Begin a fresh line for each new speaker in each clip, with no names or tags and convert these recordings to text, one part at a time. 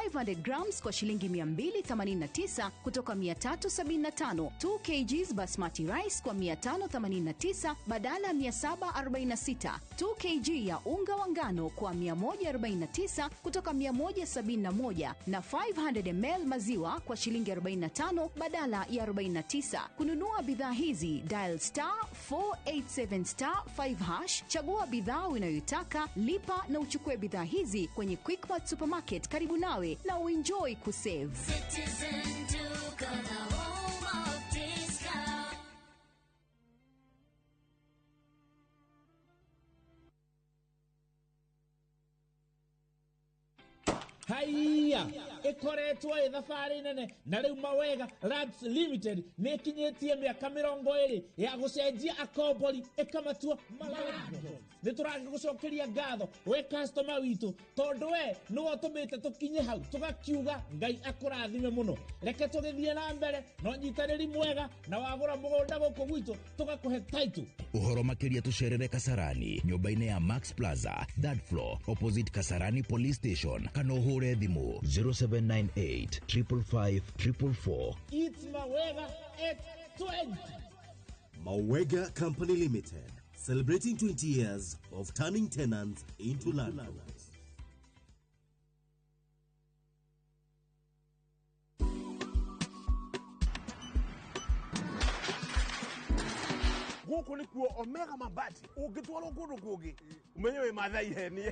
500 grams kwa shilingi 289 kutoka 375, 2 kgs basmati rice kwa 589 badala 746, 2 kg ya unga wa ngano kwa 149 kutoka 171 na 500 ml maziwa kwa shilingi 45 badala ya 49. Kununua bidhaa hizi dial *487*5#, chagua bidhaa unayotaka, lipa na uchukue bidhaa hizi kwenye Quickmart Supermarket karibu nawe na uenjoy kusave. Citizen Duka na home of discount.
Haiya, ikoretwa Fahari nene na riu Mawega Labs Limited nekinyetie miaka 20 ya gucenjia akombori ikamatua malango. Niturage gucokeria ngatho we customer witu tondu we no otumite tukinye hau tugakiuga Ngai akurathime muno. Reke tugithie na mbere no nyitaniri mwega na wagura mugunda guku gwitu tugakuhe title.
Uhoro makiria tucerere Kasarani nyumba-ini ya Max Plaza, third floor, opposite Kasarani Police Station. Kanohure thimu 0798 555 444.
It's Mawega at 20.
Mawega Company Limited, celebrating 20 years of turning tenants into landlords.
Goko ni kuo Omega Mabati ugitwaro kundu kungi umenyewe mathai heni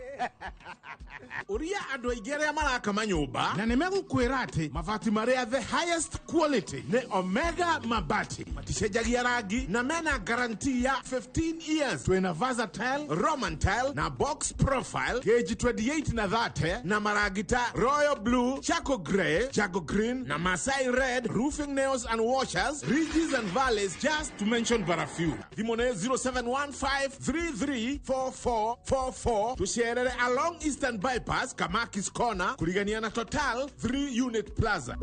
uria andu aigere maraka manyumba na nimegukwira ati mabati maria the highest quality ne Omega Mabati maticenjagia rangi na mena guarantee ya 15 years. Twina versatile Roman tile na box profile gauge 28 na 30 na maragita royal blue, charcoal grey, charcoal green na Masai red, roofing nails and washers, ridges and valleys, just to mention but a few. Dimone 0715334444 tusherere along Eastern Bypass Kamakis Corner kurigania na Total 3 unit plaza.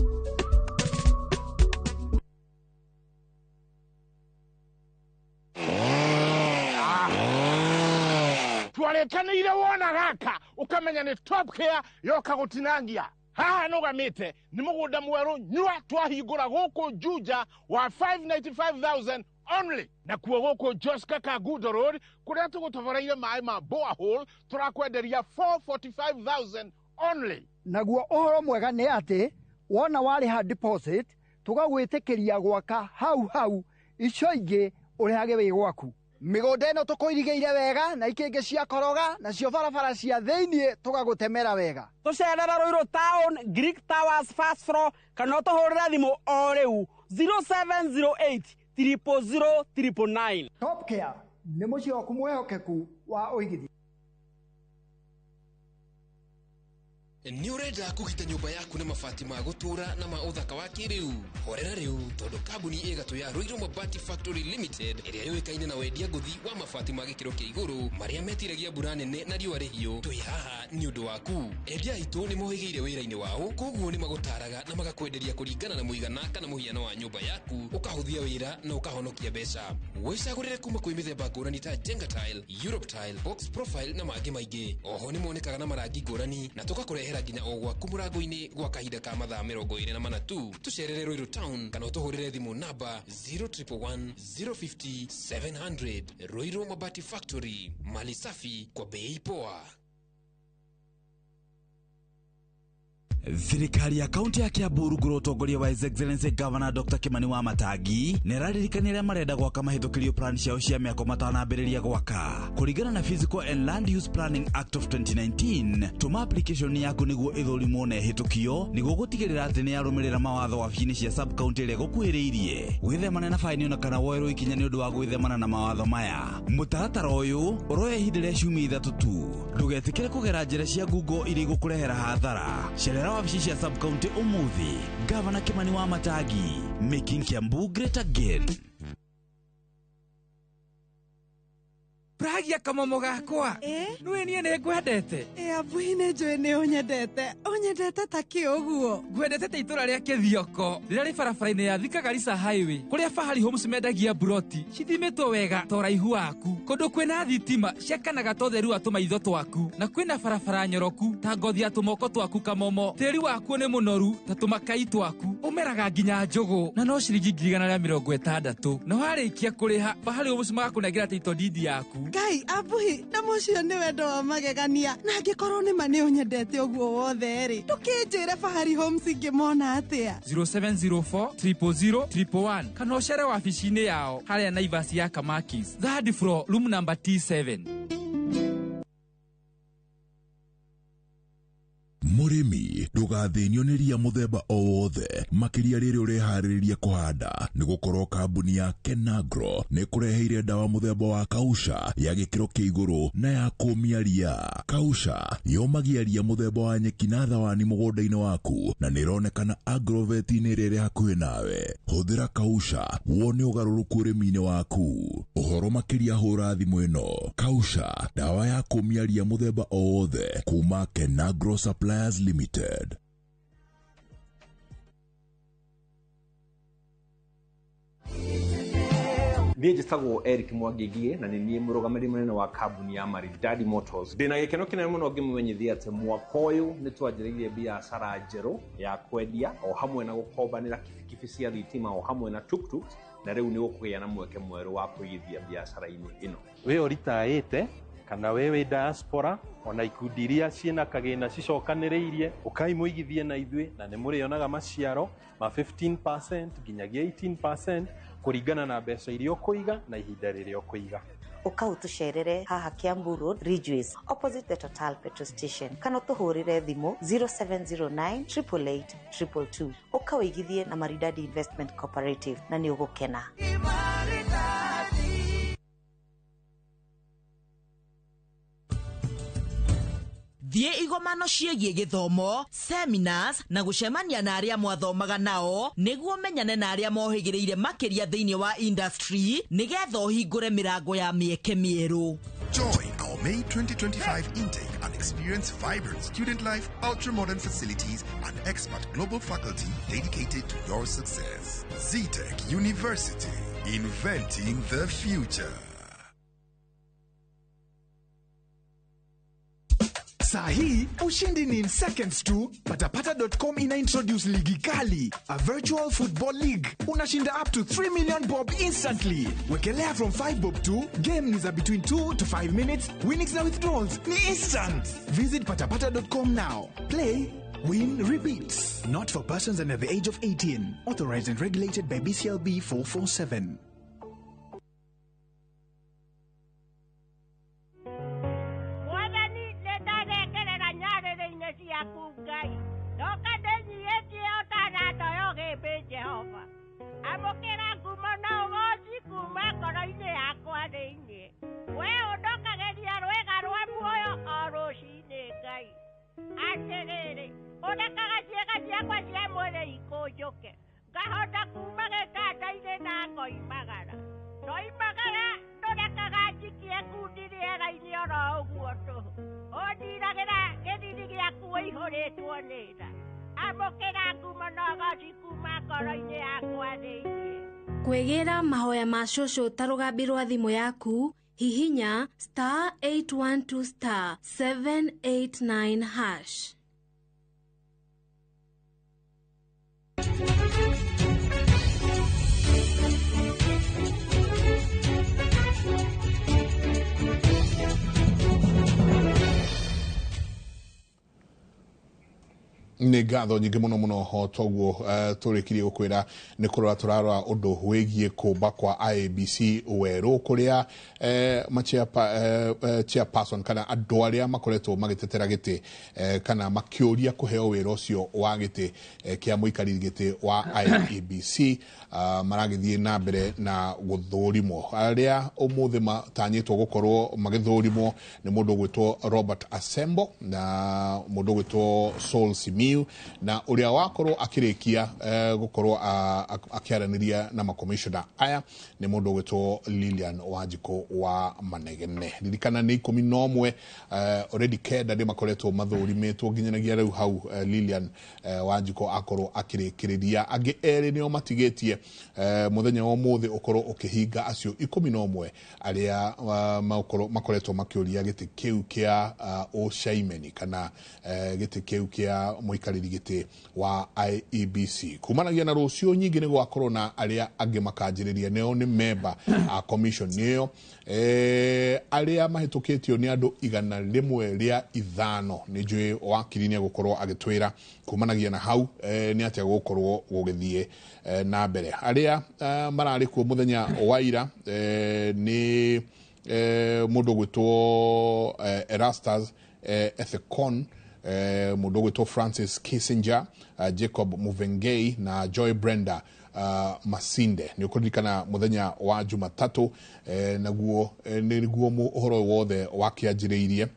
Tualetane ile wona gaka ukamenya ni top care yoka gutinangia. Haha nogamite ni mugunda mweru nywa twahingura guku Juja wa 595,000 only. Na kuo guku Joska Kagudo Road kuria tugutoboreire mai ma borehole turakwenderia 445,000 only.
Naguo ohoro mwega ni ati wona wari ha deposit tugagwitikiria gwaka hau icio ingi urihage wi gwaku. Migunda ino tukuirigeire wega na ikingi cia koroga na cio barabara cia thiini tugagutemera wega.
Tucerera Ruiru Town, Greek Towers first floor kana tuhurira thimu o riu 0708 0000999.
Top Care ni mucio waku mwehokeku wa uigithi.
Ni urenda kugita nyumba yaku na mabati ma gutura na ma uthaka wa kiriu. Horera riu tondu kambuni igatu ya Ruiru Mabati Factory Limited iria yoikaine na wendia nguthi wa mabati ma gikiro kia iguru maria metiragia mbura nene na riua rihio. Twi haha ni undu waku. Endia itu ni mohigeire wira-ini wao, koguo ni magutaraga na magakwenderia kuringana na muigana kana muhiano wa nyumba yaku, ukahuthia wira na ukahonokia mbeca. Wicagurire kuma kwi mithemba ngurani ta Jenga tile, Europe tile, box profile na mangi maingi. Oho ni monekaga na marangi ngurani na tukakurehera nginya o gwaku murango-ini gwa kahinda ka mathaa 24 tu. Tucerere Ruiru Town kana utuhurire thimu namba 0111 050 700. Ruiru Mabati Factory, mali safi kwa bei poa.
Thirikari ya kaunti ya Kiambu rungu utongoria wa His Excellency Governor Dr. Kimani wa Matangi nĩraririkanĩra marenda gwaka mahĩtũkĩrio plan ciao cia mĩako matanambĩrĩria gwaka kũringana na Physical and Land Use Planning Act of 2019. Tuma application yaku nĩguo ĩthũrimwo na ĩhĩtũkio nĩguo gũtigĩrĩra atĩ nĩ yarũmĩrĩra mawatho wabici-inĩ cia sub county ĩrĩa gũkuhĩrĩirie. Gwĩthemana na faini ona kana woerwo ikinya nĩ ũndũ wa gwĩthemana na mawatho maya. Mũtaratara ũyũ ũroya ihinda rĩa ciumia 3 tu. Ndũgetĩkĩre kũgera njĩra cia Google iria igũkũrehera hathara. Cerera wabici cia sub county umuthi. Governor Kimani wa Matangi, making Kiambu great again.
Pragia kamomo gakwa. Nwe nie ne gwendete.
Abuine jo ne onyedete. Onyedete taki oguo.
Gwendete te itura ria Kithioko. Rira ri barabara-ini ya Thika Garissa Highway. Kuria Fahari Homes mendagia broti. Cithimitwo wega to raihu waku. Kondu kwina thitima ciakanaga to theru atuma itho twaku. Na kwina barabara nyoroku ta ngothi atumoko twaku kamomo. Tiri waku ni munoru ta tumakai twaku. Umeraga nginya njogo. Na no ciringi 160. Na warikia kuriha Fahari Homes magakunengira title deed yaku.
Ngai abuhi na mucio ni wendo wa magegania. Na angikorwo ni mani onyendete oguo wothe ri. Tukinjire Fahari Homes ingimona atia.
0704 000 111. Kana ucere wabici-ini yao haria Naivas ya Kamakis. Third floor, room number T7.
Murimi ndugathinio ni ria muthemba o wothe makiria riri urehariria kuhanda ni gukorwo kambuni ya Kenagro ni kureheire dawa muthemba wa Kausha ya gikiro kia iguru na ya kumia ria. Kausha yomagia ria muthemba wa nyeki na thawani mugunda-ini waku na nironekana agrovet-ini riri hakuhi nawe. Huthira Kausha wone ugaruruku urimi-ini waku. Uhoro makiria hura thimu ino. Kausha dawa ya kumia ria muthemba o wothe kuma Kenagro Suppliers Limited.
Niĩ njĩtagwo Eric Mwangigie na nĩ niĩ mũrũgamĩrĩri mũnene wa kambuni ya Maridady Motors. Ndĩna gĩkeno kĩnene mũno ngĩmũmenyithia atĩ mwaka ũyũ nĩ twanjĩrĩirie biacara njerũ ya kwendia o hamwe na gũkombanĩra kibikibi cia thitima o hamwe na tuktuk, na rĩu nĩ gũkũgĩa na mweke mwerũ wa kũigithia biacara-inĩ ĩno.
Wĩ ũritaĩte kana wewe diaspora ona ikundi iria ciĩna kagĩna cicokanĩrĩirie ũkaimũigithie na ithuĩ na nĩ mũrĩonaga maciaro ma 15% nginyagia 18% kuringana na mbeca iria ũkũiga na ihinda rĩrĩa ũkũiga.
Ukautucerere haha Kiambu Road, Ridgeways, opposite the Total petrol station. Kana utuhurire thimu 0709 888 222. Ukaweigithie na Maridady Investment Cooperative na ni ugukena.
Thie igomano ciegie githomo, seminars na gucemania na aria mwathomaga nao niguo menyane na aria mohigiriire makiria thiini wa industry nigetha uhingure mirango ya mieke mieru.
Join our May 2025 intake and experience vibrant student life, ultra-modern facilities, and expert global faculty dedicated to your success. Zetech University, inventing the future.
Sahi, ushindi ni in seconds tu. Patapata.com ina introduce ligi kali, a virtual football league. Unashinda up to 3 million bob instantly. Wekelea from 5 bob to game is between 2 to 5 minutes. Winnings na withdrawals ni instant. Visit patapata.com now. Play, win, repeat. Not for persons under the age of 18. Authorized and regulated by BCLB 447.
Kwegera mahoya ma shosho tarugambirwa thimu yaku hihinya *812 *789#.
Nĩ ngatho nyingĩ mũno ho toguo tũrĩkirie gũkwĩra nĩ kũrora tũrarora ũndũ wĩgiĩ kũmba kwa IEBC werũ kũrĩa chairperson kana andũ arĩa makoretwo magĩtetera gĩtĩ kana makĩũria kũheo wĩra ũcio wa gĩtĩ kĩa mũikarĩri gĩtĩ wa IEBC maragĩthiĩ na mbere na gũthũrimwo. Arĩa ũmũthĩ matanyĩtwo gũkorwo magĩthũrimwo nĩ mũndũ ũgwĩtwo Robert Asembo na mũndũ ũgwĩtwo Saul Simiu riu na uria wakorwo akirikia gukorwo akiaraniria na makomishona aya ni mundu gwitwo Lilian Wanjiko wa Manegene. Ririkana ni 11 already kenda ndi makoretwo mathurimitwo nginyanagia riu hau Lilian Wanjiko akorwo akirikiriria angi eri nio matigetie muthenya wa muthi ukorwo ukihinga acio 11 aria makoretwo makiuria giti kiu kia Oshaimeni kana giti kiu kia muikariri giti wa IEBC. Kumanagia na rucio nyingi ni gwakorwo na aria angi makanjiriria neo ni member a commission niyo aria mahitukitio ni andu 105 ni njui wakiri ni gukorwo agitwira kumanagia na hau ni atia gukorwo gugithie na mbere aria marari ku muthenya waira ni mundu gwitwo Erastus Ethekon, mundu gwitwo Francis Kissinger, Jacob Muvengei na Joy Brenda Masinde. Ni ukurikana muthenya wa Jumatatu naguo niguo uhoro wothe wakianjiriirie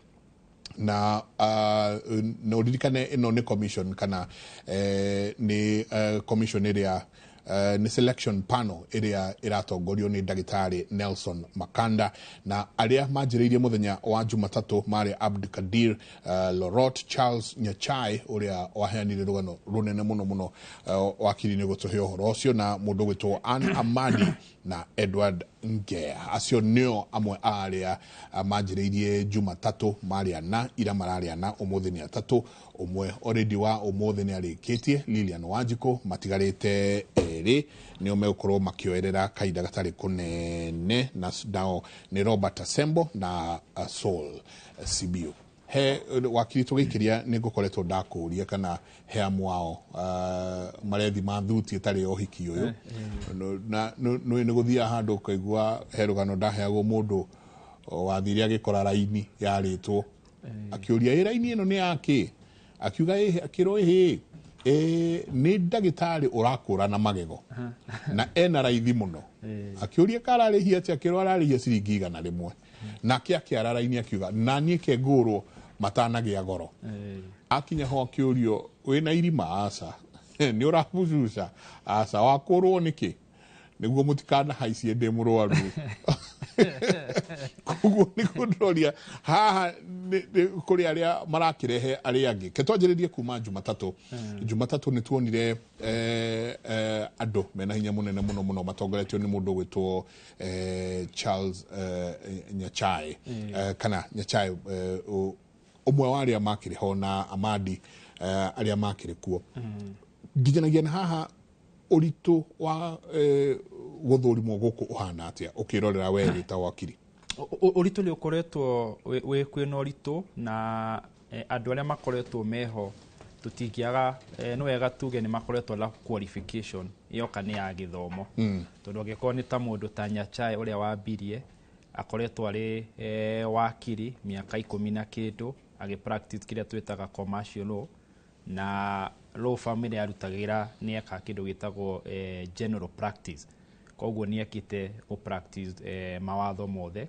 na no ririkane ino ni commission kana ni commission area ni selection panel area iratongorio ni Dagitari Nelson Makanda na aria majiriirie muthenya wa Jumatatu mari Abdikadir Lorot Charles Nyachai uria waheanire rugano runene muno wakiri ni gutuhe uhoro ucio na mundu gwitwo Ann Amadi na Edward Ngea. Acio nio amwe aria majiriirie Jumatatu mari ana ira marari ana umuthi ni atatu umwe already wa umuthi ni arikitie Lilian Wanjiko matigarite eri ni umekorwo makioerera kaida gatari kunene na dao ni Robert Asembo na Saul Sibiu. He wakiri tugikiria ni gukoretwo ndakuria kana he amwao marethi mathuti tari ohiki uyu na ni guthia handu kaigua herugano ndaheagwo mundu wathiria gikora raini yaritwo akiuria raini ino ni yake akiuga akiro ni Dagitari urakura na magego na ena raithi muno akiuria kararihia ati akiro ararihia ciringi 100 na kiararaini akiuga na nie kengurwo matanagia goro akinya ho akiurio wina irima asa ni urabujuca asa wakurwo niki niguo mutikana haicie ndi murwaru kuguo ni kundoria haha kuri aria marakirehe aria angi ketwanjiririe kuma Jumatatu ni tuonire andu mena hinya munene muno matongoretio ni mundu gwitwo Charles Nyachai kana Nyachai umwe wa aria makire ho na Amadi aria makire kuo nginyanagia na haha uritu wa guthurimwo guku uhana atia ukirorera we ta wakiri
uritu ni ukoretwo we kwina uritu na andu aria makoretwo meho tutingiaga no wega tuge ni makoretwo la qualification iyo kana ya githomo tondu angiko ni ta mundu ta Nyachai uria wambirie akoretwo ari wakiri miaka 10 na kindu agi practice kiria twitaga commercial law na law family arutagira ni aka kindu gitagwo general practice koguo ni akite o practice mawatho mothe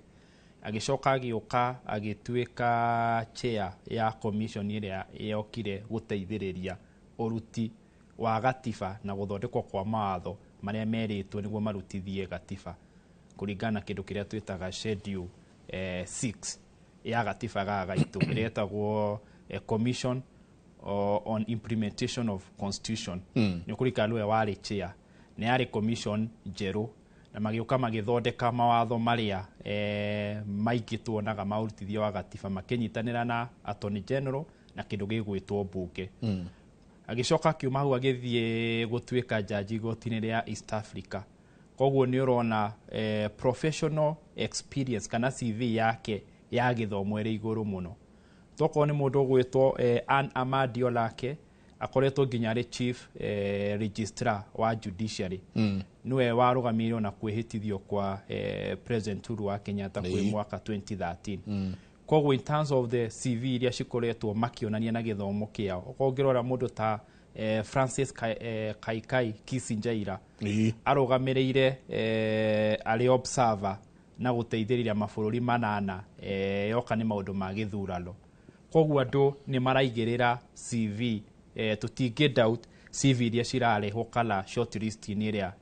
agicoka agioka agituika chair ya commission iria yokire guteithiriria uruti wa gatiba na guthondekwo kwa mawatho maria meritwo niguo marutithie gatiba kuringana kindu kiria twitaga schedule 6 ya gatiba gagaitu iretagwo commission on implementation of constitution ni kurika lwe wari chair ni ari commission jeru na magioka magithondeka mawatho maria maikitwo naga maurutithio wa gatiba makinyitanira na attorney general na kindu gigwitwo bunge agicoka kiuma hu agithie gutwika jaji igoti-ini ria East Africa koguo ni urona professional experience kana CV yake ya githomo iri iguru muno toko ni mundu gwitwo Ann Amadi olake akoretwo nginya ri chief registrar wa judiciary niwe warugamirio na kwihitithio kwa president Uhuru wa Kenyatta kwa mwaka 2013 koguo in terms of the CV iria cikoretwo makionania na githomo kiao ukongirora mundu ta Francis Kaikai Kissinger arugamireire ari observer na guteithiriria mabũrũri manana yoka ni maundu ma githurano koguo andu ni maraigirira CV tutinge doubt CV iria cirarehwo kana shortlist ni iria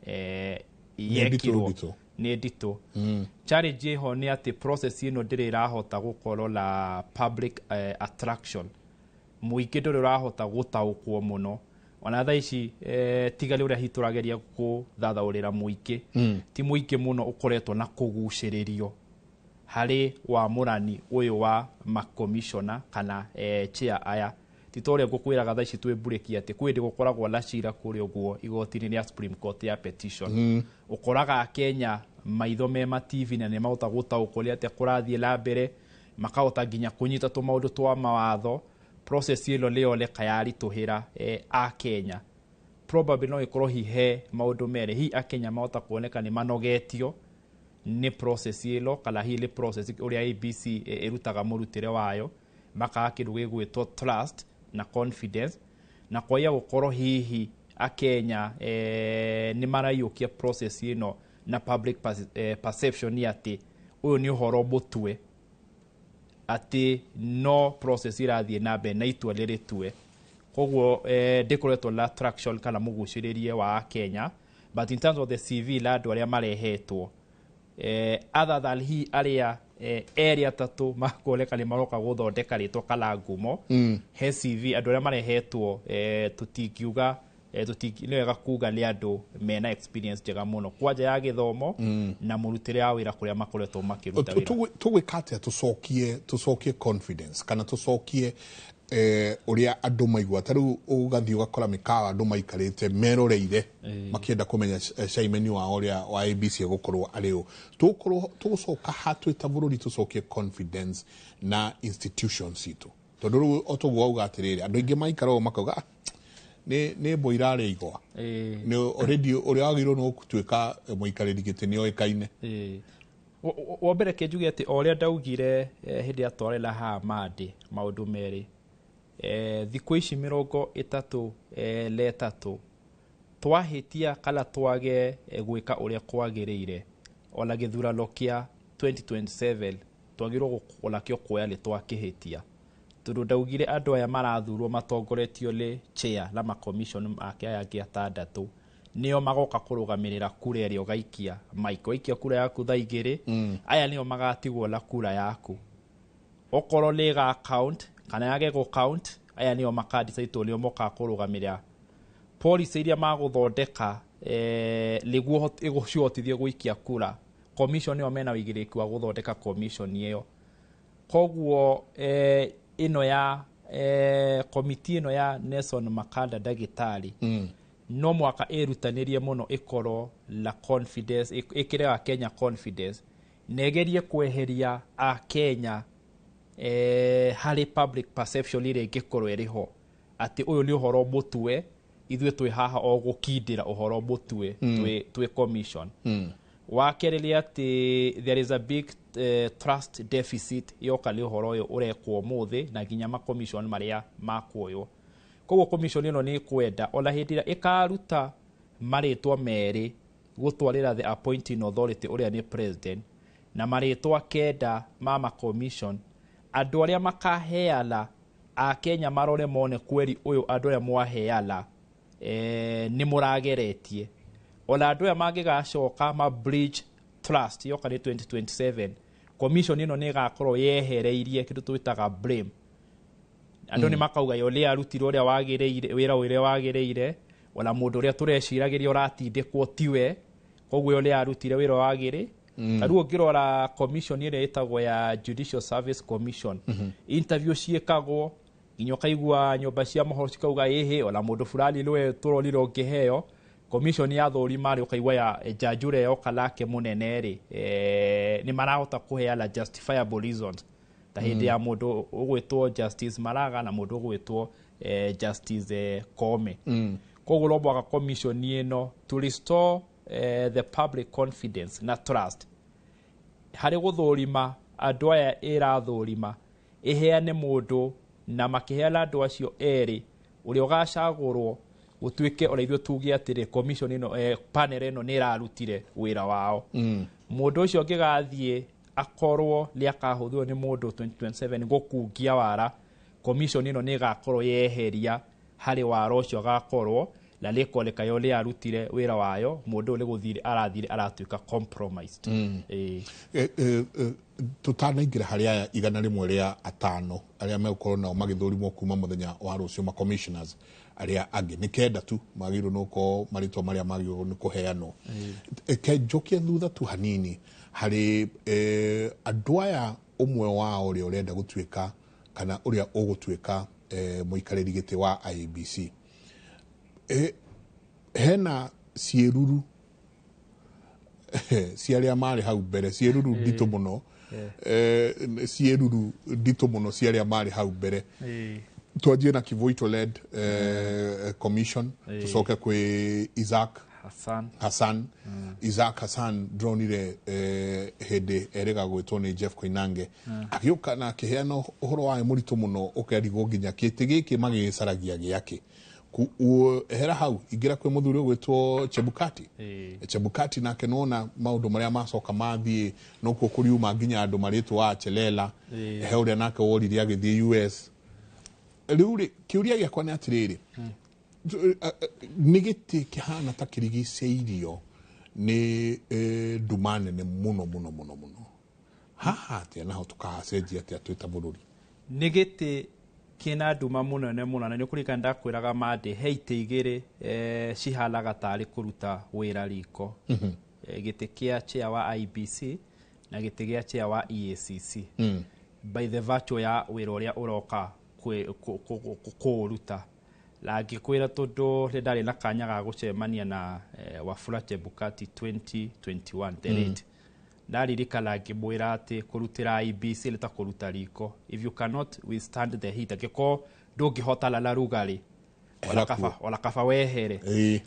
yekirwo nĩ nditũ. Challenge iho nĩ atĩ process ĩno ndĩrĩ irahota gũkorwo la public attraction. Mũingĩ ndũrĩ ũrahota gũtaũkwo mũno. Ona thaa ici tiga rĩu ũrĩa tũrageria gũthathaũrĩra mũingĩ, ti mũingĩ mũno ũkoretwo na kũgucĩrĩrio harĩ wamũrani ũyũ wa makomishona kana chair aya. Titoria ngũkwĩraga thaa ici twĩ bureki atĩ kwĩ ndĩ gũkoragwo na cira kũrĩa ũguo igoti-inĩ rĩa Supreme Court ya petition. Ũkoraga Kenya maitho me TV na nĩ mahota gũtaũkwo ũrĩa atĩa kũrathiĩ na mbere, makahota nginya kũnyita tũmaũndũ twa mawatho. Process ĩno nĩyoneka yaritũhĩra a Kenya. Probably no ĩkorwo hihe maũndũ merĩ, hi a Kenya mahota kuoneka nĩ manogetio nĩ process ĩno kana hi nĩ process ũrĩa IEBC ĩrutaga mũrutĩre wayo, makaga kĩndũ gĩgwĩtwo trust na confidence, na kwa hiyo gũkorwo hihi a Kenya nĩ maraiyũkia process ĩno na public perception ni atĩ ũyũ nĩ ũhoro mũtwe, atĩ no process irathiĩ na mbere na itua rĩrĩtue. Koguo ndĩkoretwo na attraction kana mũgucĩrĩrie wa Kenya, but in terms of the CV la andũ arĩa marehetwo, other than hi arĩa area tatu makuoneka nĩ maroka gũthondeka rĩtwa kana ngumo, he CV andũ arĩa marehetwo tũtingiuga nĩ wega kuga nĩ andũ mena experience njega mũno kwanja ya gĩthomo na mũrutĩre wa wĩra kũrĩa makoretwo makĩruta wĩra.
Tũgwĩka atĩa tũcokie confidence kana tũcokie ũrĩa andũ maigua, ta rĩu ũgathiĩ ũgakora mĩkawa andũ maikarĩte meroreire makĩenda kũmenya caimeni wao ũrĩa wa IEBC gũkorwo arĩ ũ. Tũgũcoka hatwĩ ta bũrũri tũcokie confidence na institutions itũ, tondũ rĩu otũguo auga atĩrĩrĩ andũ aingĩ maikaraga makauga nĩ mbũ irarĩa igwa, nĩ already ũrĩa wagĩrĩirwo nĩ gũtuĩka mũikarĩri gĩtĩ nĩ oĩkaine.
Wa mbere kĩnjuge atĩ o ũrĩa ndaugire hĩndĩ ya twarĩra haha mandĩ maũndũ merĩ, thikũ ici 33 twahĩtia kana twage gwĩka ũrĩa kwagĩrĩire, ona gĩthurano kĩa 2027 twagĩrĩirwo onakĩo kuoya nĩ twakĩhĩtia, tondũ ndaugire andũ aya marathurwo matongoretio nĩ chair na makomishoni ake aya angĩ 6 nĩo magoka kũrũgamĩrĩra kura ĩrĩa ũgaikia maiko waikia kura yaku thaa 2 aya nĩo magatigwo na kura yaku, okorwo nĩ ga count kana yage go count, aya nĩo makandicitwo nĩo moka kũrũgamĩrĩra policy iria magũthondeka nĩguo ĩgũcihotithie gũikia kura. Commission nĩo mena wĩigĩrĩrĩki wa gũthondeka commission ĩyo. Koguo ĩno ya committee ĩno ya Nelson Makanda ndagĩtarĩ no mwaka ĩrutanĩrie mũno ĩkorwo la confidence, ĩkĩre wa Kenya confidence, negerie kweheria a Kenya harĩ public perception ĩrĩa ĩngĩkorwo ĩrĩho atĩ ũyũ nĩ ũhoro mũtwe, ithuĩ twĩ haha o gũkindĩra ũhoro mũtwe twĩ commission. Wa kerĩ nĩ atĩ there is a big trust deficit yoka nĩ ũhoro ũyũ ũrekwo mũthĩ na nginya makommission marĩa makuoywo. Koguo commission ĩno nĩ kwenda ona hĩndĩ ĩrĩa ĩkaruta marĩtwa merĩ gũtwarĩra the appointing authority ũrĩa nĩ president na marĩtwa kenda ma commission, andũ arĩa makaheana a Kenya marore mone kweri ũyũ andũ arĩa mwaheana nĩ mũrageretie, ona andũ arĩa mangĩgacoka ma bridge trust yoka nĩ 2027 commission ĩno nĩ ĩgakorwo yehereirie kĩndũ twĩtaga blame. Andũ nĩ makauga yo nĩ arutirwo ũrĩa wagĩrĩire wĩra ũrĩa wagĩrĩire, ona mũndũ ũrĩa tũreciragĩria ũratindĩkwo tiwe, koguo yo nĩ arutire wĩra wagĩrĩ. Rĩu ũngĩrora commission ĩrĩa ĩtagwo ya Judicial Service Commission, interview ciĩkagwo nginya ũkaigua nyũmba cia mohoro cikauga ĩhĩ ona mũndũ fulani nĩwe tũronire ũngĩheo. Commission ya thũrima rĩ ũkaigua ya judge ũrĩa yoka nake mũnene rĩ nĩ marahota kũheana justifiable reasons, ta hĩndĩ ya mũndũ ũgwĩtwo Justice Maraga na mũndũ ũgwĩtwo Justice Kome. Koguo no mwaka commission ĩno to restore the public confidence na trust harĩ gũthũrima andũ aya ĩrathũrima, ĩheane mũndũ na makĩheana andũ acio erĩ ũrĩa ũgacagũrwo gũtuĩke ona ithuĩ tuge atĩrĩ commission ĩno panel ĩno nĩ ĩrarutire wĩra wao. Mũndũ ũcio ũngĩgathiĩ akorwo nĩ akahũthĩrwo nĩ mũndũ 2027 gũkungia wara, commission ĩno nĩ ĩgakorwo yeheria harĩ waro ũcio gakorwo na rĩkoneka yo nĩ arutire wĩra wayo mũndũ ũrĩ gũthire arathire aratuĩka compromised.
Tutanaingĩra harĩ aya 100 rĩa atano arĩa megũkorwo nao magĩthũrimwo kuma mũthenya wa rũciũ ma commissioners arĩa angĩ nĩ kenda tu magĩrĩirwo no ko marĩtwa marĩa magĩrĩirwo nĩ kũheanwo. Njokie thutha tu hanini harĩ andũ aya ũmwe wao ũrĩa ũrenda gũtuĩka kana ũrĩa ũgũtuĩka mũikarĩri gĩtĩ wa IEBC. Hena ciĩruru ciarĩa marĩ hau mbere, ciĩruru nditũ mũno, ciĩruru nditũ mũno ciarĩa marĩ hau mbere. Twanjie na Kivuito led commission, tucoke kwĩ Isaac Hassan. Isaac Hassan dronire hĩndĩ erĩga gwĩtwo nĩ Jeff Koinange agĩũka na akĩheana ũhoro wa mũritũ mũno ũkerigwo nginya kĩtĩ gĩkĩ magĩcaragia gĩake. Hera hau ingĩra kwĩ mũthuri ũgwĩtwo Chebukati nake nona maũndũ marĩa macoka mathiĩ no kuo kũriuma nginya andũ marĩtwo Achelela he ũrĩa nake worire agĩthiĩ US. Rĩu rĩ kĩũria gĩakwa nĩ atĩrĩrĩ, nĩ gĩtĩ kĩhana ta kĩrigicĩirio nĩ nduma nene mũno mũno mũno mũno. Haha atĩa naho tũkacenjia atĩa twĩ ta bũrũri? Nĩ gĩtĩ kina nduma mũno na nĩ kũrĩka ndakwĩraga mandĩ he itĩ igĩrĩ cihalaga tarĩ kũruta wĩra riko. Gĩtĩ kĩa chair wa IEBC na gĩtĩ gĩa chair wa EACC by the virtue ya wĩra ũrĩa ũroka kũruta. La ngĩkwĩra tondũ ndarĩ na kanya ga gũcemania na Wafula Chebukati 2021 delete. Ndaririkana ngĩmwĩra atĩ kũrutĩra IEBC nĩ ta kũruta riko. If you cannot withstand the heat, angĩkorwo ndũngĩhota lala rugarĩ ona kaba wehere.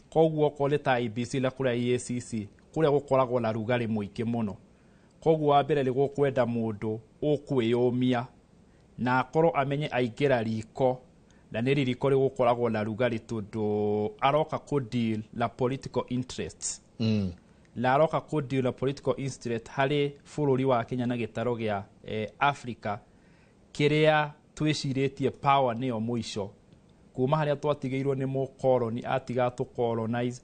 Koguo kũrĩ ta IEBC na kũrĩa EACC kũrĩa gũkoragwo na rugarĩ mũingĩ mũno. Koguo wa mbere nĩ gũkwenda mũndũ ũkwĩyũmia na akorwo amenye aingĩra riko na nĩ riko rĩgũkoragwo na rugarĩ tondũ aroka kũdeal na political interests. La aroka kũdeal na political interest harĩ bũrũri wa Kenya na gĩtaro gĩa Africa kĩrĩa twĩcirĩtie power nĩyo mũico. Kuma harĩa twatigĩirwo nĩ mũkoroni atiga tũ colonize.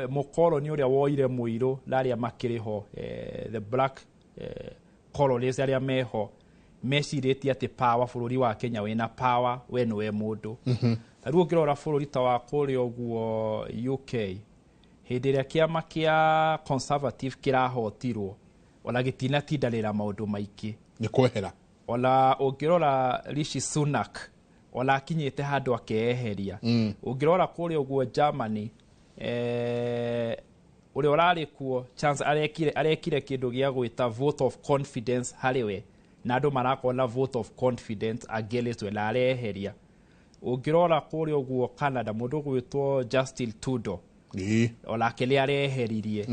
Mũkoroni ũrĩa woire mũirũ narĩa makĩrĩ ho the black colonies arĩa meho mecirĩtie atĩ power bũrũri wa Kenya wĩna power we nĩwe mũndũ. Rĩu ũngĩrora bũrũri ta wa kũrĩa ũguo UK hĩndĩ ĩrĩa kĩama kĩa conservative kĩrahotirwo ona gĩtinatindanĩra maũndũ maingĩ nĩ kwehera. Ona ũngĩrora Rishi Sunak ona akinyĩte handũ akeeheria. Ũngĩrora kũrĩa ũguo Germany ũrĩa ũrarĩ kuo chance arekire kĩndũ gĩa gwĩta vote of confidence harĩ we na andũ marakona vote of confidence against we na areheria. Ũngĩrora kũrĩa ũguo Canada mũndũ gwĩtwo Justin Trudeau onake nĩ areheririe.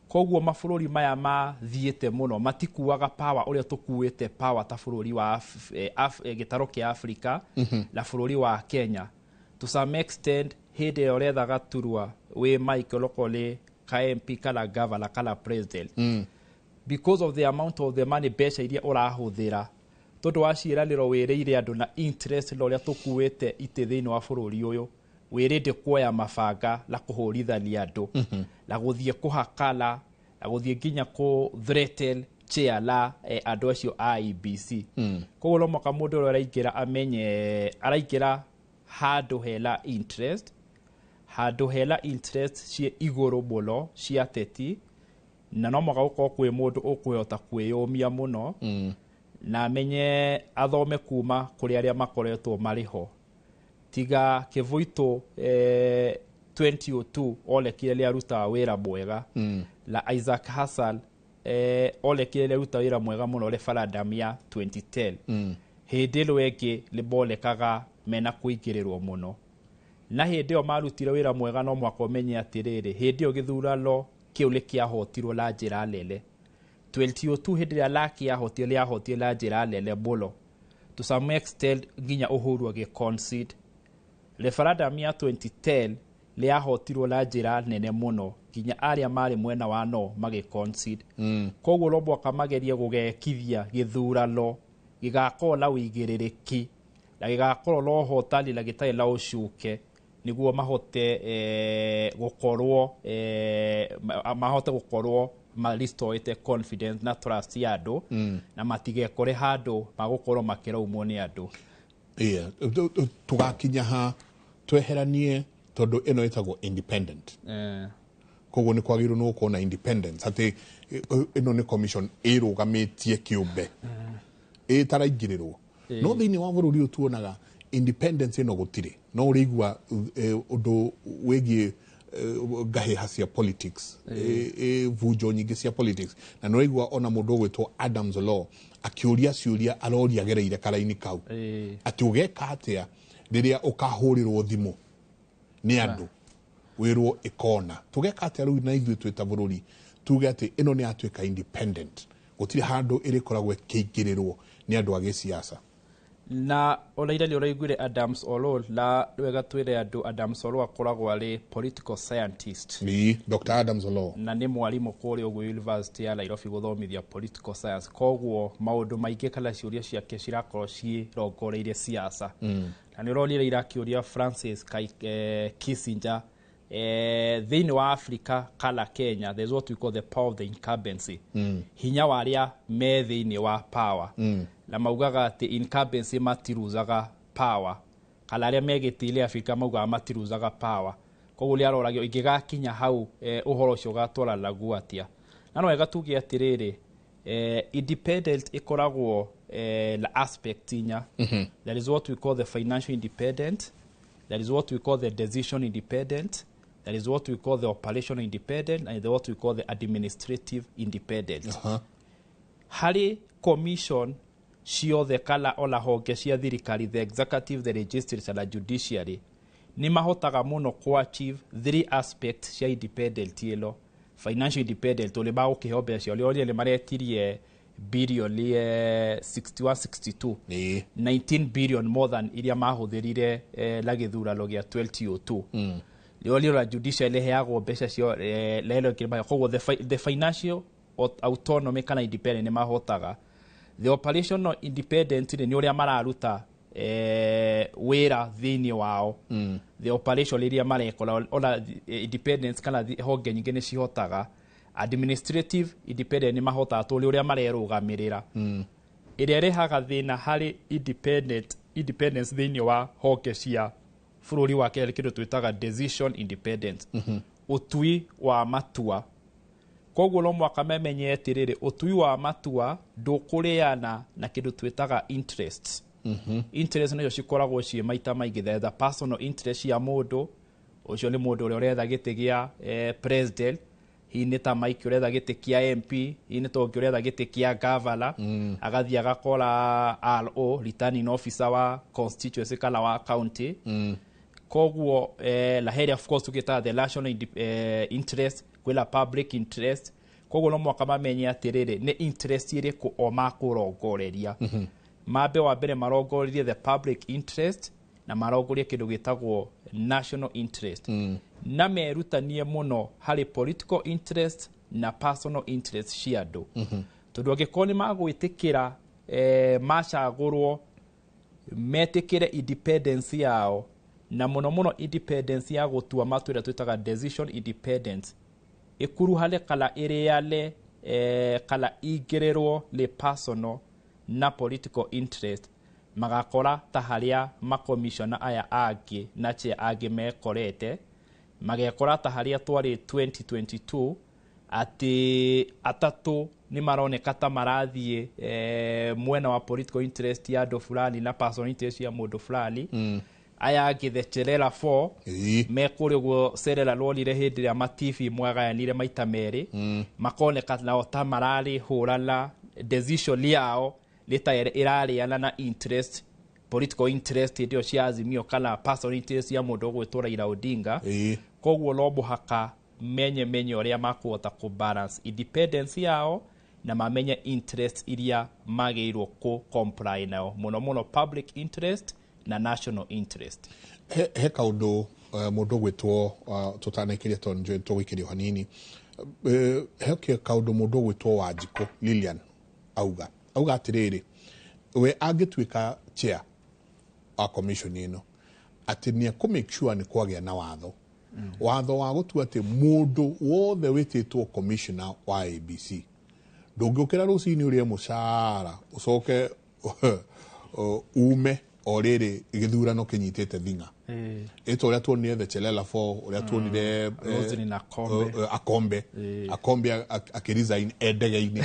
Koguo mabũrũri maya mathiĩte mũno matikuaga power ũrĩa tũkuĩte power ta bũrũri wa gĩtaro kĩa Africa na bũrũri wa Kenya. To some extent hĩndĩ ĩyo ũrethaga turwa wĩ Michael Okole ka MP kana governor kana president because of the amount of the money mbeca iria ũrahũthĩra tondũ wa ciĩranĩro wĩrĩire andũ na interest ũrĩa tũkuĩte itĩ thĩinĩ wa bũrũri ũyũ wĩrĩndĩ kuoya mabanga na kũhũrithania andũ na gũthiĩ kũhakala na gũthiĩ nginya kũ threaten chair la andũ acio IEBC. Koguo no mũhaka mũndũ ũrĩa araingĩra amenye araingĩra handũ hena interest, handũ hena interest ciĩ igũrũ mũno cia teti na no mũhaka gũkorwo kwĩ mũndũ ũkwĩhota kwĩyũmia mũno na amenye athome kuma kũrĩ arĩa makoretwo marĩ ho. Tiga Kivuito 2002 olekire nĩ arutaga wĩra mwega na Isaac Hassan olekire nĩ arutaga wĩra mwega mũno referendum ya 2010. Hĩndĩ ĩno ĩngĩ nĩ bonekaga mena kũingĩrĩrwo mũno na hĩndĩ ĩyo marutire wĩra mwega no mwaka ũmenye atĩrĩrĩ hĩndĩ ĩyo gĩthurano kĩu nĩ kĩahotirwo na njĩra nene. 2002 hĩndĩ ĩrĩa Laki yahotire na njĩra nene mũno to some extent nginya Uhuru agĩconcede. Referendum ya 2010 nĩ yahotirwo na njĩra nene mũno nginya arĩa marĩ mwena wa no magĩconcede. Koguo no mwaka magerie gũgekithia gĩthurano gĩgakorwo na ũigĩrĩrĩki
la gigakorwo lo hotali la gitai la ucuke niguo mahote gukorwo mahote gukorwo maristoete confidence na trust ya andu na matigekore handu magukorwo makiraumwo ni andu
tugakinya ha tweheranie tondu ino itagwo independent koguo ni kwagirwo no kuona independence ati ino ni commission irugametie kiumbe itaraingiriro no thiini wa bururi utuonaga independence ino gutire no urigwa undu wegie gahe cia politics vujo nyingi cia politics na no igwa ona mundu gwitwo Adams Law akiuria ciuria aroria gereire karaini kau ati ugeka atia riria ukahurirwo thimu ni andu wirwo ikona tugeka atia riu na ithuĩ twita bururi tuge ati ino ni atuika independent gutire handu irikoragwo kiingirirwo ni andu agi siasa
na olaira ni uraiguire Adams Law la wega twire andu Adams Law akoragwo ari political scientist
ni Dr. Adams Law
na ni mwarimu kuri ogwo University ya Nairobi guthomithia political science koguo maundu maingi kala ciuria ciake cirakorwo cirongoreirie siasa na ni uronire irakiuria Francis Kissinger thiini wa Africa kala Kenya there's what we call the power of the incumbency hinya waria me thiini wa power na maugaga ati incumbency matiruzaga power kala aria megitile Africa maugaga matiruzaga power koguo ri aroragio ingigakinya hau uhoro ucio gatwara lagu atia na no wega tuge atiriri independent ikoragwo la aspect inya there is what we call the financial independent, there is what we call the decision independent, there is what we call the operational independent, and what we call the administrative independent. Hari commission ciothe kala ola honge cia thirikari, the executive, the legislature na judiciary ni mahotaga muno ku achieve three aspects cia independent ilo. Financial independent ole ba ukihombe cio ole le maretirie billion 6162 19 billion more than iria mahuthirire la githurano gia 2002 Lioli la judicial le heago besha cio lelo kirba kogo the financial autonomy kana independent ni mahotaga the operational independent ni uria mararuta wera thini wao the operation iria marekola ola independence kana honge nyingi ni cihotaga administrative independent ni mahotaga tuli uria marerugamirira iria rehaga thina hari independence thini wa honge cia fururi wa kile kitu twitaga decision independent utui wa matua koguo no mwaka memenye tiriri utui wa matua ndukuriana na kitu twitaga interests interest no cikoragwo cie maita maingi the personal interest ya mundu ucio ni mundu uria uretha giti gia president hini ta Mike uretha giti kia MP hini to uretha giti kia governor agathi agakora RO returning officer wa constituency kana wa county koguo la head of course tukita the national interest kwila public interest koguo no mwaka mamenye atiriri ni interest iri ku o makurongoreria mabe wa mbere marongorerie the public interest na marongorerie kindu gitagwo national interest na merutanie muno hari political interest na personal interest cia andu tondu angikoni magwitikira macagurwo metikire independence yao na muno independence ya gutua matua twitaga decision independence ikuru hale kala iriale kala igererwo le personal na political interest magakora taharia makomishona aya agi na che agi mekorete magekora taharia twari 2022 ati atatu ni maroneka ta marathie mwena wa political interest ya do fulani na personal interest ya modo fulani aya agi the cherera 4 mekurigwo serera lolire hindi ya matifi mwagayanire maita meri makoneka na ta marari hurala decision yao leta irariana na interest political interest ndio cia azimio kana personal interest ya mundu gwitwa Raila Odinga koguo no muhaka menye uria makuota ku balance independence yao na mamenye interest iria magirwo ku comply nao muno public interest na national interest
he kaundu mundu gwitwo tutanakiria tonje tugwikirio hanini he kaundu mundu gwitwo Wanjiko Lilian auga atiriri we agitwika chair a commission ino ati ni ku make sure ni kwagĩa na watho watho wa gutua ati mundu wothe wititwo commissioner wa IEBC ndũngĩũkĩra rũcinĩ ũrĩa mũcara ũcoke ume o rĩrĩ gĩthurano kĩnyitĩte thing'a ĩto ũrĩa tuonire the Chelela 4 ũrĩa tuonire akombe akĩresign ndege-inĩ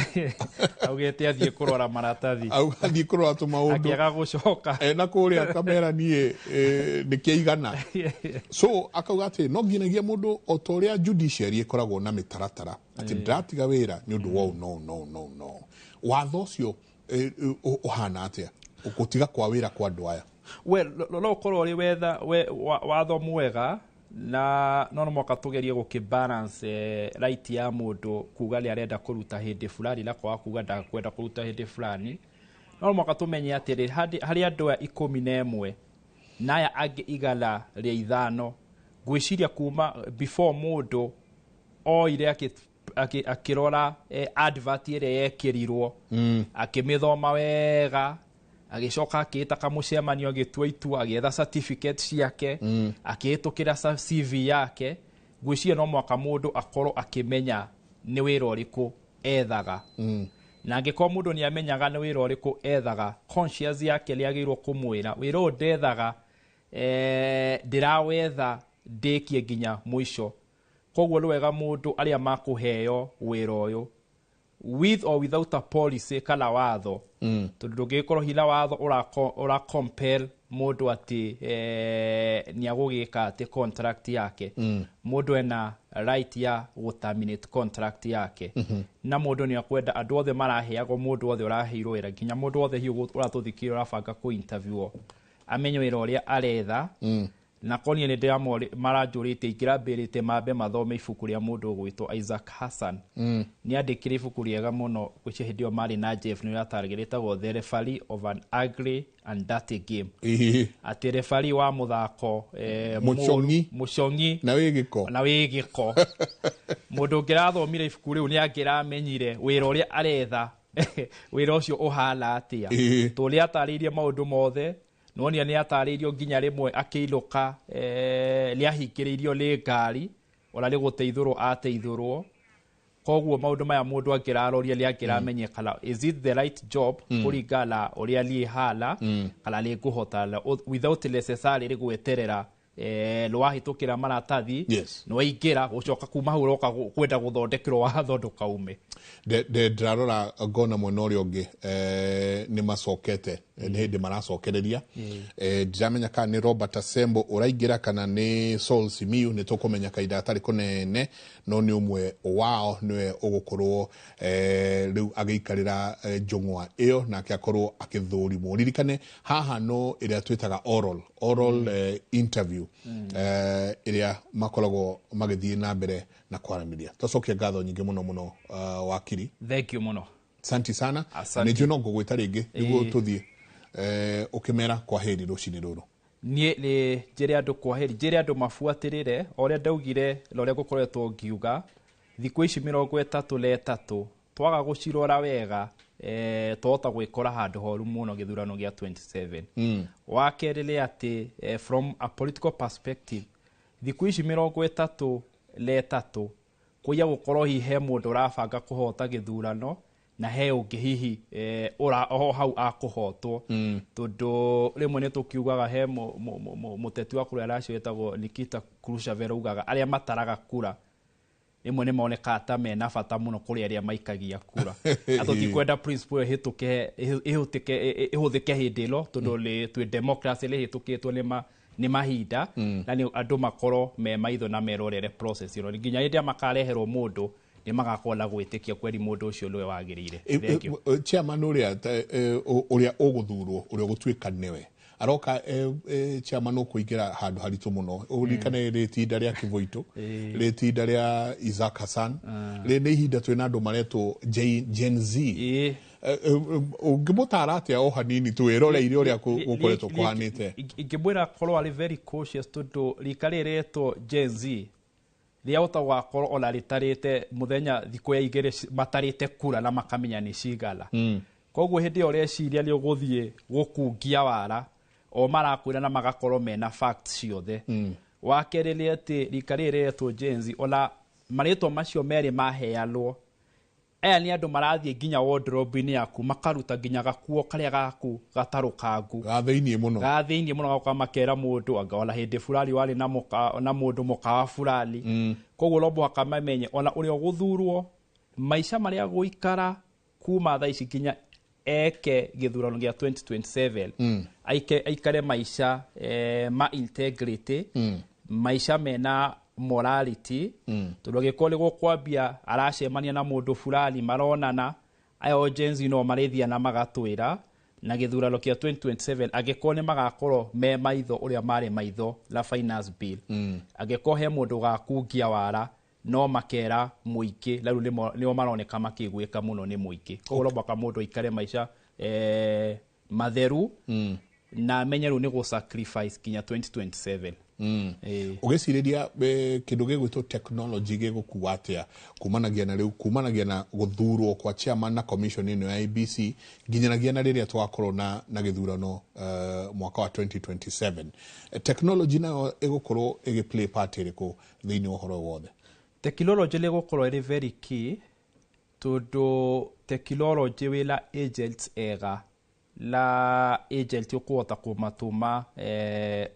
augĩte athiĩ kũrora maratathi
athiĩ kũrora tũmaũndũ
akĩaga gũcoka
na kũrĩa kamera niĩ nĩkĩaigana so akauga atĩ no nginagia mũndũ o ta ũrĩa judiciary ĩkoragwo na mĩtaratara atĩ ndatiga wĩra nĩ ũndũ wa no watho ũcio ũhana atĩa gũtiga kwa wĩra kwa andũ aya
no ũkorwo ũrĩ wetha watho mwega na no mũhaka tũgerie gũkĩbalance right ya mũndũ kuga nĩ arenda kũruta hĩndĩ fulani na kwaga kuga ndakwenda kũruta hĩndĩ fulani no mũhaka tũmenye atĩrĩ harĩ andũ aya 11 na aya angĩ 105 ngwĩciria kuma before mũndũ oire akĩrora advert ĩrĩa yekĩrirwo akĩmĩthoma wega agĩcoka akĩĩta kamũcemanio agĩtua itua agĩetha certificate ciake akĩhĩtũkĩra CV yake ngwĩciria no mwaka mũndũ akorwo akĩmenya nĩ wĩra ũrĩkũ ethaga na angĩkorwo mũndũ nĩ amenyaga nĩ wĩra ũrĩkũ ethaga conscience yake nĩagĩrĩirwo kũmwĩra wĩra ũyũ ndethaga ndĩrawetha ndĩkie nginya mũico koguo nĩ wega mũndũ arĩa makũheo wĩra ũyũ with or without a policy kana watho tondũ ndũngĩkorwo hina watho ũra compel mũndũ atĩ nĩ agũgĩka atĩ contract yake mũndũ ena right ya gũterminate contract yake na mũndũ nĩ akwenda andũ othe maraheagwo mũndũ othe ũraheirwo wĩra nginya mũndũ othe hiũ ũratũthikĩrĩra ũrabanga kũ interview amenye wĩra ũrĩa aretha na konie nĩ ndĩra maranjũrĩte ingĩrambĩrĩte mambe mathome ibuku rĩa mũndũ ũgwĩtwo Isaac Hassan nĩ andĩkire ibuku rĩega mũno gwĩcia hĩndĩ ĩyo marĩ na Jeff nĩ rĩataragĩrĩtagwo The Referee of an Ugly and Dirty Game atĩ referee wa mũthako mũcongi
na wĩ gĩko
mũndũ ũngĩrathomire ibuku rĩu nĩ angĩramenyire wĩra ũrĩa aretha wĩra ũcio ũhana atĩa tũrĩa atarĩirie maũndũ mothe nonia nĩ atarĩirio nginya rĩmwe akĩinũka nĩ ahingĩrĩirio nĩ ngari ona nĩ gũteithũrwo ateithũrwo koguo maũndũ maya mũndũ angĩraroria nĩ angĩramenyekana is it the right job kũringana ũrĩa niĩ hana kana nĩ ngũhota without necessarily gweterera nĩwahĩtũkĩra maratathi nĩwaingĩra gũcoka kuma hau ũroka kwenda gũthondekerwo watho ndũkaume
ndĩrarora ngona mwena ũrĩa ũngĩ nĩ macokete nĩ hĩndĩ maracokereria ndiramenya kana nĩ Robert Asembo ũraingĩra kana nĩ Saul Simiyu nĩ tũkũmenya kahinda gatarĩ kũnene no nĩ ũmwe wao nĩwe ũgũkorwo rĩu agĩikarĩra njũng'wa ĩyo nake akorwo akĩthũrimwo ririkane haha no ĩrĩa twĩtaga oral interview ĩrĩa makoragwo magĩthiĩ na mbere na kwaranĩria tũcokia ngatho nyingĩ mũno wakiri
thank you mũno
santi sana nĩ njũ no ngũgwĩta rĩngĩ nĩguo tũthiĩ ũkĩmera kwa heri rũcinĩ rũrũ
niĩ nĩ njĩre andũ kwa heri njĩre andũ mabuatĩrĩre ũrĩa ndaugire na ũrĩa ngũkoretwo ngiuga thikũ ici 33 twaga gũcirora wega twahota gwĩkora handũ horu mũno gĩthurano gĩa 27 wa kerĩ nĩ atĩ from a political perspective thikũ ici 33 kũiya gũkorwo hihe mũndũ ũrabanga kũhota gĩthurano na he ũngĩ hihi o hau akũhotwo tondũ rĩmwe nĩ tũkiugaga he mũteti wa kũrĩa racio wetagwo Nikita Khrushchev ugaga arĩa mataraga kura rĩmwe nĩ monekaga ta mena bata mũno kũrĩ arĩa maikagia kura atũtikwenda principle ĩhũthĩke hĩndĩ ĩno tondũ twĩ democracy rĩhĩtũkĩtwo nĩ mahinda na nĩ andũ makorwo me maitho na merorere process ĩno nginya hĩndĩ makareherwo mũndũ nĩ magakorwo na gwĩtĩkia kweri mũndũ ũcio nĩwe wagĩrĩire
chairman ũrĩa ũgũthurwo ũrĩa ũgũtuĩka nĩwe aroka chairman ũkũingĩra handũ haritũ mũno ũrikane rĩtinda rĩa Kĩvũitũ rĩtinda rĩa Isaac Hassan nĩ ihinda twĩna andũ maretwo Gen Z ũngĩmũtara atĩa o hanini twĩroreire ũrĩa gũkoretwo kũhanĩte
ingĩmwĩra korwo arĩ very cautious tondũ rika rĩretwo Gen Z rĩahota gũgakorwo ona rĩtarĩte mũthenya thikũ ya igĩrĩ matarĩte kura na makamenya nĩ cigana koguo hĩndĩ ĩyo ũreciria nĩ ũgũthiĩ gũkungia wara o marakwĩra na magakorwo mena facts ciothe wa kerĩ nĩ atĩ rika rĩrĩ rĩretwo Gen-Z ona marĩtwa macio merĩ maheanwo aya nĩ andũ marathiĩ nginya wardrobe-inĩ yaku makaruta nginya gakuo karĩa gaku gatarũkangu
gathĩiniĩ
mũno gagoka makera mũndũ anga ona hĩndĩ fulani warĩ na mũndũ mũkawa fulani koguo no mũhaka mamenye ona ũrĩa ũgũthurwo maica marĩa gũikara kuma thaa ici nginya eke gĩthurano gĩa 2027 aikare maica ma integrity maica mena morality tondũ angĩkorwo nĩ gũkwambia aracemania na mũndũ fulani maronana aya Gen-Z no marĩthia na magatwĩra na gĩthurano kĩa 2027 angĩkorwo nĩ magakorwo me maitho ũrĩa marĩ maitho la finance bill angĩkorwo he mũndũ gakungia wara no makera mũingĩ rĩu nĩo maroneka makĩgwĩka mũno nĩ mũingĩ koguo no mũhaka mũndũ aikare maica matheru na amenye rĩu nĩ gũ-sacrifice kinya 2027
ũgĩcirĩria kĩndũ gĩgwĩtwo technology gĩgũkuwa atĩa kumanagia na gũthurwo kwa chairman na commission ĩno ya IEBC nginyanagia na rĩrĩa twakorwo na gĩthurano mwaka wa 2027 technology nayo ĩgũkorwo ĩgĩplay part ĩrĩkũ thĩinĩ wa ũhoro wothe
technology nĩ ĩgũkorwo ĩrĩ very key tondũ technology wĩla agents ega la agent ũkũhota kũmatũma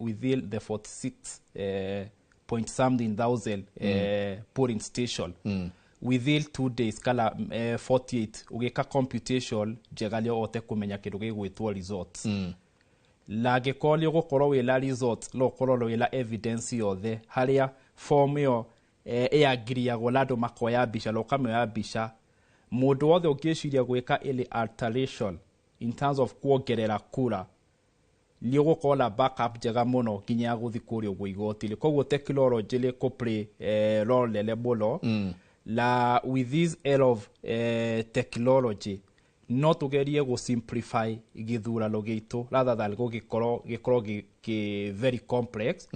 within the 46 point something thousand polling station within 2 days kala 48 ũgĩka computation njega nĩ ũhote kũmenya kĩndũ gĩgwĩtwo results la angĩkorwo nĩ ũgũkorwo wĩla results no ũkorwo wĩla evidence yothe harĩa form ĩyo ĩagiriagwo na andũ makoya mbica na ũkamĩoya mbica mũndũ wothe ũngĩciria gwĩka any alteration in terms of kuongerera kura nĩ ũgũkorwo na backup njega mũno nginya ya gũthiĩ kũrĩa ũguo igoti-inĩ koguo technology nĩ kũ-play role nene mũno na with this era of technology no tũgerie gũ-simplify gĩthurano gĩitũ rather than gĩkorwo very complex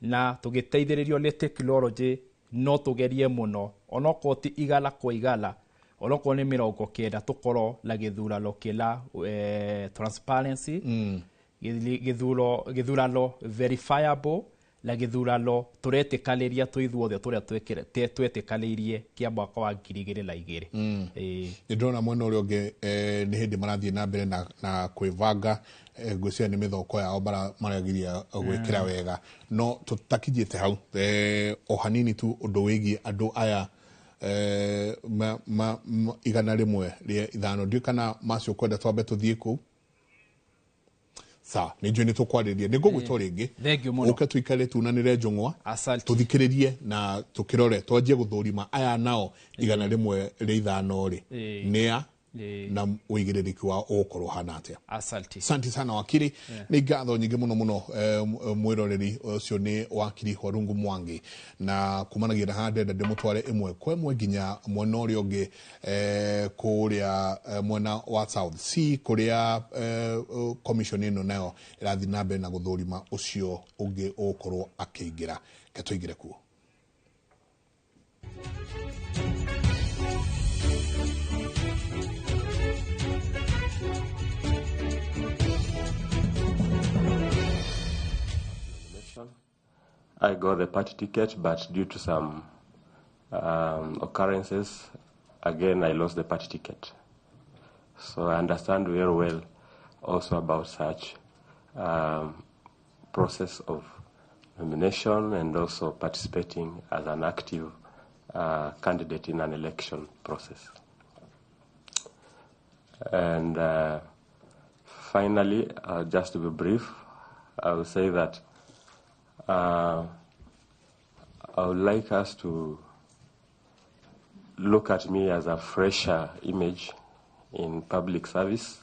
na tũgĩteithĩrĩrio nĩ technology no tũgerie mũno onokorwo ti igana kwa igana onokorwo nĩ 90 tũkorwo na gĩthurano kĩna transparency gĩthurano verifiable na gĩthurano tũretĩkanĩria tũithuothe tũrĩa twetĩkanĩirie kĩa mwaka wa 2002
nĩ ndĩrona mwena ũrĩa ũngĩ nĩ hĩndĩ marathiĩ na mbere na kwĩvanga ngwĩciria nĩ mĩthoko yao maragiria gwĩkĩra wega no tũtakinyĩte hau o hanini tu ũndũ wĩgiĩ andũ aya igana rĩmwe rĩa ithano ndiũ kana macio kwenda twambe tũthiĩ kũu sa nĩ njũĩ nĩ tũkwarĩria nĩ ngũgwĩtwo rĩngĩ ũke tuikare tunanĩre njũng'wa tũthikĩrĩrie na tũkĩrore twanjie gũthũrima aya nao igana rĩmwe rĩa ithano rĩ nĩa na ũigĩrĩrĩki wao ũgũkorwo hana atĩa asanti sana wakiri nĩ ngatho nyingĩ mũno mũno mwĩroreri ũcio nĩ wakiri Warungu Mwangi na kumanagia na haha ndenda ndĩmũtware ĩmwe kwa ĩmwe nginya mwena ũrĩa ũngĩ kũrĩa mwena wa South C kũrĩa commission ĩno nayo ĩrathiĩ na mbere na gũthũrima ũcio ũngĩ ũgũkorwo akĩingĩra ketũingĩre kuo
I got the party ticket, but due to some occurrences, again, I lost the party ticket. So I understand very well also about such process of nomination and also participating as an active candidate in an election process. And finally, just to be brief, I will say that I would like us to look at me as a fresher image in public service.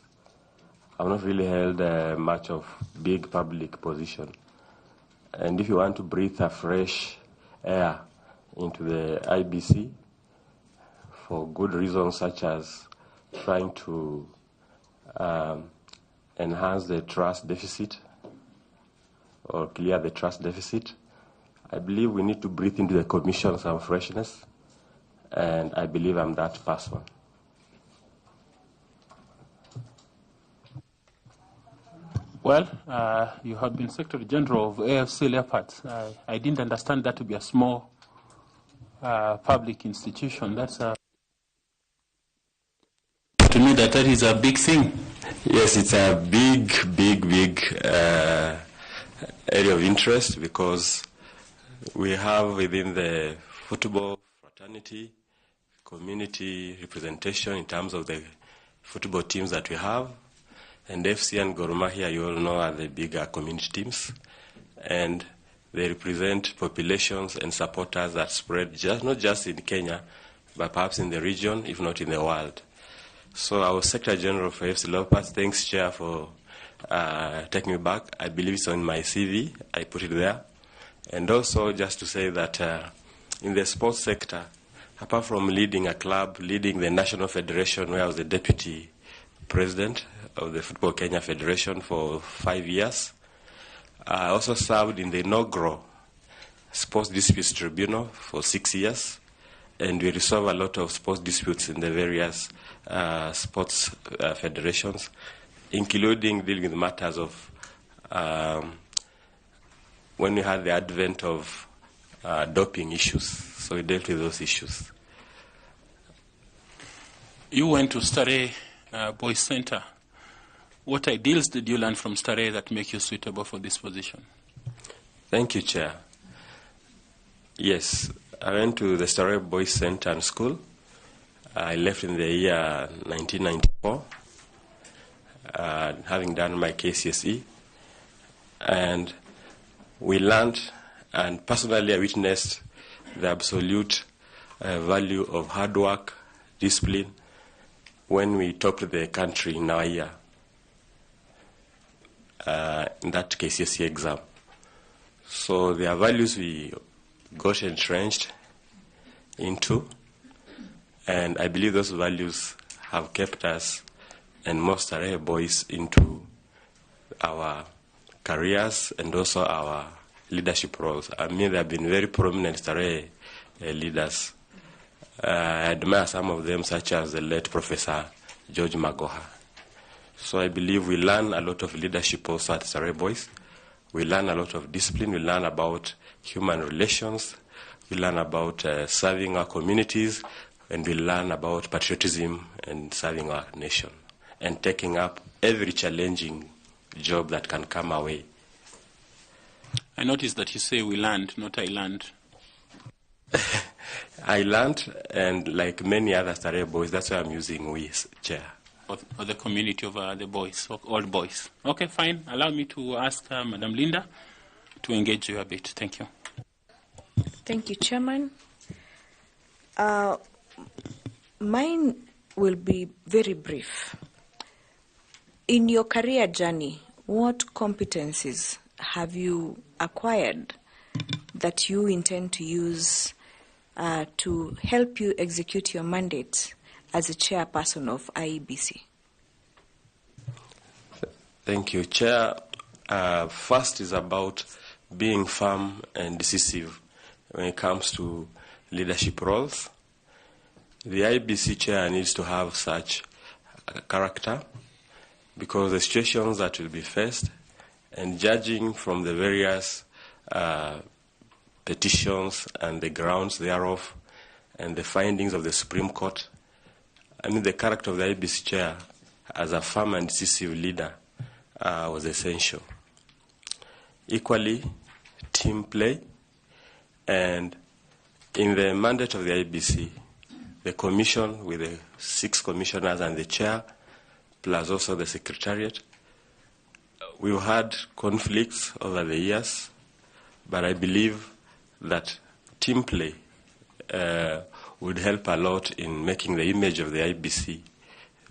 I've not really held much of big public position. And if you want to breathe a fresh air into the IEBC for good reasons such as trying to enhance the trust deficit or clear the trust deficit, I believe we need to breathe into the commission some freshness, and I believe I'm that person.
Well, you have been Secretary General of AFC Leopards. I didn't understand that to be a small public institution. That's to me that is a big thing.
Yes, it's a big area of interest because we have within the football fraternity community representation in terms of the football teams that we have. And FC and Gor Mahia, you all know, are the bigger community teams. And they represent populations and supporters that spread not just in Kenya, but perhaps in the region, if not in the world. So our Secretary General for AFC Leopards, thanks, Chair, for taking me back. I believe it's on my CV. I put it there. And also just to say that in the sports sector, apart from leading a club, leading the National Federation, where I was the Deputy President of the Football Kenya Federation for 5 years. I also served in the inaugural Sports Disputes Tribunal for 6 years, and we resolve a lot of sports disputes in the various sports federations, including dealing with matters of when we had the advent of doping issues. So we dealt with those issues.
You went to Starehe Boys Center. What ideals did you learn from Starehe that make you suitable for this position?
Thank you, Chair. Yes, I went to the Starehe Boys Center and School. I left in the year 1994, having done my KCSE. And we learned, and personally I witnessed, the absolute value of hard work, discipline, when we topped the country in our year. In that KCSE exam. So there are values we got entrenched into, and I believe those values have kept us and most Starehe boys into our careers and also our leadership roles. I mean, there have been very prominent Starehe leaders. I admire some of them, such as the late Professor George Magoha. So I believe we learn a lot of leadership also at Starehe Boys. We learn a lot of discipline. We learn about human relations. We learn about serving our communities. And we learn about patriotism and serving our nation. And taking up every challenging job that can come our way.
I noticed that you say we learned, not I learned.
I learned, and like many other Starehe Boys, that's why I'm using we, Chair.
Or the community of the boys, all boys. Okay, fine. Allow me to ask Madam Linda to engage you a bit. Thank you.
Thank you, Chairman. Mine will be very brief. In your career journey, what competencies have you acquired that you intend to use to help you execute your mandate as a chairperson of IEBC?
Thank you, Chair. First is about being firm and decisive when it comes to leadership roles. The IEBC Chair needs to have such a character because the situations that will be faced, and judging from the various petitions and the grounds thereof and the findings of the Supreme Court, I mean, the character of the IEBC Chair as a firm and decisive leader was essential. Equally, team play, and in the mandate of the IEBC, the commission with the 6 commissioners and the chair, plus also the secretariat, we've had conflicts over the years, but I believe that team play would help a lot in making the image of the IEBC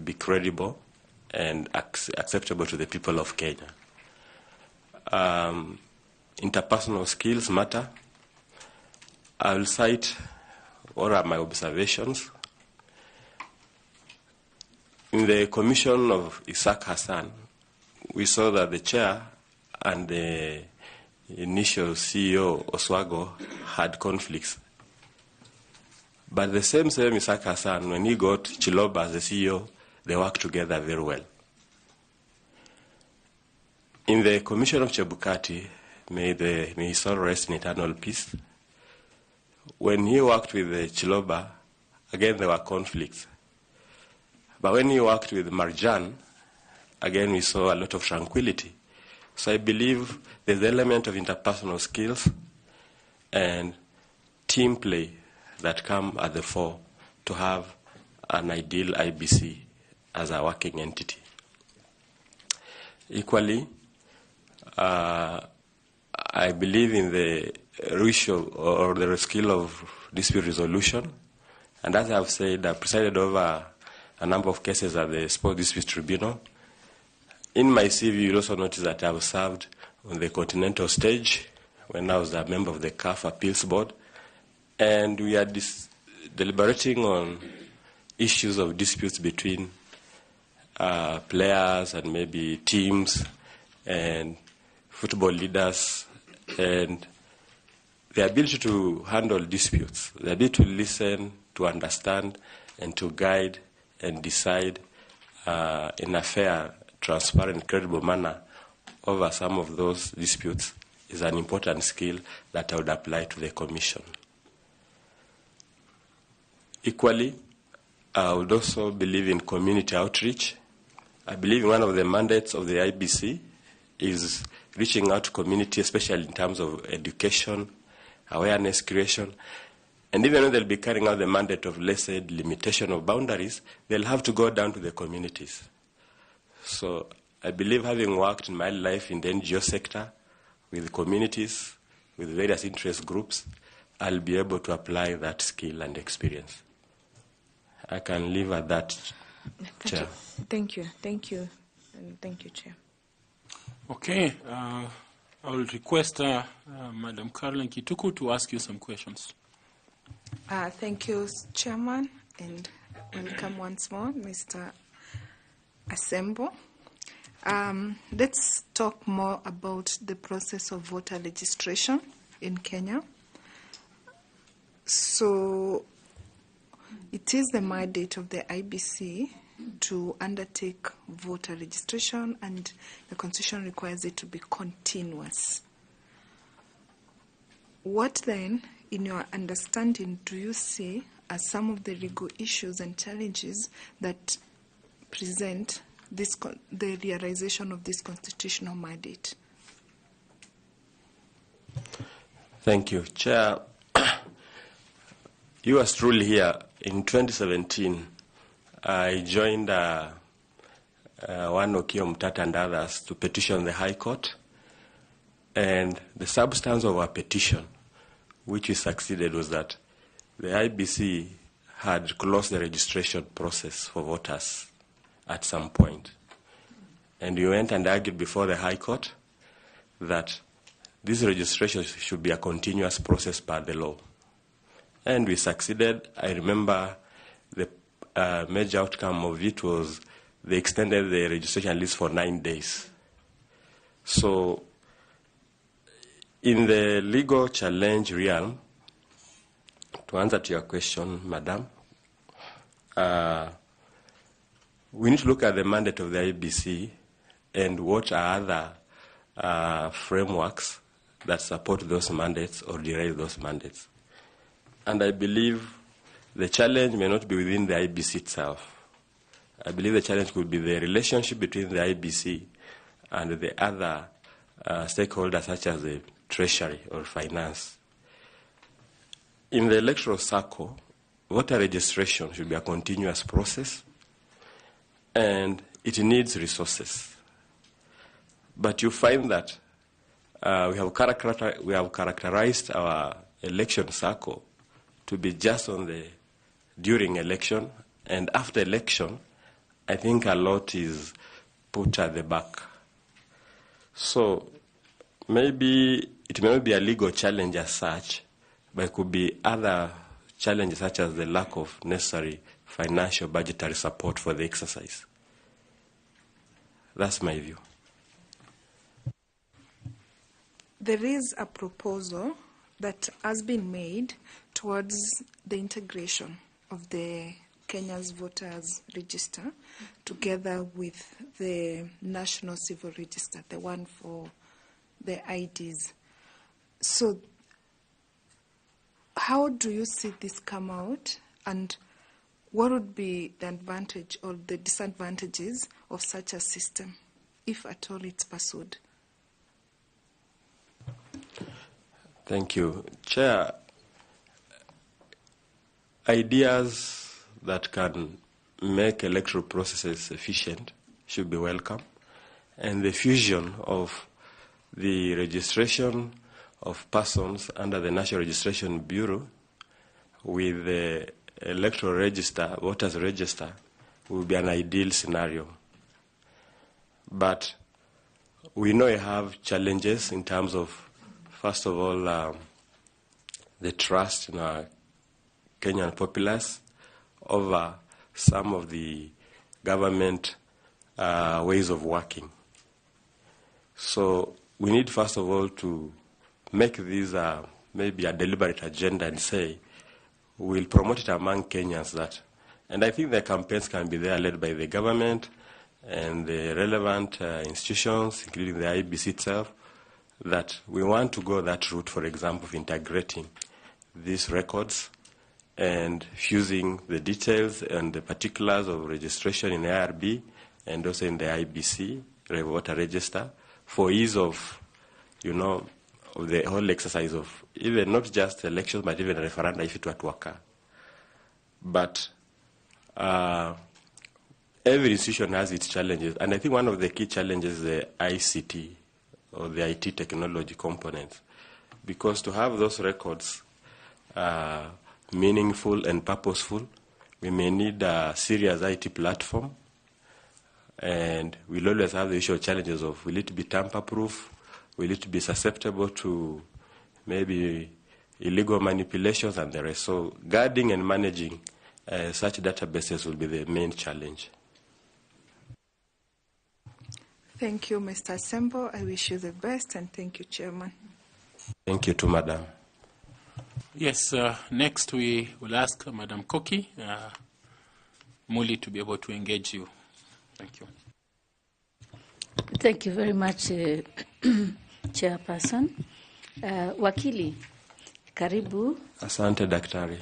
be credible and acceptable to the people of Kenya. Interpersonal skills matter. I will cite what are my observations. In the commission of Isaac Hassan, we saw that the chair and the initial CEO, Oswago, had conflicts. But the same Isaac Hassan, when he got Chiloba as the CEO, they worked together very well. In the Commission of Chebukati, may his soul rest in eternal peace. When he worked with Chiloba, again there were conflicts. But when he worked with Marjan, again we saw a lot of tranquility. So I believe there's the element of interpersonal skills and team play that come at the fore to have an ideal IBC as a working entity. Equally, I believe in the ratio or the skill of dispute resolution. And as I've said, I've presided over a number of cases at the Sports Dispute Tribunal. In my CV, you'll also notice that I've served on the continental stage when I was a member of the CAF Appeals Board. And we are deliberating on issues of disputes between players and maybe teams and football leaders, and the ability to handle disputes, the ability to listen, to understand, and to guide and decide in a fair, transparent, credible manner over some of those disputes is an important skill that I would apply to the Commission. Equally, I would also believe in community outreach. I believe one of the mandates of the IBC is reaching out to community, especially in terms of education, awareness creation. And even though they'll be carrying out the mandate of, let's say, limitation of boundaries, they'll have to go down to the communities. So I believe, having worked in my life in the NGO sector with communities, with various interest groups, I'll be able to apply that skill and experience. I can leave at that, Chair.
Thank you. Thank you. And thank you, Chair.
Okay. I will request Madam Caroline Kituku to ask you some questions.
Thank you, Chairman, and welcome once more, Mr. Asembo. Let's talk more about the process of voter registration in Kenya. So, it is the mandate of the IBC to undertake voter registration, and the Constitution requires it to be continuous. What then, in your understanding, do you see as some of the legal issues and challenges that present the realization of this constitutional mandate?
Thank you, Chair. You was truly here. In 2017, I joined one Okio Mtata and others to petition the High Court. And the substance of our petition, which we succeeded, was that the IBC had closed the registration process for voters at some point. And we went and argued before the High Court that this registration should be a continuous process by the law. And we succeeded. I remember the major outcome of it was they extended the registration list for 9 days. So in the legal challenge realm, to answer to your question, Madam, we need to look at the mandate of the IBC and what are other frameworks that support those mandates or derive those mandates. And I believe the challenge may not be within the IBC itself. I believe the challenge could be the relationship between the IBC and the other stakeholders, such as the Treasury or Finance. In the electoral circle, voter registration should be a continuous process, and it needs resources. But you find that we have characterized our election cycle to be just on the during election, and after election, I think a lot is put at the back. So maybe it may not be a legal challenge as such, but it could be other challenges such as the lack of necessary financial budgetary support for the exercise. That's my view.
There is a proposal that has been made towards the integration of the Kenya's voters register together with the National Civil Register, the one for the IDs. So how do you see this come out, and what would be the advantage or the disadvantages of such a system, if at all it's pursued?
Thank you. Chair, ideas that can make electoral processes efficient should be welcome, and the fusion of the registration of persons under the National Registration Bureau with the electoral register, voters register, will be an ideal scenario. But we know we have challenges in terms of, first of all, the trust in our Kenyan populace over some of the government ways of working. So we need, first of all, to make this maybe a deliberate agenda and say we'll promote it among Kenyans that, and I think the campaigns can be there led by the government and the relevant institutions, including the IEBC itself, that we want to go that route, for example, of integrating these records and fusing the details and the particulars of registration in ARB and also in the IEBC, voter register, for ease of, of the whole exercise of even not just elections, but even referenda if it were to occur. But every institution has its challenges, and I think one of the key challenges is the ICT, or the IT technology components, because to have those records meaningful and purposeful, we may need a serious IT platform, and we'll always have the issue of challenges of will it be tamper-proof, will it be susceptible to maybe illegal manipulations and the rest. So guarding and managing such databases will be the main challenge.
Thank you, Mr. Sembo. I wish you the best, and thank you, Chairman.
Thank you too, Madam.
Yes, next we will ask Madam Koki Muli to be able to engage you. Thank you.
Thank you very much, Chairperson. Wakili, karibu.
Asante, Daktari.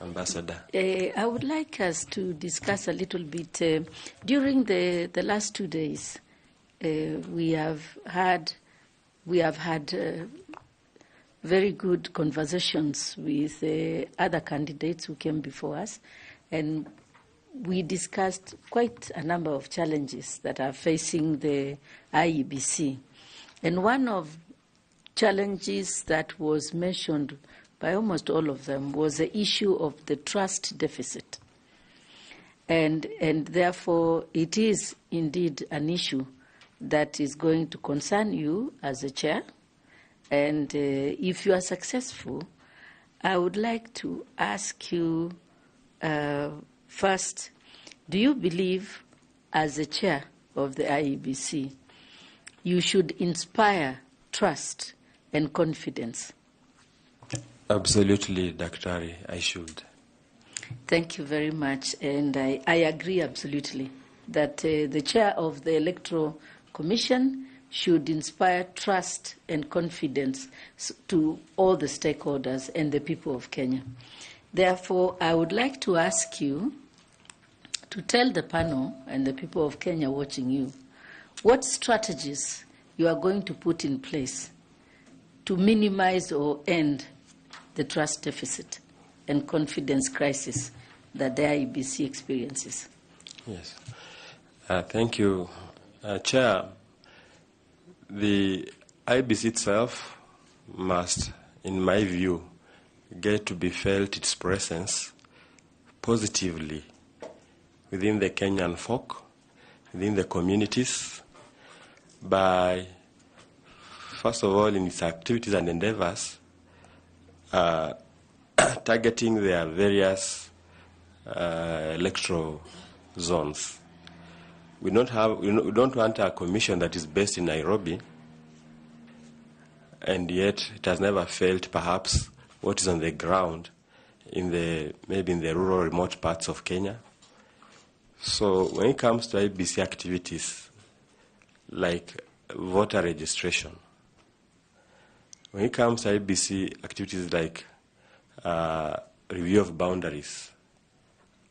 Ambassador.
I would like us to discuss a little bit. During the last 2 days, we have had very good conversations with other candidates who came before us, and we discussed quite a number of challenges that are facing the IEBC. And one of challenges that was mentioned by almost all of them was the issue of the trust deficit. And therefore, it is indeed an issue that is going to concern you as a chair. And if you are successful, I would like to ask you first, do you believe, as the chair of the IEBC, you should inspire trust and confidence?
Absolutely, Daktari, I should.
Thank you very much. And I agree absolutely that the chair of the Electoral Commission should inspire trust and confidence to all the stakeholders and the people of Kenya. Therefore, I would like to ask you to tell the panel and the people of Kenya watching you what strategies you are going to put in place to minimize or end the trust deficit and confidence crisis that the IEBC experiences.
Yes. Thank you, Chair. The IEBC itself must, in my view, get to be felt its presence positively within the Kenyan folk, within the communities, by, first of all, in its activities and endeavors, targeting their various electoral zones. We don't want a commission that is based in Nairobi, and yet it has never felt perhaps what is on the ground maybe in the rural, remote parts of Kenya. So when it comes to IEBC activities, like voter registration, when it comes to IEBC activities like review of boundaries,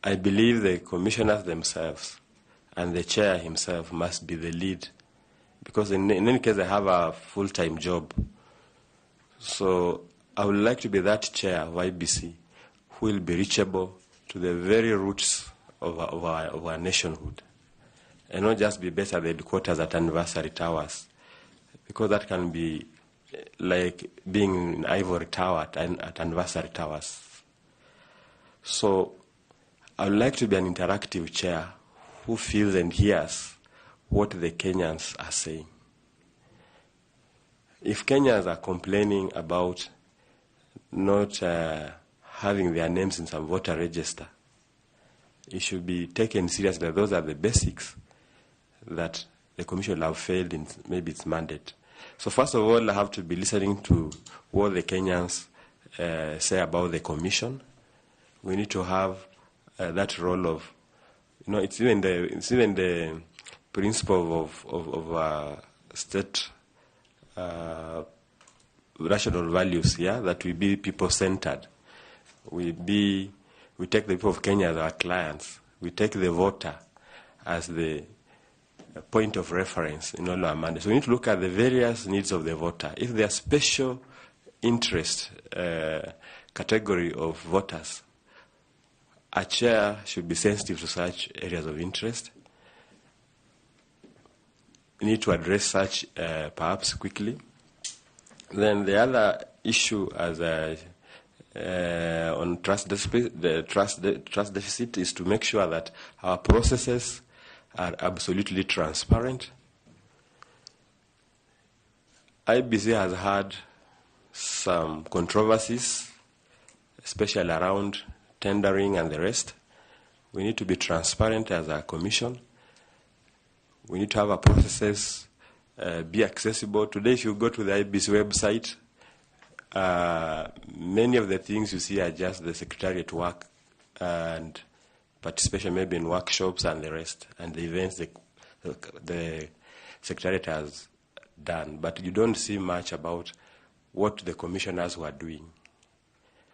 I believe the commissioners themselves and the chair himself must be the lead, because in any case they have a full-time job. So I would like to be that chair of IEBC who will be reachable to the very roots of our nationhood, and not just be based at the headquarters at anniversary towers, because that can be like being in ivory tower at anniversary towers. So I would like to be an interactive chair who feels and hears what the Kenyans are saying. If Kenyans are complaining about not having their names in some voter register, it should be taken seriously. Those are the basics that the Commission will have failed in maybe its mandate. So first of all, I have to be listening to what the Kenyans say about the Commission. We need to have that role of, it's even the principle of state rational values, that we be people-centered. We take the people of Kenya as our clients. We take the voter as the point of reference in all our mandates. So we need to look at the various needs of the voter. If there are special interest category of voters, a chair should be sensitive to such areas of interest. We need to address such perhaps quickly. Then the other issue as on trust deficit is to make sure that our processes are absolutely transparent. IEBC has had some controversies, especially around tendering and the rest. We need to be transparent as a commission. We need to have our processes be accessible. Today, if you go to the IEBC website, many of the things you see are just the secretariat work and participation maybe in workshops and the rest, and the events the secretariat has done. But you don't see much about what the commissioners were doing.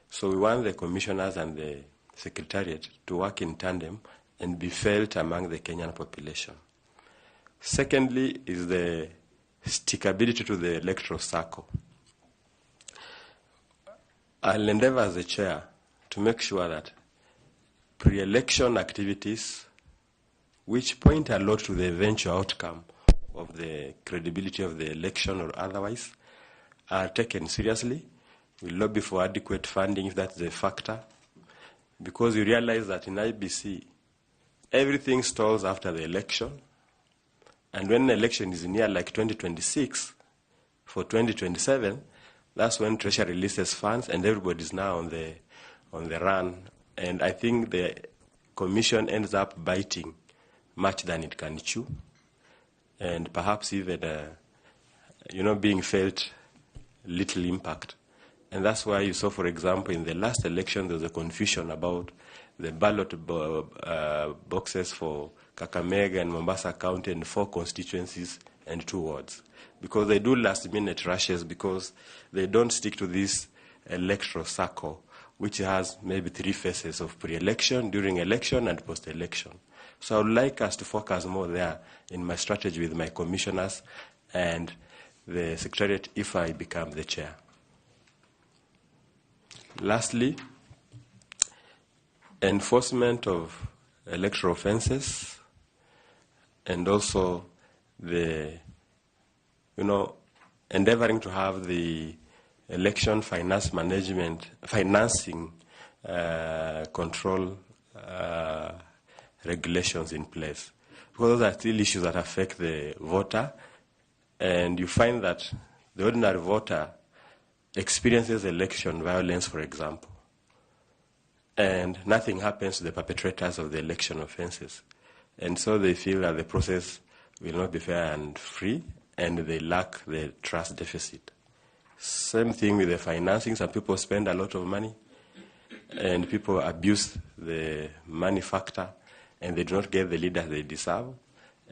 So we want the commissioners and the secretariat to work in tandem and be felt among the Kenyan population. Secondly is the stickability to the electoral circle. I'll endeavor as the chair to make sure that pre-election activities, which point a lot to the eventual outcome of the credibility of the election or otherwise, are taken seriously. We lobby for adequate funding if that's a factor, because we realize that in IEBC, everything stalls after the election. And when the election is near, like 2026, for 2027, that's when Treasury releases funds and everybody is now on the run. And I think the Commission ends up biting much than it can chew, and perhaps even, being felt little impact. And that's why you saw, for example, in the last election, there was a confusion about the ballot boxes for Kakamega and Mombasa County and 4 constituencies and 2 wards. Because they do last-minute rushes, because they don't stick to this electoral circle, which has maybe 3 phases of pre-election, during election, and post-election. So I would like us to focus more there in my strategy with my commissioners and the secretariat if I become the chair. Lastly, enforcement of electoral offences, and also the, endeavoring to have the election finance management, financing control regulations in place. Because those are still issues that affect the voter, and you find that the ordinary voter experiences election violence, for example, and nothing happens to the perpetrators of the election offenses. And so they feel that the process will not be fair and free, and they lack the trust deficit. Same thing with the financing. Some people spend a lot of money, and people abuse the money factor, and they do not get the leaders they deserve,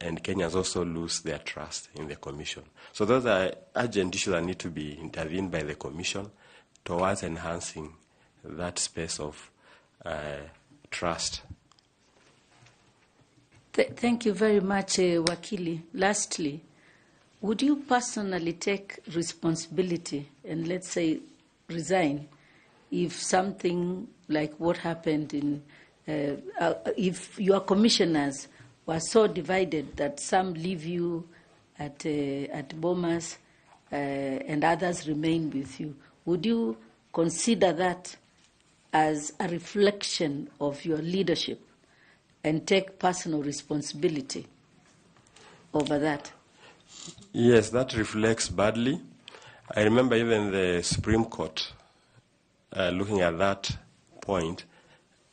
and Kenyans also lose their trust in the Commission. So those are urgent issues that need to be intervened by the Commission towards enhancing that space of trust.
Thank you very much, Wakili. Lastly, would you personally take responsibility and, let's say, resign if something like what happened in, if your commissioners were so divided that some leave you at Bomas and others remain with you? Would you consider that as a reflection of your leadership and take personal responsibility over that?
Yes, that reflects badly. I remember even the Supreme Court looking at that point,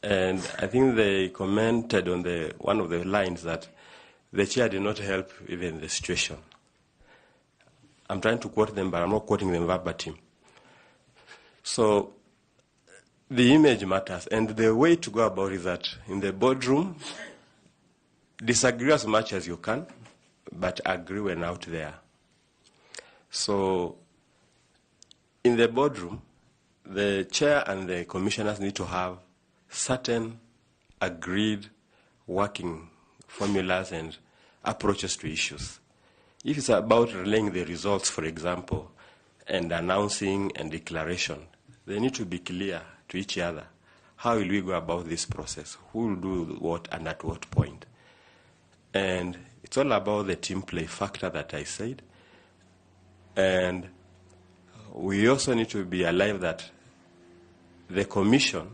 and I think they commented on one of the lines that the chair did not help even the situation. I'm trying to quote them, but I'm not quoting them verbatim. So the image matters, and the way to go about it is that in the boardroom, disagree as much as you can, but agree when out there. So in the boardroom, the chair and the commissioners need to have certain agreed working formulas and approaches to issues. If it's about relaying the results, for example, and announcing and declaration, they need to be clear to each other. How will we go about this process? Who will do what and at what point? And it's all about the team play factor that I said. And we also need to be alive that the commission,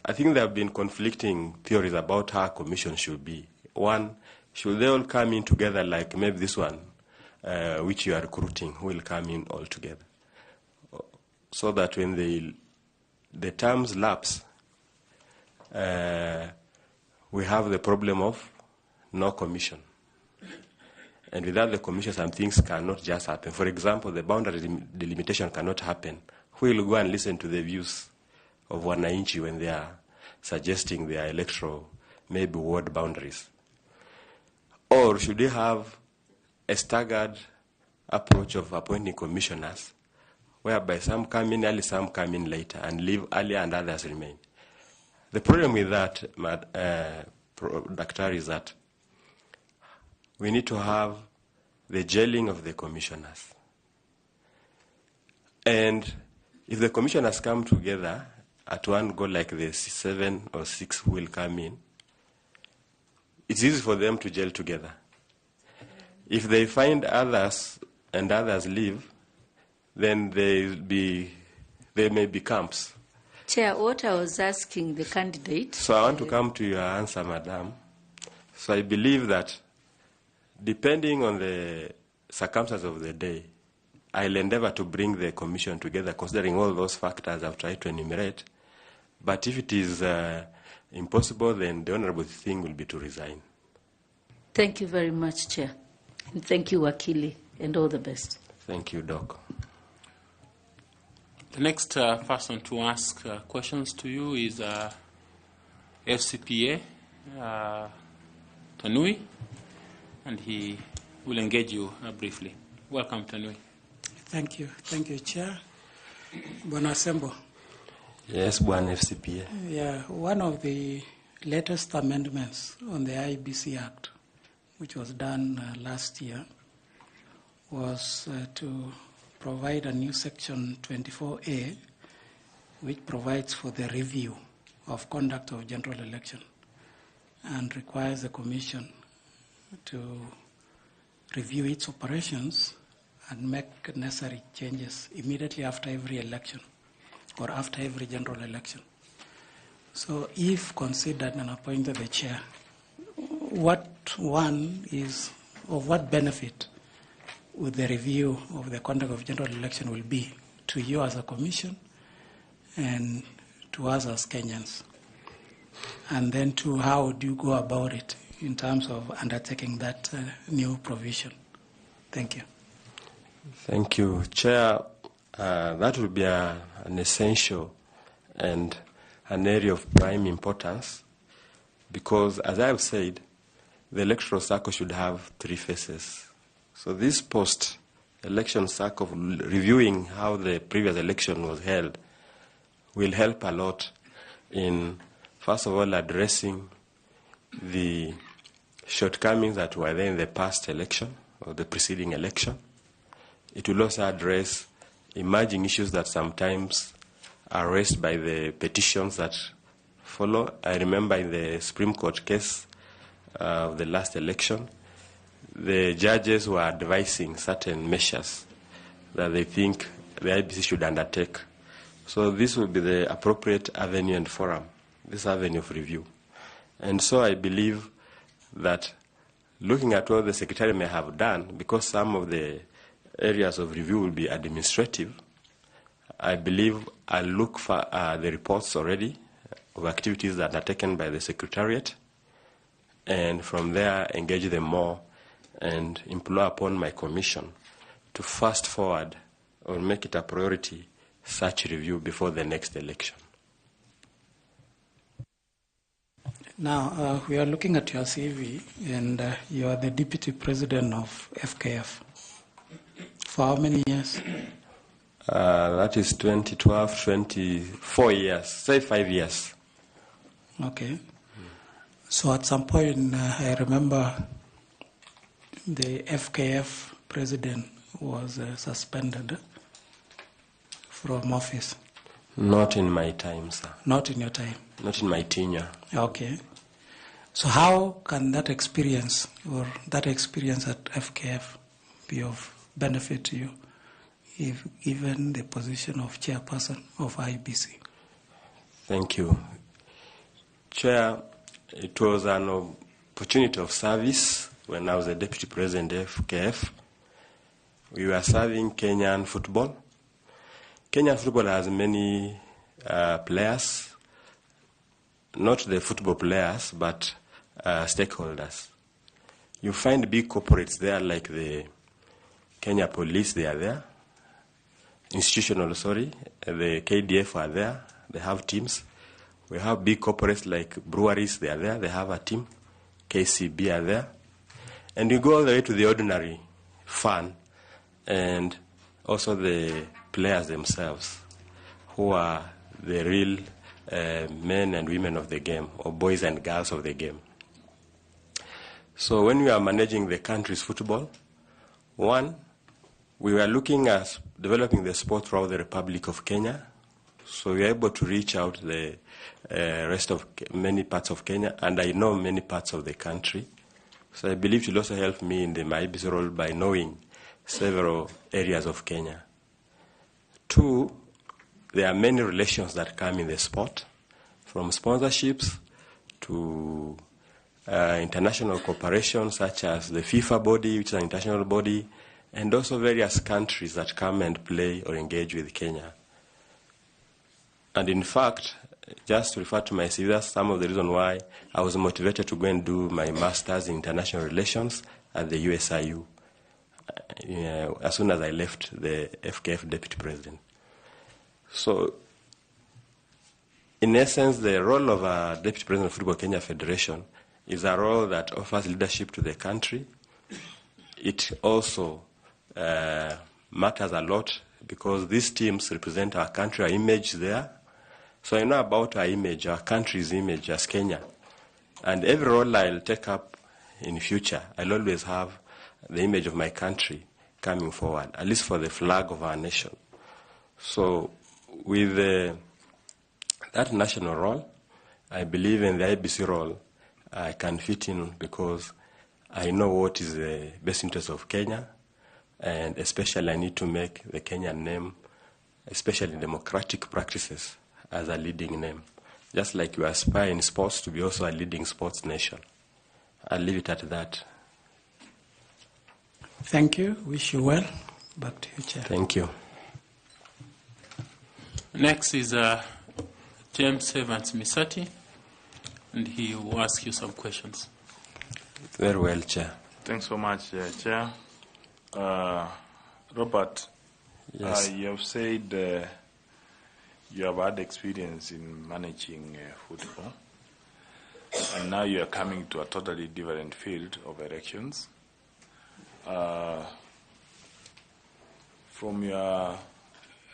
I think there have been conflicting theories about how a commission should be. One, should they all come in together like maybe this one, which you are recruiting, who will come in all together? So that when the terms lapse, we have the problem of no commission. And without the commission, some things cannot just happen. For example, the boundary delimitation cannot happen. Who will go and listen to the views of wananchi when they are suggesting their electoral, maybe ward boundaries? Or should they have a staggered approach of appointing commissioners, whereby some come in early, some come in later, and leave earlier and others remain? The problem with that, Dr. is that we need to have the gelling of the commissioners. And if the commissioners come together at one go, like the 7 or 6 who will come in, it's easy for them to gel together. If they find others and others leave, then there may be camps.
Chair, what I was asking the candidate...
So I want to come to your answer, Madam. So I believe that depending on the circumstances of the day, I'll endeavor to bring the commission together, considering all those factors I've tried to enumerate. But if it is impossible, then the honorable thing will be to resign.
Thank you very much, Chair. And thank you, Wakili, and all the best.
Thank you, Doc.
The next person to ask questions to you is FCPA, Tanui, and he will engage you briefly. Welcome, Tanui.
Thank you. Thank you, Chair. Bwana Sembo.
Yes, Bwana FCPA.
Yeah, one of the latest amendments on the IEBC Act, which was done last year, was to provide a new section 24A, which provides for the review of conduct of general election and requires the Commission to review its operations and make necessary changes immediately after every election or after every general election. So if considered and appointed the chair, what one is of what benefit would the review of the conduct of general election will be to you as a commission and to us as Kenyans? And then to how do you go about it in terms of undertaking that new provision? Thank you.
Thank you, Chair. That will be an essential and an area of prime importance because, as I have said, the electoral cycle should have 3 phases. So this post-election cycle of reviewing how the previous election was held will help a lot in, first of all, addressing the shortcomings that were there in the past election or the preceding election. It will also address emerging issues that sometimes are raised by the petitions that follow. I remember in the Supreme Court case of the last election, the judges were advising certain measures that they think the IEBC should undertake. So this will be the appropriate avenue and forum, this avenue of review. And so I believe that looking at what the Secretary may have done, because some of the areas of review will be administrative, I believe I'll look for the reports already of activities that are taken by the Secretariat, and from there engage them more and implore upon my commission to fast forward or make it a priority such review before the next election.
Now, we are looking at your CV, and you are the Deputy President of FKF. For how many years?
That is 2012, 24 years, say 5 years.
Okay. So at some point, I remember the FKF president was suspended from office.
Not in my time, sir.
Not in your time?
Not in my tenure.
Okay. So how can that experience or that experience at FKF be of benefit to you, if given the position of chairperson of IEBC?
Thank you. Chair, it was an opportunity of service when I was the Deputy President of FKF. We were serving Kenyan football. Kenyan football has many players, not the football players, but stakeholders. You find big corporates there like the Kenya Police, they are there. The KDF are there, they have teams. We have big corporates like breweries, they are there, they have a team. KCB are there. And you go all the way to the ordinary fan and also the players themselves, who are the real men and women of the game, or boys and girls of the game. So when we are managing the country's football, one, we were looking at developing the sport throughout the Republic of Kenya. So we were able to reach out the rest of many parts of Kenya, and I know many parts of the country. So I believe it will also help me in my IEBC role by knowing several areas of Kenya. Two, there are many relations that come in the sport, from sponsorships to international cooperation, such as the FIFA body, which is an international body, and also various countries that come and play or engage with Kenya. And in fact, just to refer to my CV, that's some of the reason why I was motivated to go and do my master's in international relations at the USIU as soon as I left the FKF Deputy President. So, in essence, the role of a Deputy President of Football Kenya Federation is a role that offers leadership to the country. It also matters a lot because these teams represent our country, our image there. So I know about our image, our country's image as Kenya. And every role I'll take up in future, I'll always have the image of my country coming forward, at least for the flag of our nation. So with that national role, I believe in the IEBC role, I can fit in because I know what is the best interest of Kenya, and especially I need to make the Kenyan name, especially democratic practices, as a leading name. Just like you aspire in sports to be also a leading sports nation. I'll leave it at that.
Thank you. Wish you well. Back to you, Chair.
Thank you.
Next is James Evans Misati, and he will ask you some questions.
Very well, Chair.
Thanks so much, Chair. Robert,
yes.
You have said you have had experience in managing football, and now you are coming to a totally different field of elections. From your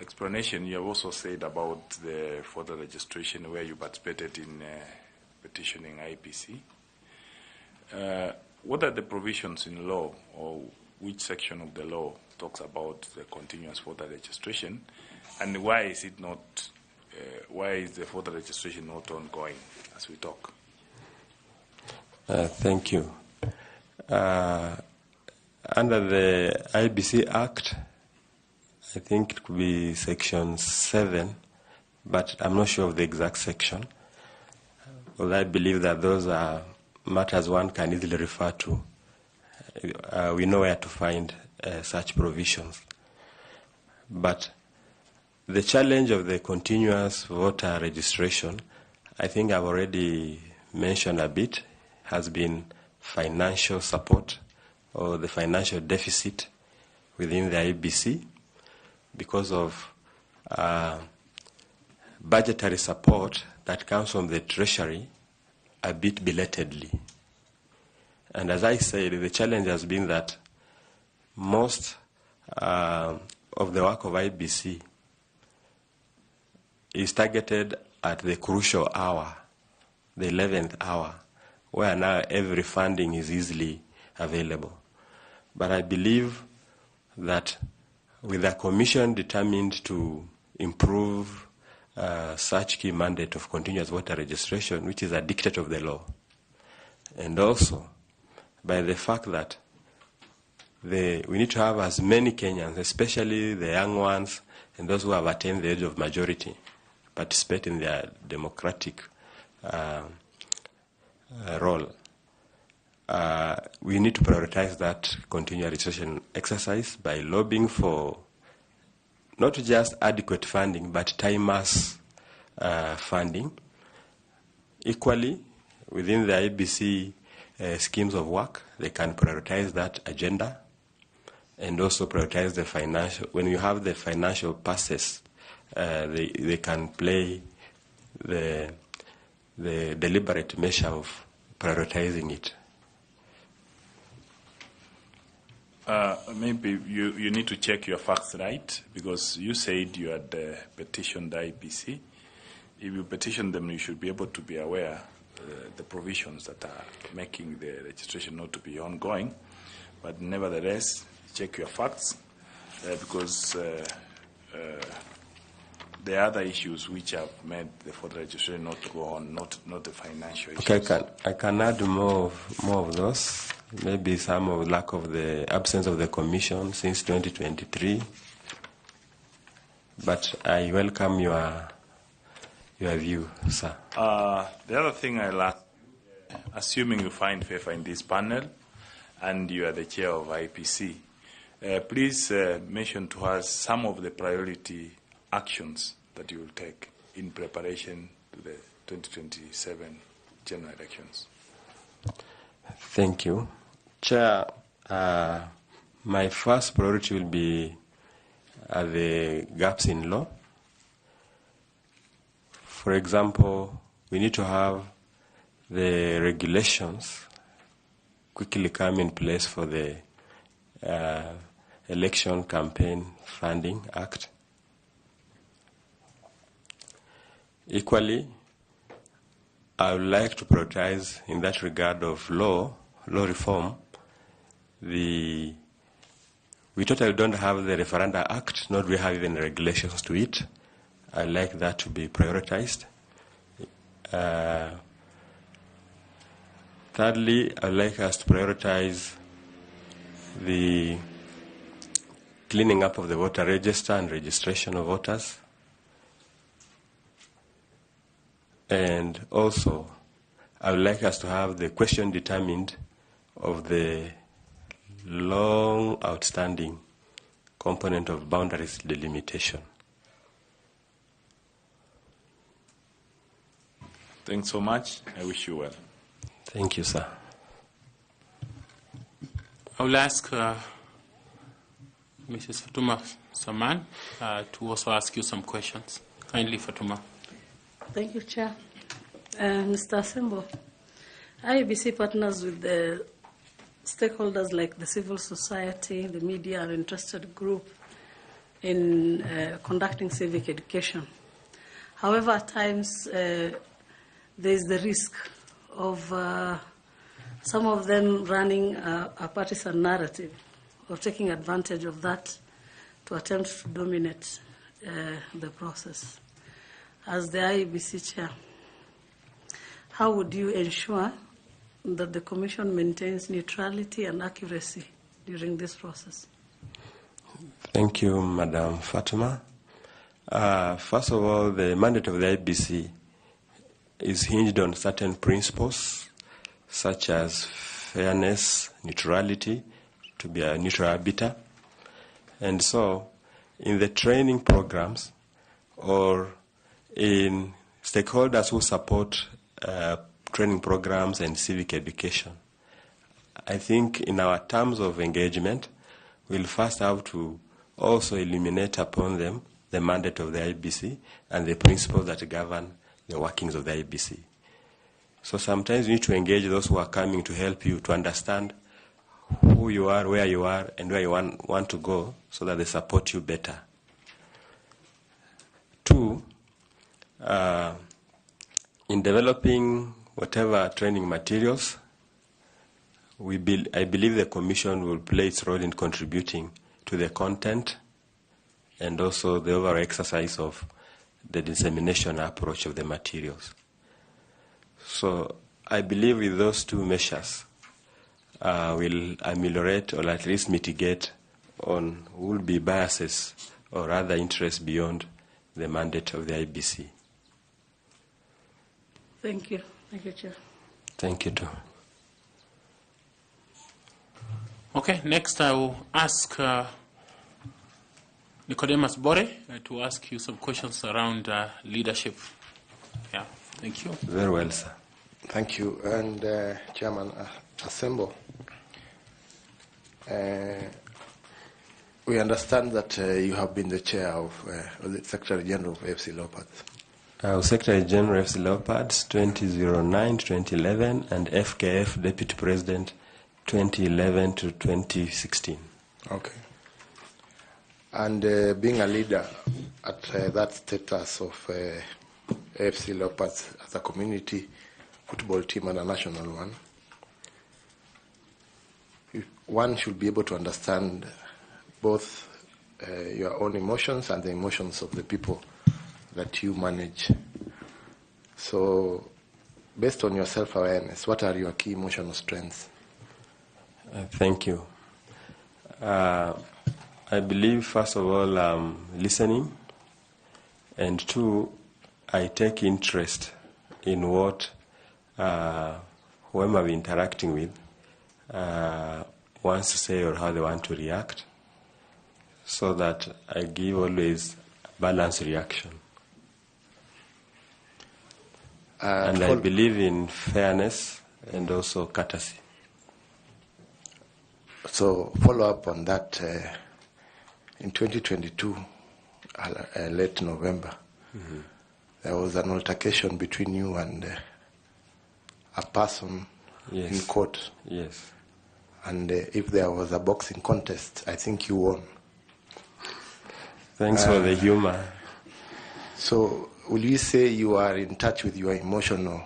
explanation, you have also said about the voter registration where you participated in petitioning IEBC. What are the provisions in law, or which section of the law talks about the continuous voter registration, and why is it not? Why is the voter registration not ongoing as we talk?
Thank you. Under the IEBC Act, I think it could be Section 7, but I'm not sure of the exact section. Well, I believe that those are matters one can easily refer to. We know where to find such provisions. But the challenge of the continuous voter registration, I think I've already mentioned a bit, has been financial support or the financial deficit within the IEBC because of budgetary support that comes from the Treasury a bit belatedly. And as I said, the challenge has been that most of the work of IEBC is targeted at the crucial hour, the 11th hour, where now every funding is easily available. But I believe that with a commission determined to improve such key mandate of continuous voter registration, which is a dictate of the law, and also by the fact that we need to have as many Kenyans, especially the young ones and those who have attained the age of majority, participate in their democratic role. We need to prioritize that continuous registration exercise by lobbying for not just adequate funding, but time-mass funding. Equally, within the IEBC schemes of work, they can prioritize that agenda and also prioritize the financial. When you have the financial passes, they can play the deliberate measure of prioritizing it.
Maybe you need to check your facts right, because you said you had petitioned the IEBC. If you petition them, you should be able to be aware the provisions that are making the registration not to be ongoing. But nevertheless, check your facts, because there are other issues which have made the voter registration not to go on, not the financial issues.
Okay, I can add more of those. Maybe some of lack of the absence of the commission since 2023. But I welcome your view, sir.
The other thing I'll ask, assuming you find favor in this panel and you are the chair of IEBC, please mention to us some of the priority actions that you will take in preparation to the 2027 general elections.
Thank you. Chair, my first priority will be the gaps in law. For example, we need to have the regulations quickly come in place for the Election Campaign Funding Act. Equally, I would like to prioritize in that regard of law reform. We totally don't have the Referenda Act, nor do we have even regulations to it. I'd like that to be prioritized. Thirdly, I'd like us to prioritize the cleaning up of the voter register and registration of voters. And also, I would like us to have the question determined of the long outstanding component of boundaries delimitation.
Thanks so much. I wish you well.
Thank you, sir.
I will ask Mrs. Fatuma Saman to also ask you some questions. Kindly, Fatuma.
Thank you, Chair. Mr. Asembo, IEBC partners with the stakeholders like the civil society, the media, and interested group in conducting civic education. However, at times there is the risk of some of them running a partisan narrative or taking advantage of that to attempt to dominate the process. As the IEBC chair, how would you ensure that the Commission maintains neutrality and accuracy during this process?
Thank you, Madam Fatima. First of all, the mandate of the IEBC is hinged on certain principles, such as fairness, neutrality, to be a neutral arbiter. And so, in the training programs or in stakeholders who support training programs and civic education, I think in our terms of engagement, we'll first have to also illuminate upon them the mandate of the IEBC and the principles that govern the workings of the IEBC. So sometimes you need to engage those who are coming to help you to understand who you are, where you are, and where you want to go, so that they support you better. Two, in developing whatever training materials, I believe the Commission will play its role in contributing to the content and also the overall exercise of the dissemination approach of the materials. So I believe with those two measures, will ameliorate or at least mitigate on will be biases or other interests beyond the mandate of the IEBC.
Thank you. Thank you, Chair.
Thank you, too.
Okay, next I will ask Nicodemus Bore to ask you some questions around leadership. Yeah, thank you.
Very well, sir.
Thank you. And Chairman Asembo, we understand that you have been the chair of the Secretary General of AFC Leopards.
I was Secretary General of AFC Leopards 2009 to 2011 and FKF Deputy President 2011 to 2016.
Okay. And being a leader at that status of AFC Leopards as a community football team and a national one should be able to understand both your own emotions and the emotions of the people that you manage. So, based on your self-awareness, what are your key emotional strengths?
Thank you. I believe, first of all, listening, and two, I take interest in what whoever I'm interacting with wants to say or how they want to react, so that I give always a balanced reaction. And I believe in fairness and also courtesy.
So, follow up on that. In 2022, late November, there was an altercation between you and a person in court.
Yes.
And if there was a boxing contest, I think you won.
Thanks for the humor.
So, will you say you are in touch with your emotional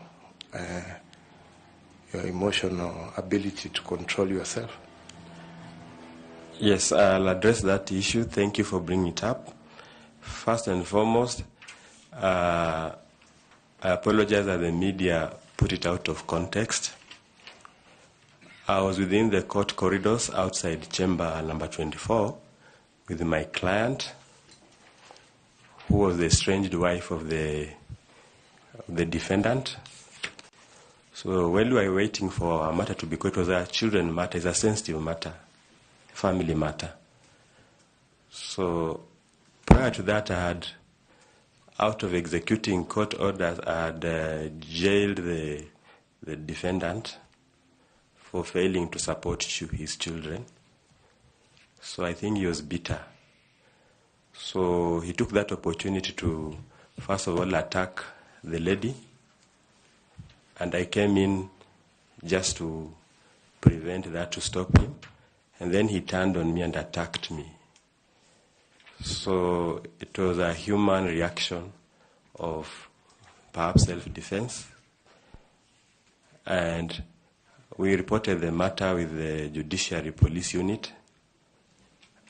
ability to control yourself?
Yes, I'll address that issue. Thank you for bringing it up. First and foremost, I apologize that the media put it out of context. I was within the court corridors outside chamber number 24 with my client, who was the estranged wife of the defendant. So while we were waiting for a matter to be quoted, it was a children matter, it's a sensitive matter, family matter. So prior to that, I had, out of executing court orders, I had jailed the defendant for failing to support his children. So I think he was bitter. So he took that opportunity to first of all attack the lady, and I came in just to prevent that, to stop him, and then he turned on me and attacked me. So it was a human reaction of perhaps self-defense, and we reported the matter with the Judiciary Police Unit,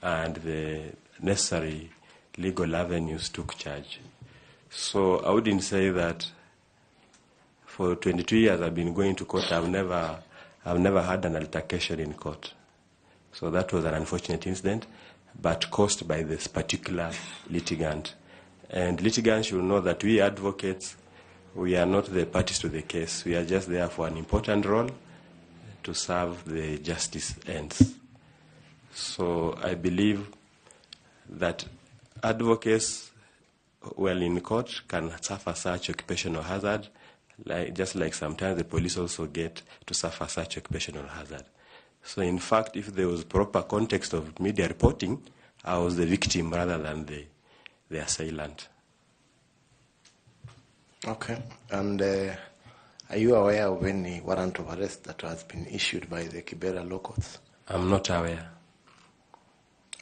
and the necessary legal avenues took charge. So I wouldn't say that for 22 years I've been going to court, I've never had an altercation in court. So that was an unfortunate incident, but caused by this particular litigant. And litigants should know that we advocates, we are not the parties to the case. We are just there for an important role to serve the justice ends. So I believe that advocates, well, in court, can suffer such occupational hazard, just like sometimes the police also get to suffer such occupational hazard. So in fact, if there was proper context of media reporting, I was the victim rather than the assailant.
Okay. And are you aware of any warrant of arrest that has been issued by the Kibera law courts?
I'm not aware.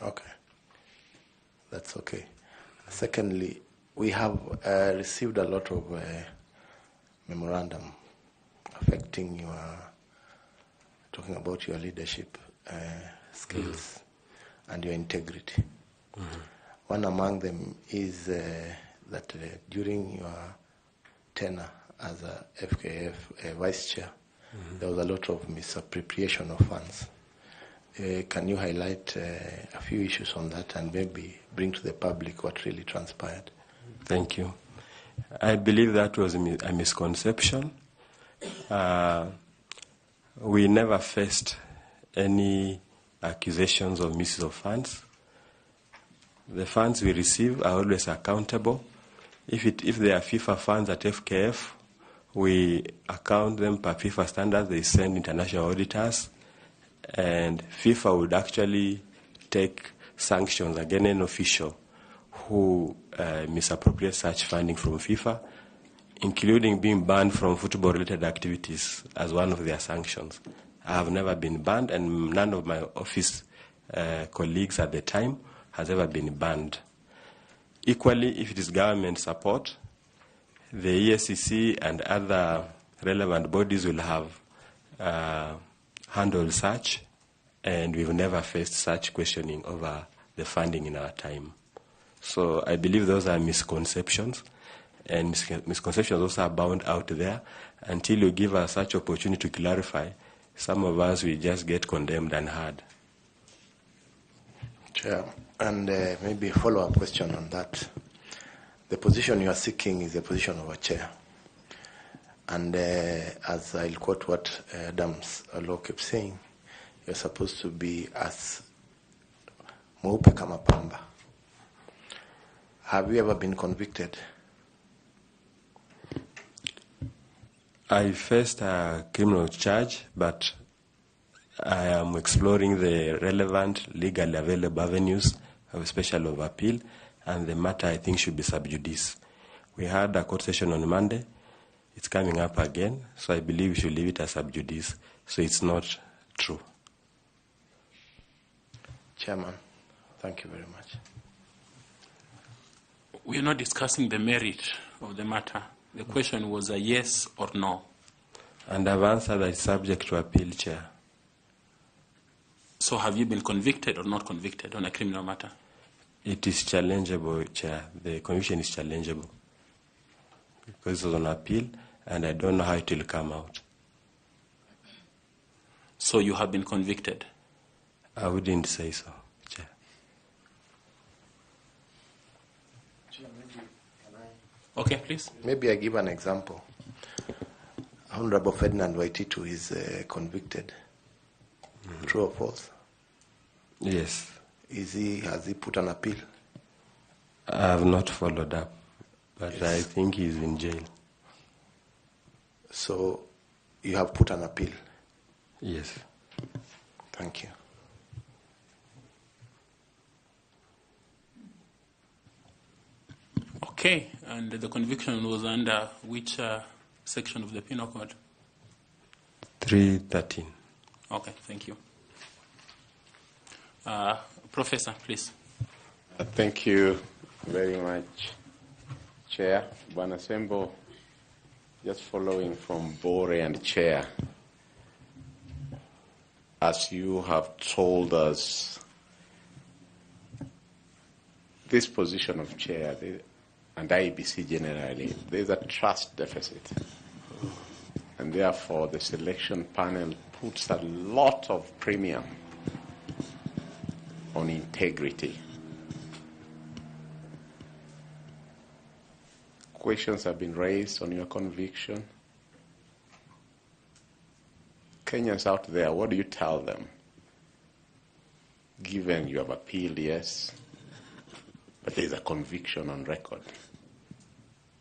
Okay. That's okay. Secondly, we have received a lot of memorandum affecting your, talking about your leadership skills and your integrity. One among them is that during your tenure as a FKF vice chair, there was a lot of misappropriation of funds. Can you highlight a few issues on that and maybe bring to the public what really transpired?
Thank you. I believe that was a misconception. We never faced any accusations of misuse of funds. The funds we receive are always accountable. If they are FIFA funds at FKF, we account them per FIFA standards. They send international auditors, and FIFA would actually take sanctions against an official who misappropriates such funding from FIFA, including being banned from football-related activities as one of their sanctions. I have never been banned, and none of my office colleagues at the time has ever been banned. Equally, if it is government support, the ESCC and other relevant bodies will have handled such, and we've never faced such questioning over the funding in our time. So I believe those are misconceptions, and misconceptions also abound out there. Until you give us such opportunity to clarify, some of us will just get condemned and heard.
Chair, and maybe a follow-up question on that. The position you are seeking is the position of a chair. And as I'll quote what Adams Law kept saying, you're supposed to be as mweupe kama pamba. Have you ever been convicted?
I faced a criminal charge, but I am exploring the relevant legally available avenues of special of appeal, and the matter I think should be sub judice. We had a court session on Monday. It's coming up again, so I believe we should leave it as sub judice, so it's not true.
Chairman, thank you very much.
We are not discussing the merit of the matter. The question was a yes or no.
And I've answered that it's subject to appeal, Chair.
So have you been convicted or not convicted on a criminal matter?
It is challengeable, Chair. The conviction is challengeable because it was on appeal, and I don't know how it will come out.
So you have been convicted?
I wouldn't say so, Chair.
Okay, please.
Maybe I give an example. Honorable Ferdinand Waititu is convicted. True or false?
Yes.
Has he put an appeal?
I have not followed up, but yes. I think he's in jail.
So you have put an appeal?
Yes.
Thank you.
Okay, and the conviction was under which section of the Penal Code?
313.
Okay, thank you. Professor, please.
Thank you very much, Chair. Bwana Sembo, just following from Bore and Chair, as you have told us, this position of Chair and IEBC generally, there's a trust deficit. And therefore, the selection panel puts a lot of premium on integrity. Questions have been raised on your conviction. Kenyans out there, what do you tell them? Given you have appealed, yes, but there's a conviction on record.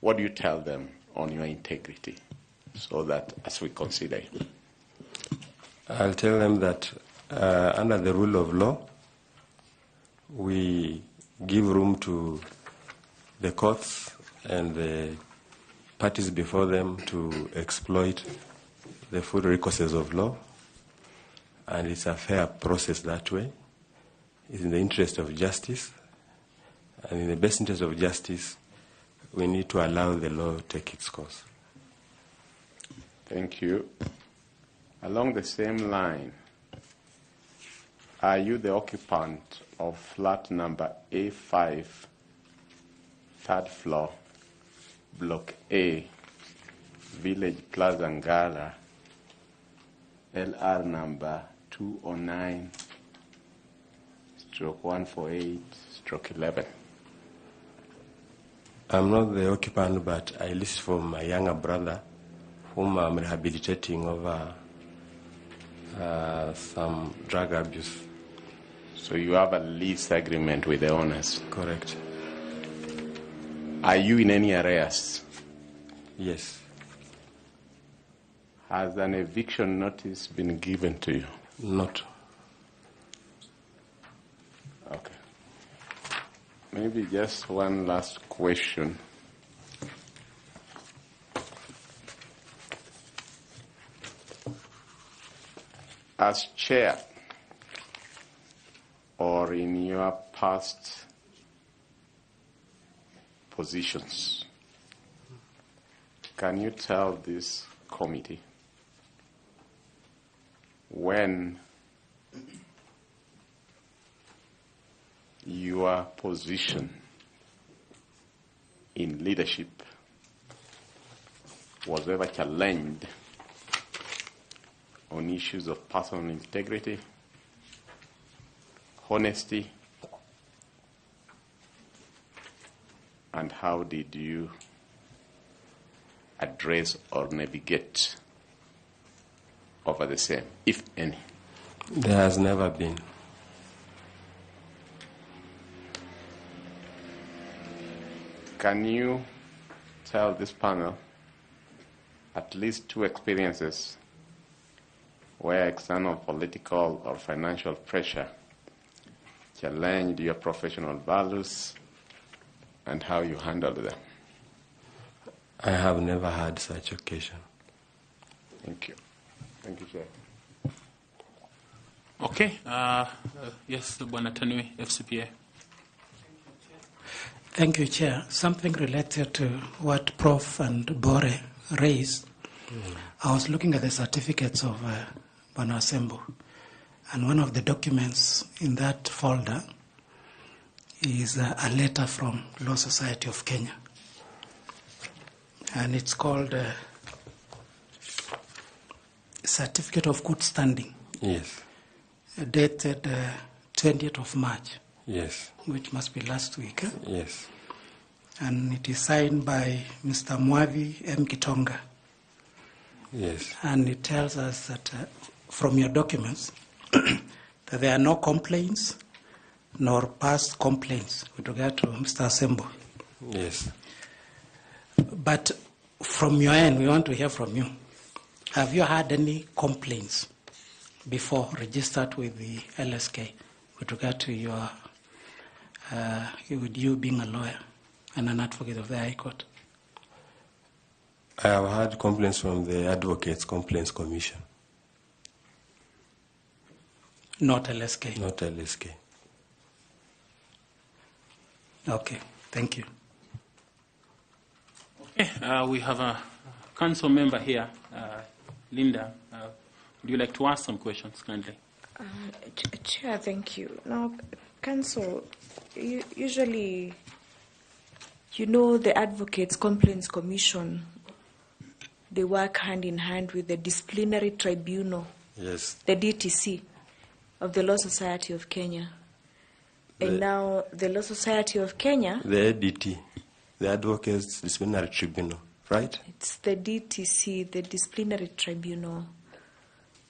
What do you tell them on your integrity so that as we consider you?
I'll tell them that under the rule of law, we give room to the courts and the parties before them to exploit the full recourses of law, and it's a fair process that way. It's in the interest of justice, and in the best interest of justice, we need to allow the law to take its course.
Thank you. Along the same line, are you the occupant of flat number A5, third floor, Block A, Village Plaza Ngala, LR number 209/148/11?
I'm not the occupant, but I list for my younger brother, whom I'm rehabilitating over some drug abuse.
So you have a lease agreement with the owners?
Correct.
Are you in any arrears?
Yes.
Has an eviction notice been given to you?
Not.
Okay. Maybe just one last question. As chair, or in your past positions, can you tell this committee when your position in leadership was ever challenged on issues of personal integrity, honesty, and how did you address or navigate over the same, if any?
There has never been.
Can you tell this panel at least two experiences where external political or financial pressure challenged your professional values and how you handled them?
I have never had such occasion.
Thank you. Thank you, Chair.
Okay. Yes, Bwana Tanui, FCPA.
Thank you, Chair. Something related to what Prof. and Bore raised. I was looking at the certificates of Bwana Sembo, and one of the documents in that folder is a letter from Law Society of Kenya. And it's called Certificate of Good Standing.
Yes.
Dated 20th of March.
Yes.
Which must be last week.
Yes.
And it is signed by Mr. Mwavi M. Kitonga.
Yes.
And it tells us that from your documents that there are no complaints nor past complaints with regard to Mr. Sembo.
Yes.
But from your end, we want to hear from you. Have you had any complaints before registered with the LSK with regard to your, with you being a lawyer? and an advocate of the High Court?
I have had complaints from the Advocates Complaints Commission.
Not LSK?
Not LSK.
Okay, thank you.
Okay, we have a council member here, Linda. Would you like to ask some questions, kindly?
Chair, thank you. Now, council, usually, you know, the Advocates Complaints Commission, they work hand in hand with the Disciplinary Tribunal,
yes,
the DTC, of the Law Society of Kenya. And now the Law Society of Kenya...
The ADT, the Advocates Disciplinary Tribunal, right?
It's the DTC, the Disciplinary Tribunal,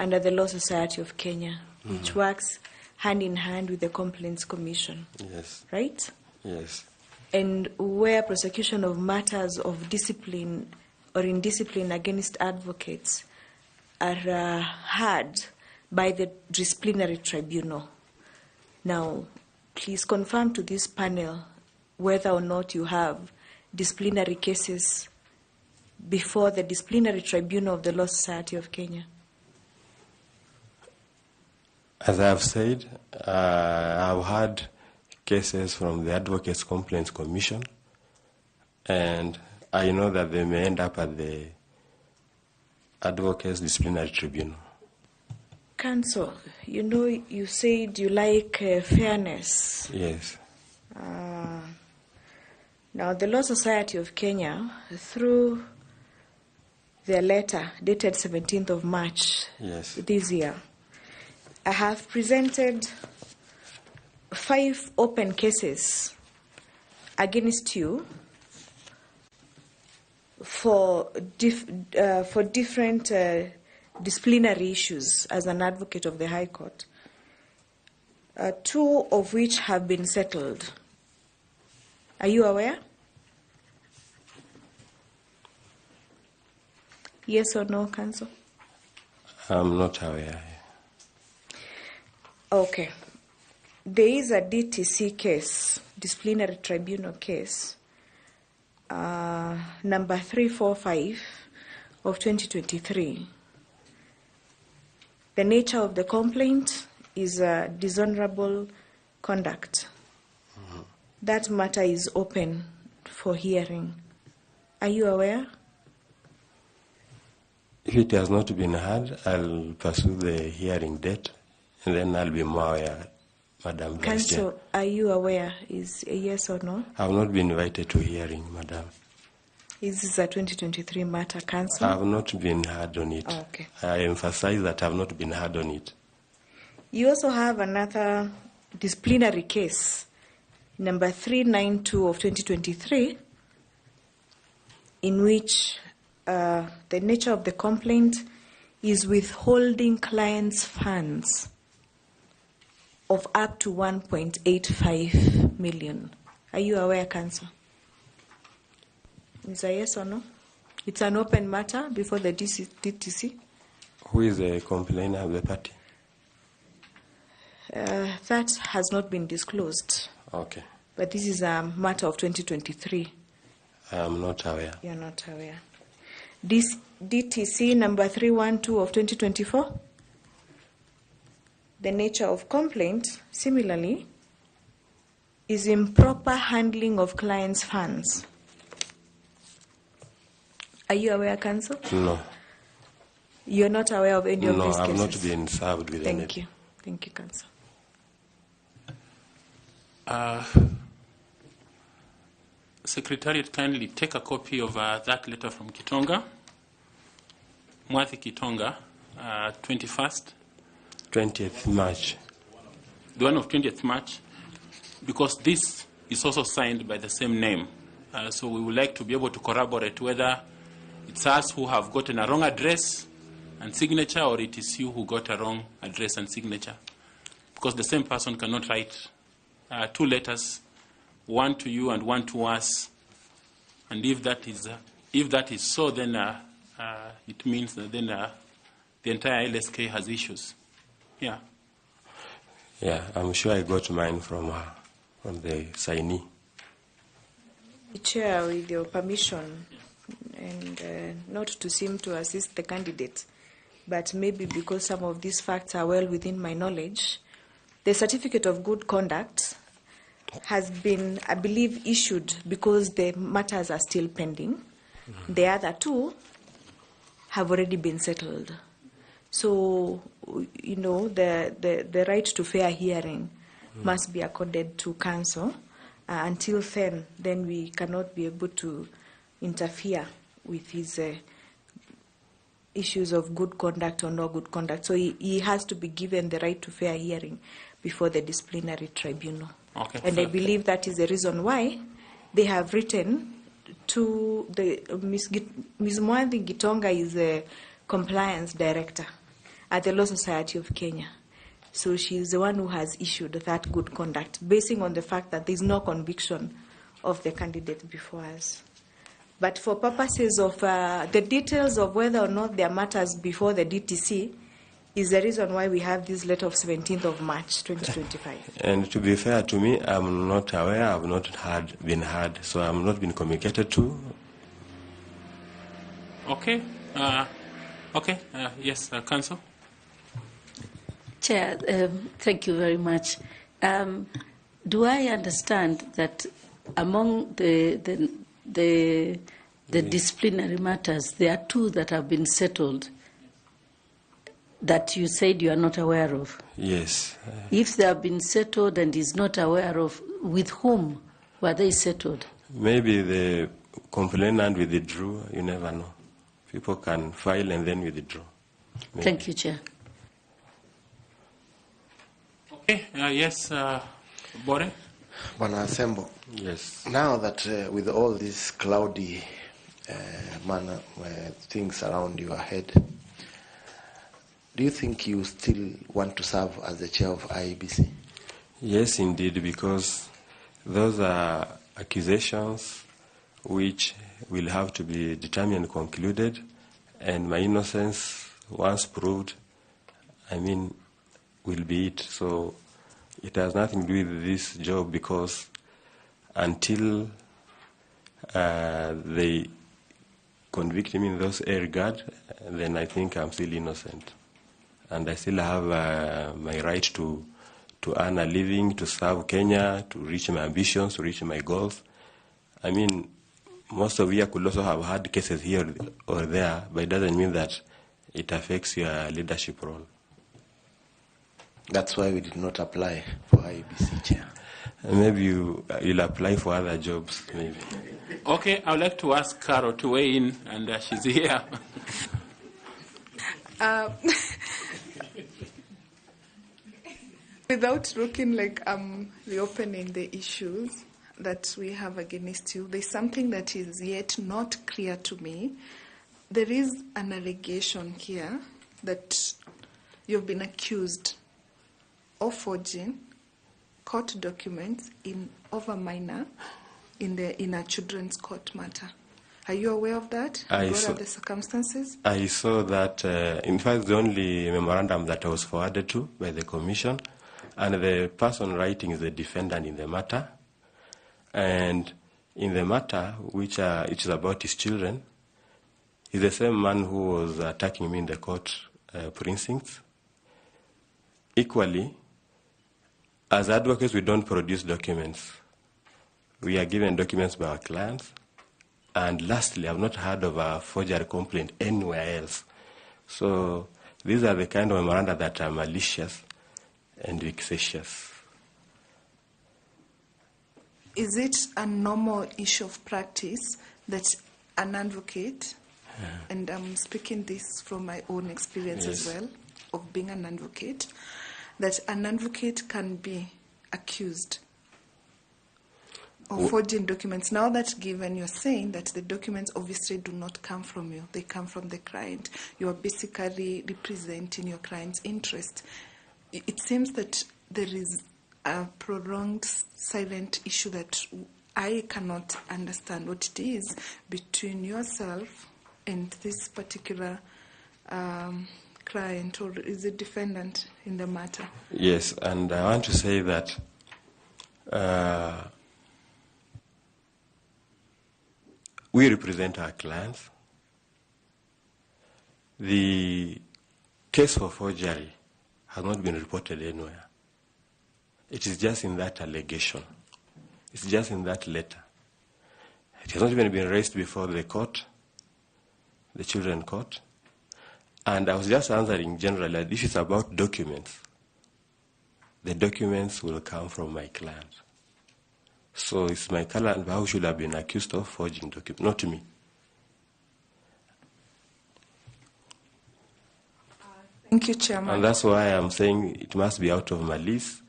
under the Law Society of Kenya, which works hand in hand with the Complaints Commission.
Yes.
Right?
Yes.
And where prosecution of matters of discipline or indiscipline against advocates are heard by the Disciplinary Tribunal. Now, please confirm to this panel whether or not you have disciplinary cases before the Disciplinary Tribunal of the Law Society of Kenya.
As I have said, I've had cases from the Advocates Complaints Commission, and I know that they may end up at the Advocates Disciplinary Tribunal.
Counsel, you know, you said you like fairness.
Yes.
Now, the Law Society of Kenya, through their letter dated 17th of March this year, I have presented 5 open cases against you for different disciplinary issues as an advocate of the High Court, 2 of which have been settled. Are you aware? Yes or no, Counsel?
I'm not aware.
Okay. There is a DTC case, disciplinary tribunal case, number 345 of 2023. The nature of the complaint is dishonorable conduct. That matter is open for hearing. Are you aware?
If it has not been heard, I'll pursue the hearing date, and then I'll be more aware, Madam Vice Chair.
Counsel, are you aware? Is a yes or no?
I have not been invited to hearing, Madam.
Is this a 2023 matter, Counsel?
I have not been heard on it.
Oh, okay.
I emphasize that I have not been heard on it.
You also have another disciplinary case, number 392 of 2023, in which the nature of the complaint is withholding clients' funds of up to 1.85 million. Are you aware, Counsel? Is a yes or no? It's an open matter before the DTC.
Who is the complainer of the party?
That has not been disclosed.
Okay.
But this is a matter of 2023.
I am not aware.
You're not aware. This DTC number 312 of 2024. The nature of complaint, similarly, is improper handling of clients' funds. Are you aware, Counsel?
No.
You're not aware of any of these cases?
No, I've not been served with any.
Thank you. Thank you, Counsel.
Secretariat, kindly take a copy of that letter from Kitonga, Mwathi Kitonga, 20th March. The one of 20th March, because this is also signed by the same name. So we would like to be able to corroborate whether it's us who have gotten a wrong address and signature, or it is you who got a wrong address and signature. Because the same person cannot write 2 letters, one to you and one to us. And if that is so, then it means that then the entire LSK has issues. Yeah.
Yeah, I'm sure I got mine from the signee.
Chair, with your permission, and not to seem to assist the candidate, but maybe because some of these facts are well within my knowledge, the certificate of good conduct has been, I believe, issued because the matters are still pending. The other two have already been settled. So, you know, the right to fair hearing must be accorded to counsel. Until then we cannot be able to interfere with his issues of good conduct or no good conduct. So he has to be given the right to fair hearing before the disciplinary tribunal.
Okay.
And I believe that is the reason why they have written to the Ms. Mwanthi Gitonga is the compliance director at the Law Society of Kenya. So she is the one who has issued that good conduct, basing on the fact that there is no conviction of the candidate before us. But for purposes of the details of whether or not there are matters before the DTC is the reason why we have this letter of 17th of March 2025.
And to be fair to me, I'm not aware, I've not been heard, so I'm not been communicated to.
Okay. Yes, Council.
Chair, thank you very much. Do I understand that among the disciplinary matters, there are two that have been settled that you said you are not aware of?
Yes.
If they have been settled and is not aware of, with whom were they settled?
Maybe the complainant withdrew, you never know. People can file and then withdraw. Maybe.
Thank you, Chair.
Okay, yes, Bore?
Bwana Asembo.
Yes.
Now that with all these cloudy manner things around your head, do you think you still want to serve as the chair of IEBC?
Yes, indeed, because those are accusations which will have to be determined and concluded, and my innocence, once proved, will be it. So it has nothing to do with this job, because until they convict me in those regard, then I think I'm still innocent. And I still have my right to earn a living, to serve Kenya, to reach my ambitions, to reach my goals. Most of you could also have had cases here or there, but it doesn't mean that it affects your leadership role.
That's why we did not apply for IEBC chair.
Maybe you'll apply for other jobs, maybe.
Okay, I would like to ask Carol to weigh in, and she's here.
Without looking like I'm reopening the issues that we have against you, there's something that is yet not clear to me. There is an allegation here that you've been accused of forging court documents over minor in a children's court matter. Are you aware of that? What are the circumstances?
I saw that, in fact, the only memorandum that I was forwarded to by the commission, and the person writing is the defendant in the matter. And in the matter, which it is about his children, he's the same man who was attacking me in the court precincts. Equally, as advocates, we don't produce documents. We are given documents by our clients. And lastly, I've not heard of a forgery complaint anywhere else. So these are the kind of memoranda that are malicious and vexatious.
Is it a normal issue of practice that an advocate, and I'm speaking this from my own experience as well, of being an advocate, that an advocate can be accused of forging documents? Now that given you're saying that the documents obviously do not come from you, they come from the client, you are basically representing your client's interest. It seems that there is a prolonged silent issue that I cannot understand what it is between yourself and this particular client, or is it defendant in the matter?
Yes, and I want to say that we represent our clients. The case for forgery has not been reported anywhere. It is just in that allegation. It's just in that letter. It has not even been raised before the court, the children court. And I was just answering generally, this is about documents. The documents will come from my client. So it's my client who should have been accused of forging documents, not me.
Thank you, Chairman.
And that's why I'm saying it must be out of malice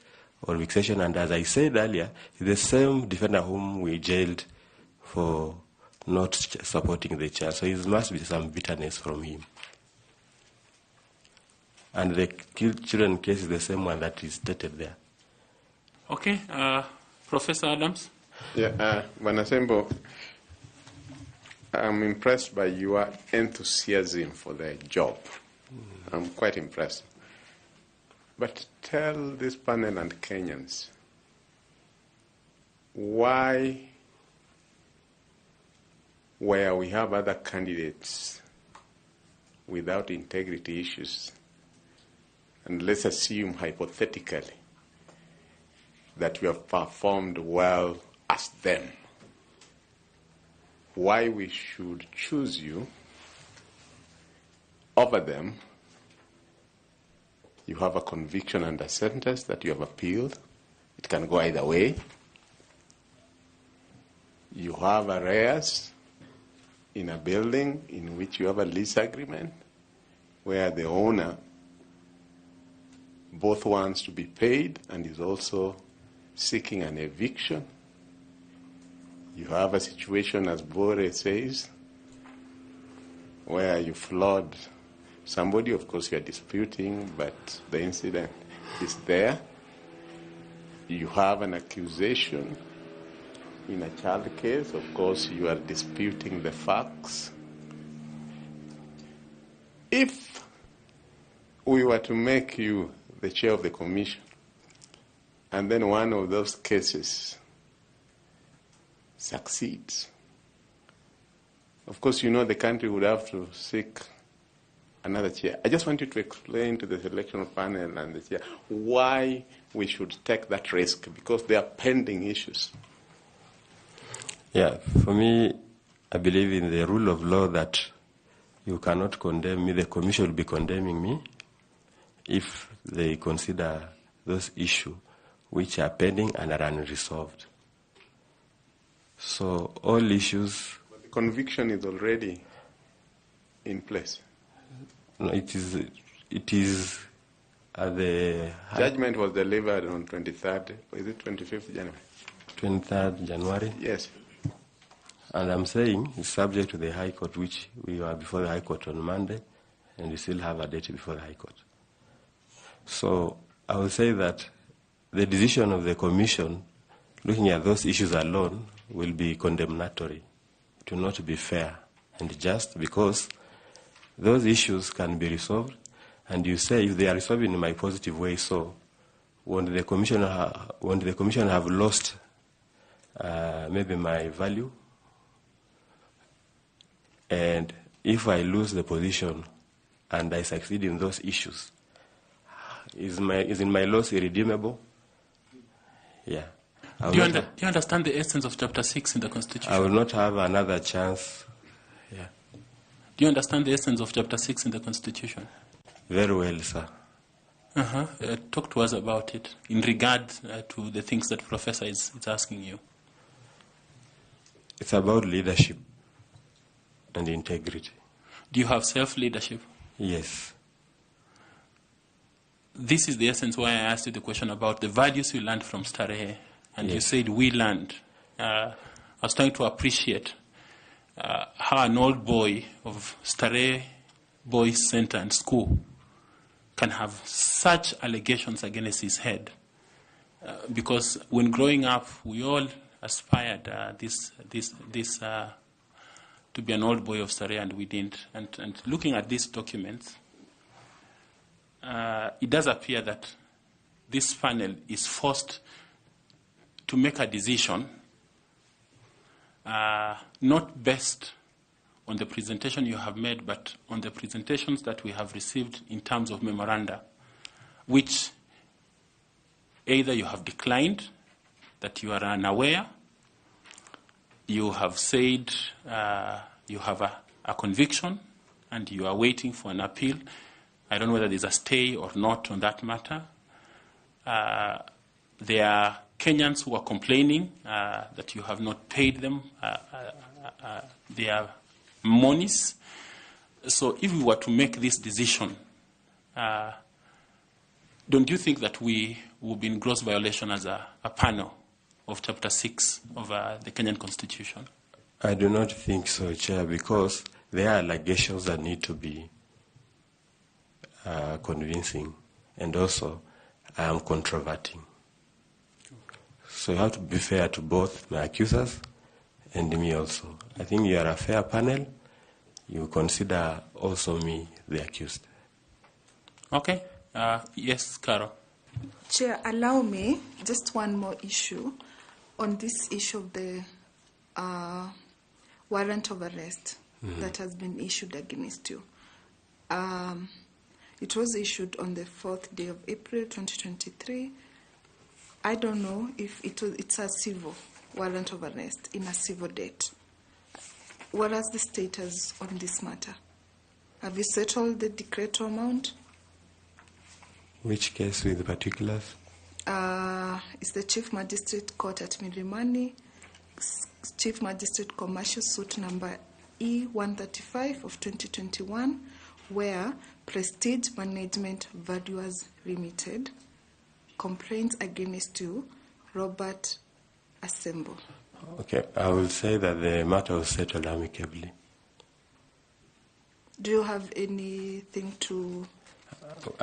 or vexation. And as I said earlier, the same defender whom we jailed for not supporting the child. So it must be some bitterness from him. And the children case is the same one that is stated there.
Okay, Professor Adams?
Yeah, Manasembo, I'm impressed by your enthusiasm for the job. I'm quite impressed. But tell this panel and Kenyans why, where we have other candidates without integrity issues, and let's assume hypothetically that we have performed well as them, why we should choose you over them. You have a conviction and a sentence that you have appealed. It can go either way. You have arrears in a building in which you have a lease agreement where the owner both wants to be paid and is also seeking an eviction. You have a situation, as Bore says, where you flawed somebody. Of course, you are disputing, but the incident is there. You have an accusation in a child case. Of course, you are disputing the facts. If we were to make you the chair of the commission, and then one of those cases succeeds, of course, you know the country would have to seek another chair. I just want you to explain to the selection panel and the chair why we should take that risk, because they are pending issues.
Yeah, for me, I believe in the rule of law that you cannot condemn me. The commission will be condemning me if they consider those issues which are pending and are unresolved. So all issues...
But the conviction is already in place.
No, it is the...
Judgment was delivered on 23rd, is it 25th January?
23rd January?
Yes.
And I'm saying it's subject to the High Court, which we are before the High Court on Monday, and we still have a date before the High Court. So I will say that the decision of the Commission, looking at those issues alone, will be condemnatory. It will not be fair and just, because those issues can be resolved, and you say if they are resolved in my positive way, so won't the Commission have lost maybe my value? And if I lose the position and I succeed in those issues, is my loss irredeemable? Yeah.
Do you understand the essence of Chapter 6 in the Constitution?
I will not have another chance. Yeah.
Do you understand the essence of Chapter 6 in the Constitution?
Very well, sir.
Talk to us about it in regard to the things that Professor is asking you.
It's about leadership and integrity.
Do you have self-leadership?
Yes.
This is the essence why I asked you the question about the values you learned from Starehe. And yes, you said we learned. I was trying to appreciate how an old boy of Starehe Boys Center and School can have such allegations against his head. Because when growing up, we all aspired to be an old boy of Starehe, and we didn't. And looking at these documents, it does appear that this panel is forced to make a decision not based on the presentation you have made, but on the presentations that we have received in terms of memoranda, which either you have declined, that you are unaware, you have said you have a conviction and you are waiting for an appeal. I don't know whether there's a stay or not on that matter. There are Kenyans who are complaining that you have not paid them their monies. So if we were to make this decision, don't you think that we will be in gross violation as a panel of Chapter 6 of the Kenyan Constitution?
I do not think so, Chair, because there are allegations that need to be convincing, and also I am controverting. So you have to be fair to both my accusers and me also. I think you are a fair panel. You consider also me the accused.
Okay. Yes, Carol.
Chair, allow me just one more issue on this issue of the warrant of arrest that has been issued against you. It was issued on the 4th day of April 2023. I don't know if it's a civil warrant of arrest in a civil date. What is the status on this matter? Have you settled the decreto amount?
Which case with the particulars?
It's the Chief Magistrate Court at Milimani, Chief Magistrate Commercial Suit number E135 of 2021, where Prestige Management Valuers Limited complaints against you, Robert Assemble.
Okay, I will say that the matter was settled amicably.
Do you have anything to...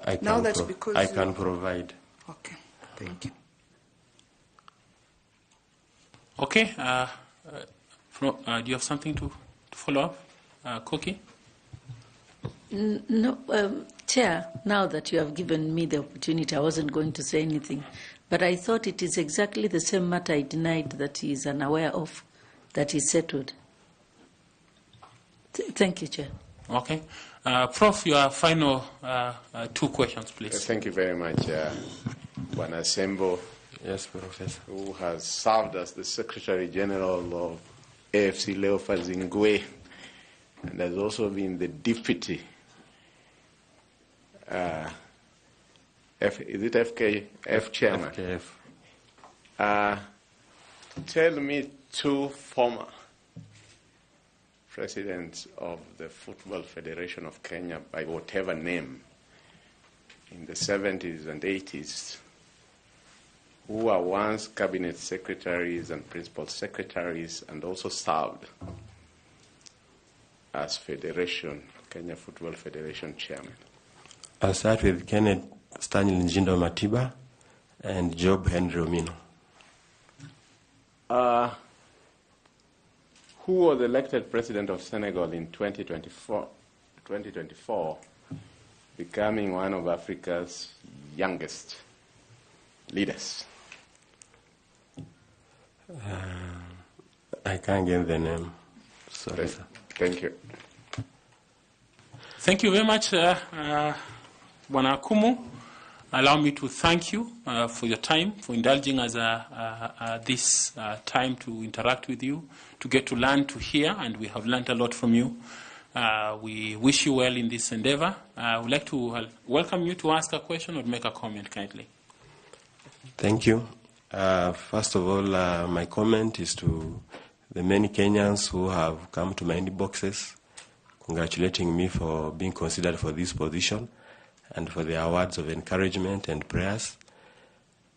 I can provide.
Okay, thank you.
Okay, do you have something to follow up, Koki?
No, Chair, now that you have given me the opportunity, I wasn't going to say anything, but I thought it is exactly the same matter I denied that he is unaware of, that is settled. Thank you, Chair.
Okay. Prof, your final 2 questions, please.
Thank you very much, Bwana Assemble.
Yes, Professor.
Who has served as the Secretary General of AFC Leopards in Gwe, and has also been the Deputy is it FKF Chairman? FKF. Tell me 2 former presidents of the Football Federation of Kenya, by whatever name, in the 70s and 80s, who were once cabinet secretaries and principal secretaries and also served as Kenya Football Federation chairman.
I'll start with Kenneth Stanley Njindo Matiba and Job Henry Omino.
Who was elected president of Senegal in 2024, becoming one of Africa's youngest leaders?
I can't get the name. Sorry, sir.
Thank you.
Thank you very much, Bwana Akumu. Allow me to thank you for your time, for indulging us this time to interact with you, to get to learn, to hear, and we have learned a lot from you. We wish you well in this endeavor. I would like to welcome you to ask a question or make a comment kindly.
Thank you. First of all, my comment is to the many Kenyans who have come to my inboxes congratulating me for being considered for this position and for the awards of encouragement and prayers.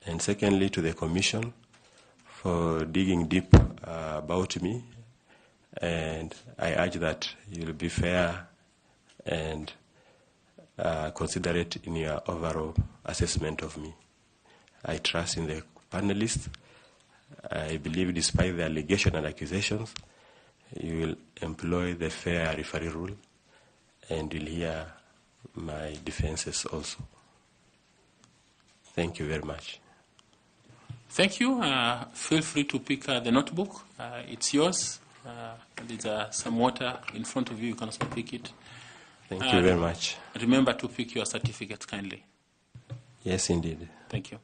And secondly, to the Commission for digging deep about me. And I urge that you'll be fair and considerate in your overall assessment of me. I trust in the panelists. I believe despite the allegation and accusations, you will employ the fair referee rule and you'll hear my defenses also. Thank you very much.
Thank you. Feel free to pick the notebook. It's yours. There's some water in front of you. You can also pick it.
Thank you very much.
Remember to pick your certificates kindly.
Yes, indeed.
Thank you.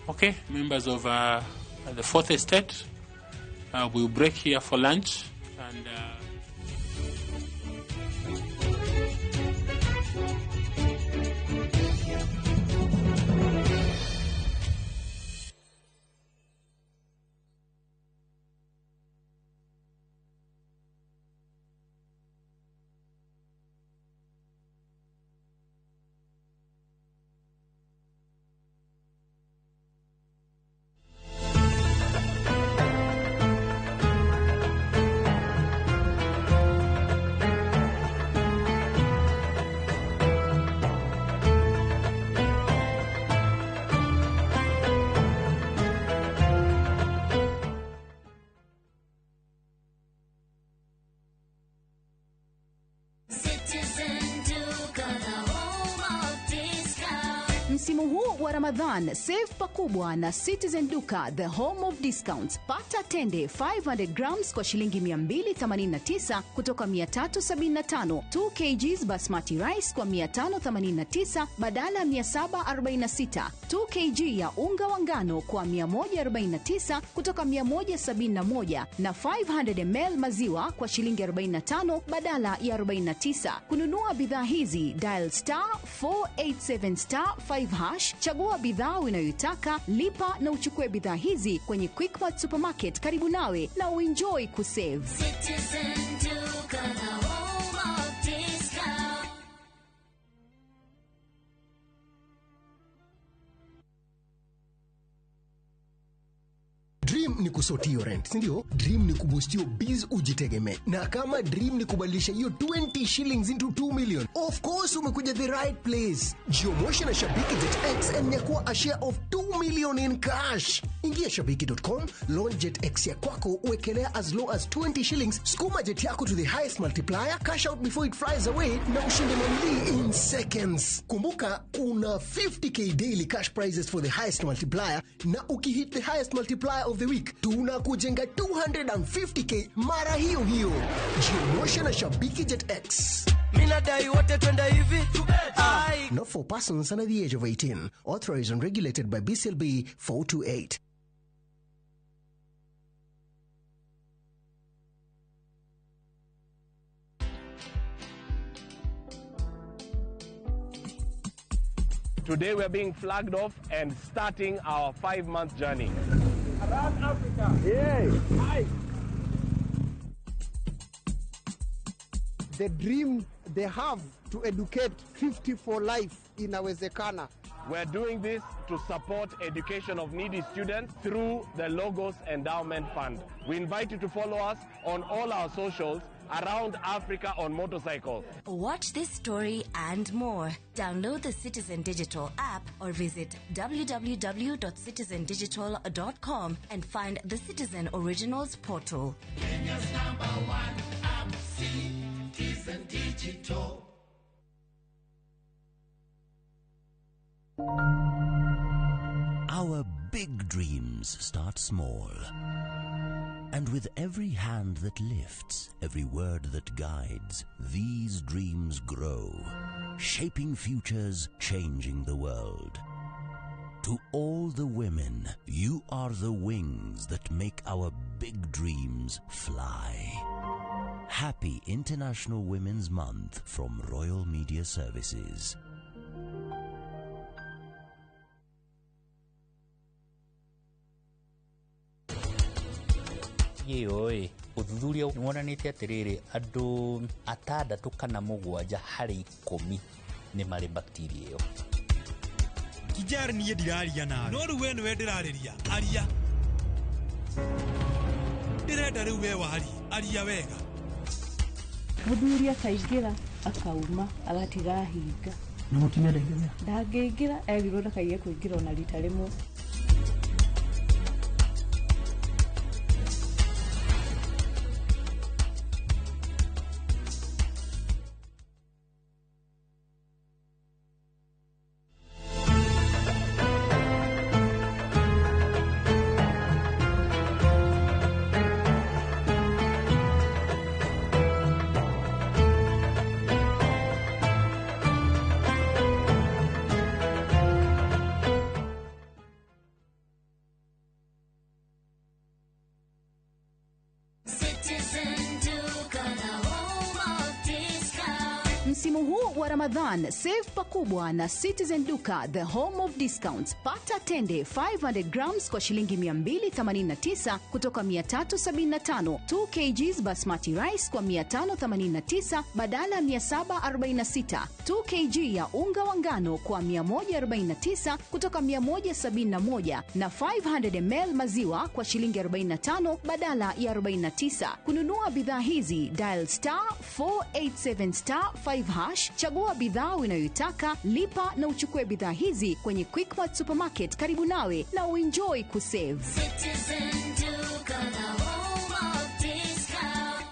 Okay, members of the Fourth Estate, we'll break here for lunch and.
Msimu huu wa Ramadhan, save pakubwa na Citizen Duka, the home of discounts. Pata tende 500 grams kwa shilingi 289 kutoka 375, 2 kgs basmati rice kwa 589 badala 746, 2 kg ya unga wa ngano kwa 149 kutoka 171 na 500 ml maziwa kwa shilingi 45 badala ya 49. Kununua bidhaa hizi, dial *487*5 hash, chagua bidhaa unayotaka, lipa na uchukue bidhaa hizi kwenye Quickmart Supermarket karibu nawe na uenjoy kusave.
Citizen Duka, the home of discount.
Dream ni kusotio rent, sindio? Dream ni kubustio biz ujitegeme. Na kama dream ni kubadilisha hiyo 20 shillings into 2 million, of course umekuja the right place. Jiomoshi na Shabiki JetX and nyakua a share of 2 million in cash. Ingia shabiki.com, launch JetX ya kwako, uwekelea as low as 20 shillings, skuma jet yako to the highest multiplier, cash out before it flies away, na ushinde mamili in seconds. Kumbuka, kuna 50k daily cash prizes for the highest multiplier, na ukihit the highest multiplier of the week, tunakujenga 250k mara hiyo hiyo. Jiomoshi na Shabiki JetX.
Minadai wote twenda hivi tubeta.
Not for persons under the age of 18. Authorized and regulated by BCLB 428.
Today we are being flagged off and starting our 5-month journey. Around Africa. Yay! Hi!
The dream they have to educate 50 for life inawezekana.
We're doing this to support education of needy students through the Logos Endowment Fund. We invite you to follow us on all our socials around Africa on motorcycle.
Watch this story and more. Download the Citizen Digital app or visit www.citizendigital.com and find the Citizen Originals portal.
Kenya's #1 app, Citizen Digital.
Our big dreams start small. And with every hand that lifts, every word that guides, these dreams grow, shaping futures, changing the world. To all the women, you are the wings that make our big dreams fly. Happy International Women's Month from Royal Media Services.
Oi, uthuthuria wonanĩtie atĩrĩrĩ andũ 6 kana 7 harĩ 10 nĩ marĩ bacteria ĩyo.
Kijari niĩ ndiraria nawe. No rĩu we nĩwe ndĩrarĩria. Aria. Ndĩrenda rĩu we wari. Aria wega.
Mũthuri akaingĩra akauma agatiga hinga.
Na mũtumia ndaingĩra.
Ndangĩingĩra erirwo ndakaige kũingĩra ona rita rĩmwe.
msimu huu wa Ramadhan, save pakubwa na Citizen Duka, the home of discounts. Pata tende 500 grams kwa shilingi 289 kutoka 375, 2 kgs basmati rice kwa 589 badala 746, 2 kg ya unga wa ngano kwa 149 kutoka 171, na 500 ml maziwa kwa shilingi 45 badala ya 49. Kununua bidhaa hizi, dial *487*5#, chagua bidhaa unayoitaka, lipa na uchukue bidhaa hizi kwenye Quickmart Supermarket karibu nawe na uenjoy kusave.
Citizen Duka, the home of discount.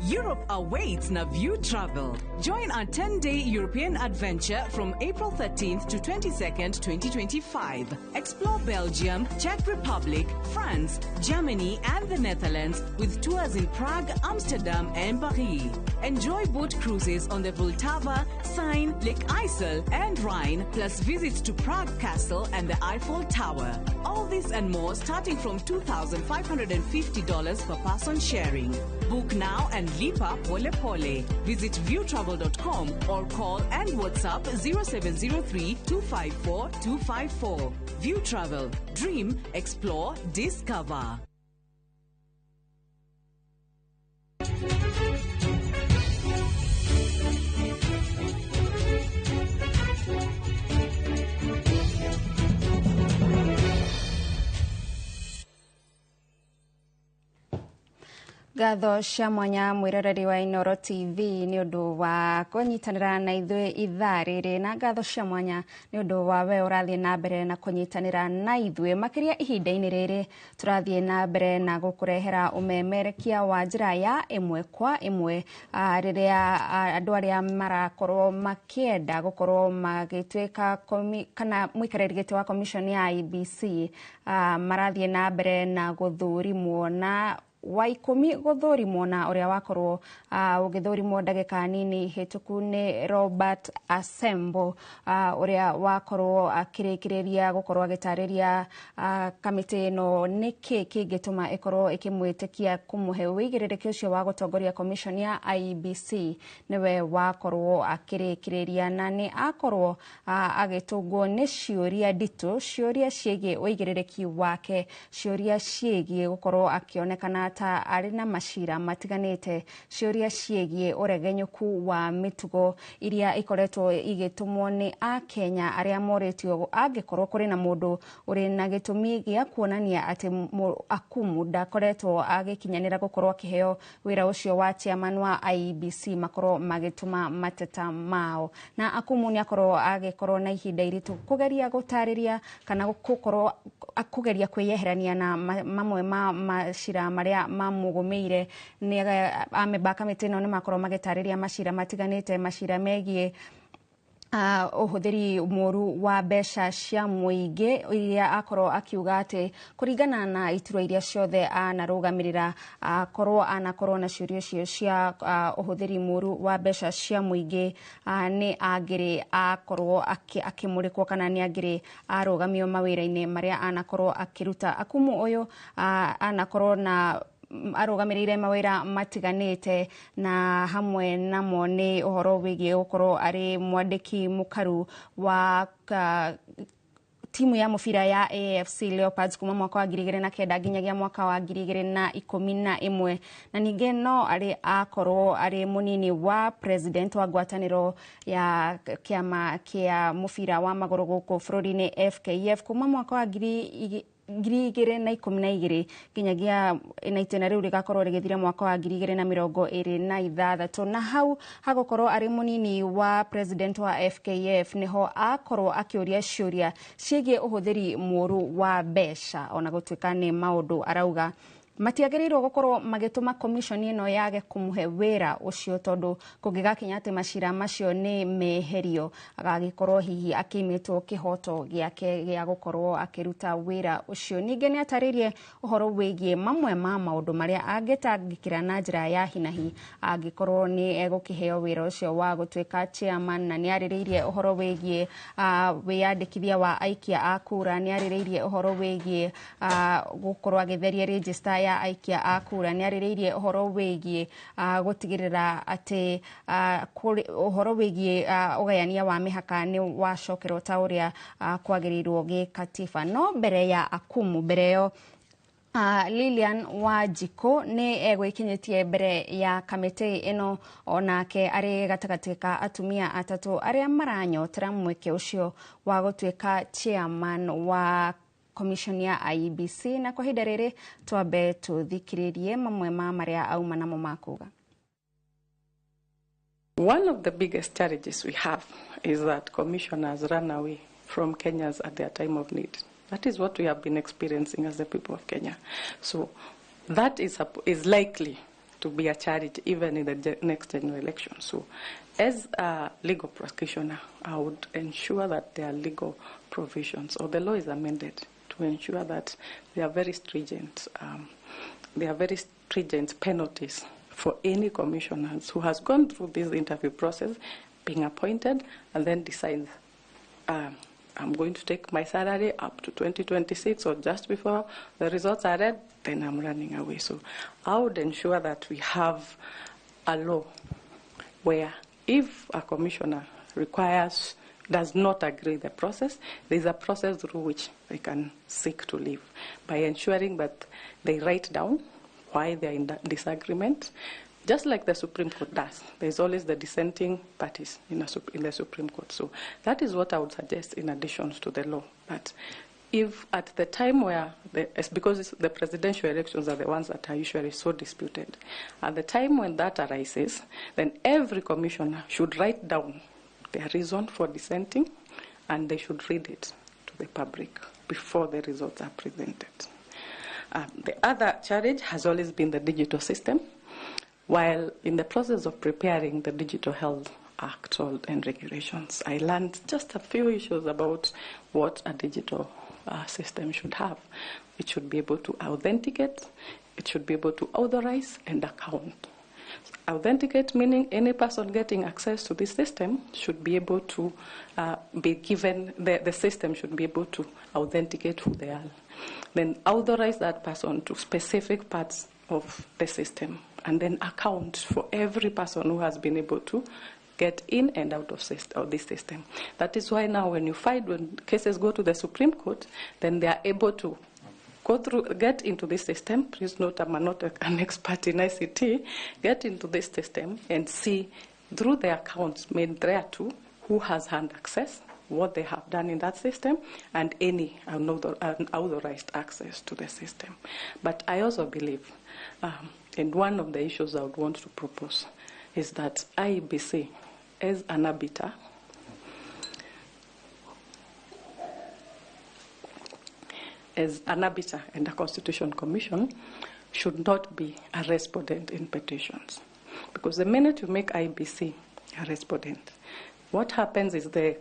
Europe awaits na View Travel. Join our 10-day European adventure from April 13th to 22nd, 2025. Explore Belgium, Czech Republic, France, Germany, and the Netherlands with tours in Prague, Amsterdam, and Paris. Enjoy boat cruises on the Vltava, Seine, Lake Isle, and Rhine, plus visits to Prague Castle and the Eiffel Tower. All this and more starting from $2,550 per person sharing. Book now and lipa pole pole. Visit viewtravel.com or call and WhatsApp 0703 254 254. View Travel. Dream, explore, discover.
Gatho cia mwanya mwiroreri wa Inooro TV ni undu wa kunyitanira na ithui ithaa riri, na gatho cia mwanya ni undu wa we urathie na mbere na kunyitanira na ithui makiria ihinda-ini riri. Turathie na mbere na gukurehera umemerekia wa njira ya imwe kwa imwe riria andu aria marakorwo makienda gukorwo magituika kana mwikariri giti wa commission ya IEBC marathie na mbere na guthurimwo, na wa 10 guthurimwo na uria wakorwo ugithurimwo ndagika nini hituku ni Robert Asembo uria wakorwo akirikiriria gukorwo agitariria kamiti no niki kingituma ikorwo ikimwitikia kumuhe wigiririkia ucio wa gutongoria commission ya IEBC. Niwe wakorwo akirikiriria na ni akorwo agitungwo ni ciuria nditu, ciuria ciege wigiririkia wake, ciuria ciege gukorwo akionekana ta ari na mashira matiganite, ciuria ciegie uregenyuku wa mitugo iria ikoretwo igitumwo ni a Kenya aria moretio angikorwo kuri na mundu uri na gitumi gia kuonania ati akumu ndakoretwo agikinyanira gukorwo akiheo wira ucio wa chairman wa IEBC makorwo magituma mateta mao, na akumu ni akorwo agikorwo na ihinda iritu kugeria gutariria kana gukorwo akugeria kwiyeherania na mamwe ma mashira maria mamugumeire. Ni ameba kamiti no ni makorwo magitariria mashira matiganite, mashira megie uhuthiri moru wa besha cia muingi iria akorwo akiuga ati kuringana na iturwa iria ciothe anarugamirira akorwo na ciurio cio cia uhuthiri moru wa besha cia muingi ni agiri akorwo akimurikwo kana ni agiri arugamio mawira-ini maria anakorwo akiruta. Akumu uyu anakorwo na arugamirire mawira matiganite, na hamwe namo ni uhoro wigie gukorwo ari mwandiki mukaru wa timu ya mufira ya AFC Leopards kuma mwaka wa 2009 nginyagia mwaka wa 2011, na ninge no ari akorwo ari munini wa president wa ngwataniro ya kiama kia mufira wa maguru guku bururi-ini FKF kuma mwaka wa 2012 nginyagia na itena riu rigakorwo rigithira mwaka wa 2026, na hau hagokorwo ari munini wa president wa FKF niho akorwo akiuria ciuria ciege uhuthiri moru wa besha, ona gutuika ni maundu arauga matiagĩrĩirwo gũkorwo magĩtũma commission ĩno yage kũmũhe wĩra ũcio tondũ kũngĩgakinya atĩ macira macio nĩ meherio agagĩkorwo hihi akĩimĩtwo kĩhoto gĩake gĩa gũkorwo akĩruta wĩra ũcio. Ningĩ nĩ atarĩirie ũhoro wĩgiĩ mamwe ma maũndũ marĩa angĩtangĩkĩra na njĩra ya hinahi angĩkorwo nĩ egũkĩheo wĩra ũcio wa gũtuĩka chairman, na nĩ arĩrĩirie ũhoro wĩgiĩ wĩyandĩkithia wa aikia a kura, nĩ arĩrĩirie ũhoro wĩgiĩ gũkorwo agĩtheria register ya aikia a kura, nĩ arĩrĩirie ũhoro wĩgiĩ gũtigĩrĩra atĩ ũhoro wĩgiĩ ũgayania wa mĩhaka nĩ wacokerwo ta ũrĩa kwagĩrĩirwo gĩkatiba. No mbere ya akumu, mbere yo Lilian Wanjiku nĩ egwĩkinyĩtie mbere ya kamĩtĩ ĩno, onake arĩ gatagatĩ ka atumia atatũ arĩa maranyotera mweke ũcio wa gũtuĩka chairman wa commission ya IEBC, na kwa ihinda rĩrĩ twambe tũthikĩrĩrie mamwe ma marĩa auma namo makuga.
One of the biggest challenges we have is that commissioners run away from Kenyans at their time of need. That is what we have been experiencing as the people of Kenya. So that is likely to be a challenge even in the next general election. So as a legal practitioner, I would ensure that there are legal provisions, or the law is amended to ensure that there are very stringent penalties for any commissioners who has gone through this interview process, being appointed, and then decides, I'm going to take my salary up to 2026 or just before the results are read, then I'm running away. So I would ensure that we have a law where if a commissioner does not agree the process, there is a process through which they can seek to leave by ensuring that they write down why they are in disagreement, just like the Supreme Court does. There is always the dissenting parties in the Supreme Court. So that is what I would suggest in addition to the law. But if at the time where, because the presidential elections are the ones that are usually so disputed, at the time when that arises, then every commissioner should write down their reason for dissenting, and they should read it to the public before the results are presented. The other challenge has always been the digital system. While in the process of preparing the Digital Health Act and regulations, I learned just a few issues about what a digital system should have. It should be able to authenticate, it should be able to authorize and account. Authenticate meaning any person getting access to this system should be able to be given, the system should be able to authenticate who they are. Then authorize that person to specific parts of the system, and then account for every person who has been able to get in and out of this system. That is why now when cases go to the Supreme Court, then they are able to get into this system. Please note I'm not an expert in ICT. Get into this system and see through the accounts made there too who has had access, what they have done in that system, and any unauthorized access to the system. But I also believe, and one of the issues I would want to propose is that IEBC, as an arbiter, and a Constitution Commission, should not be a respondent in petitions. Because the minute you make IEBC a respondent, what happens is they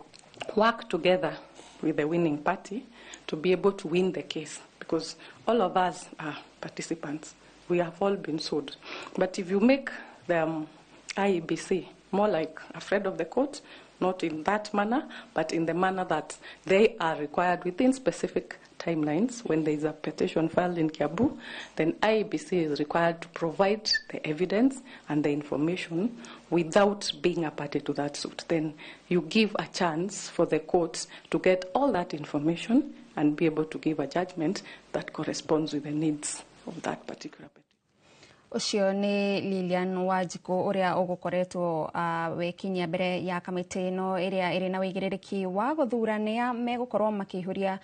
work together with the winning party to be able to win the case. Because all of us are participants. We have all been sued. But if you make the IEBC more like a friend of the court, not in that manner, but in the manner that they are required within specific timelines, when there is a petition filed in Kiambu, then IEBC is required to provide the evidence and the information without being a party to that suit. Then you give a chance for the courts to get all that information and be able to give a judgment that corresponds with the needs of that particular petition.
ucio ni Lilian Wanjiku uria ugukoretwo wekinyia mbere ya kamiti ino iria iri na wigiriki wa guthurania megukorwo makihuria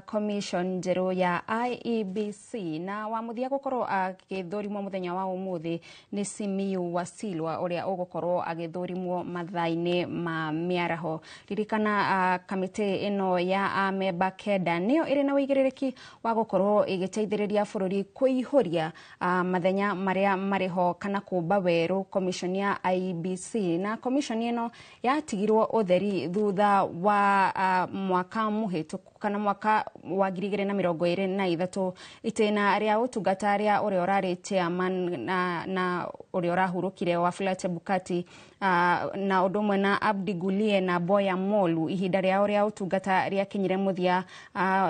commission njeru ya IEBC na wamuthia gukorwo agithurimwo muthenya wa umuthi ni Simiyu Wasilwa uria ugukorwo agithurimwo mathaini ma miaraho. Ririkana kamiti ino ya memba kenda niyo iri na wigiriki wa gukorwo igiteithiriria bururi kuihuria mathenya maria mariho kana kumba weru commission ya IEBC na commission ino yatigirwo utheri thutha wa mwaka muhituku kana mwaka wa 2023 itena ria utungata ria uria urari chairman na uria urahurukire wa Chebukati na udumwe na Abdi Gulie na Boya Molu ihinda ria uria utungata ria kinyire muthia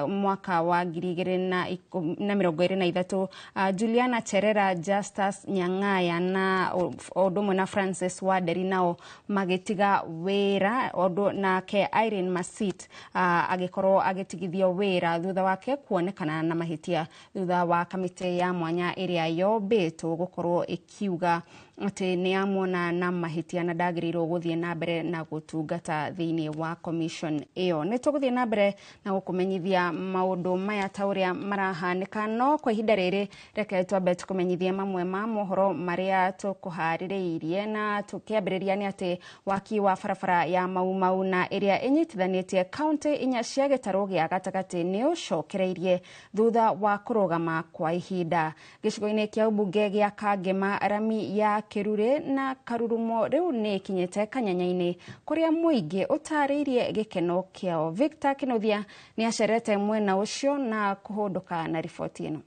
mwaka wa 2023 Juliana Cherera Justus Nyang'aya na udumwe na Francis Waderi nao magitiga wira odo na ke Irene Masit agikorwo agitigithio wira thutha wake kuonekana na mahitia thutha wa kamiti ya mwanya iria yobeto gukorwo ikiuga ati ni amona na mahitia na dagiriro guthie na mbere na gutungata thiini wa commission iyo. Nituguthie na mbere na gukumenyithia maundu maya ta uria marahanika no kwa ihinda riri reke twambe tukumenyithie mamwe ma mohoro maria tukuhaririirie na tukiambiriria ni ati waki wa barabara ya Mau na iria inyitithanitie county inya cia gitaru gia gatagati ni ucokereirie thutha wa kurugama kwa ihinda. Gicigo-ini kia ubunge gia Kangema arami ya Kirure na Karurumo riu ni kinyete kanyanya-ini kuria muingi utariirie gikeno kiao. Victor Kinothia ni acerete mwena ucio na kuhunduka na riboti ino.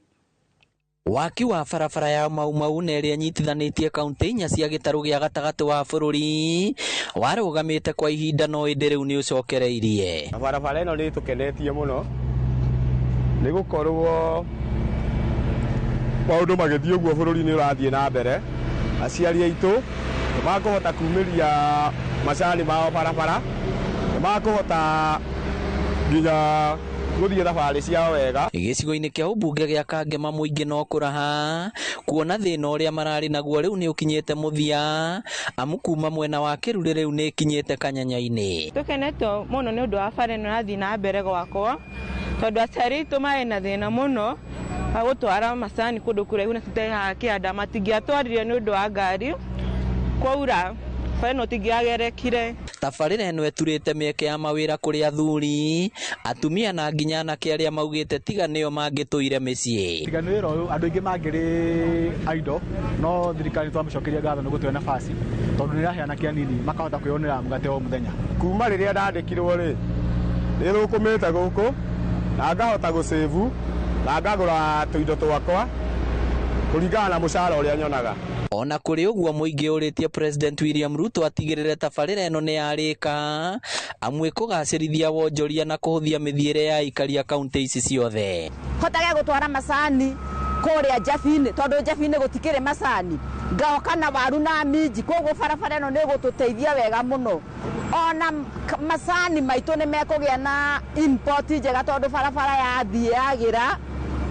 Waki wa barabara ya Mau na iria nyitithanitie kaunti inya cia gitaru gia gatagati wa bururi warugamite kwa ihinda no indi riu ni ucokereirie.
Barabara ino ni tukenetie muno ni gukorwo maundu magithie guo bururi ni urathie na mbere aciari aitu makuhota kumiria macani mao barabara makuhota nginya guthie thabari ciao wega.
Gicigo-ini kia ubunge gia Kangema muingi no kuraha kuona thina uria marari naguo riu ni ukinyete muthia amu kuma mwena wa Kirure riu ni kinyete kanyanya-ini.
Tukeneto muno ni undu wa bara ino rathie na mbere gwakwa tondu aciari aitu mari na thina muno agutwara macani kundu kuraihu na tutaha kianda matingiatwaririo ni undu wa ngari kwaura feno tingiagerekire.
Tabarira eno eturite mieke ya mawira kuri athuri atumia na nginya na kiaria maugite tiga nio mangituire micii.
Tiga ni wiro andu ingi mangiri aido no thirikari twamcokeria ngatho ni gutwe nafasi tondu ni raheana kianini makahota kwionera mugate o muthenya.
Kuma riria ndandikirwo ri ni rukumite guku na ngahota gusevu na ngagura tuindo twakwa kuringana na mucara uria nyonaga.
Ona kuri uguo muingi uritie President William Ruto atigirire tabarira eno ni yarika amwe kugacirithia wonjoria na kuhuthia mithiire ya ikaria kaunti ici ciothe.
Hotage gutwara macani kuria Jafine tondu Jafine gutikire macani ngaoka na waru na minji koguo barabara eno ni gututeithia wega muno. Ona macani maitu ni mekugia na import njega tondu barabara yathie yagira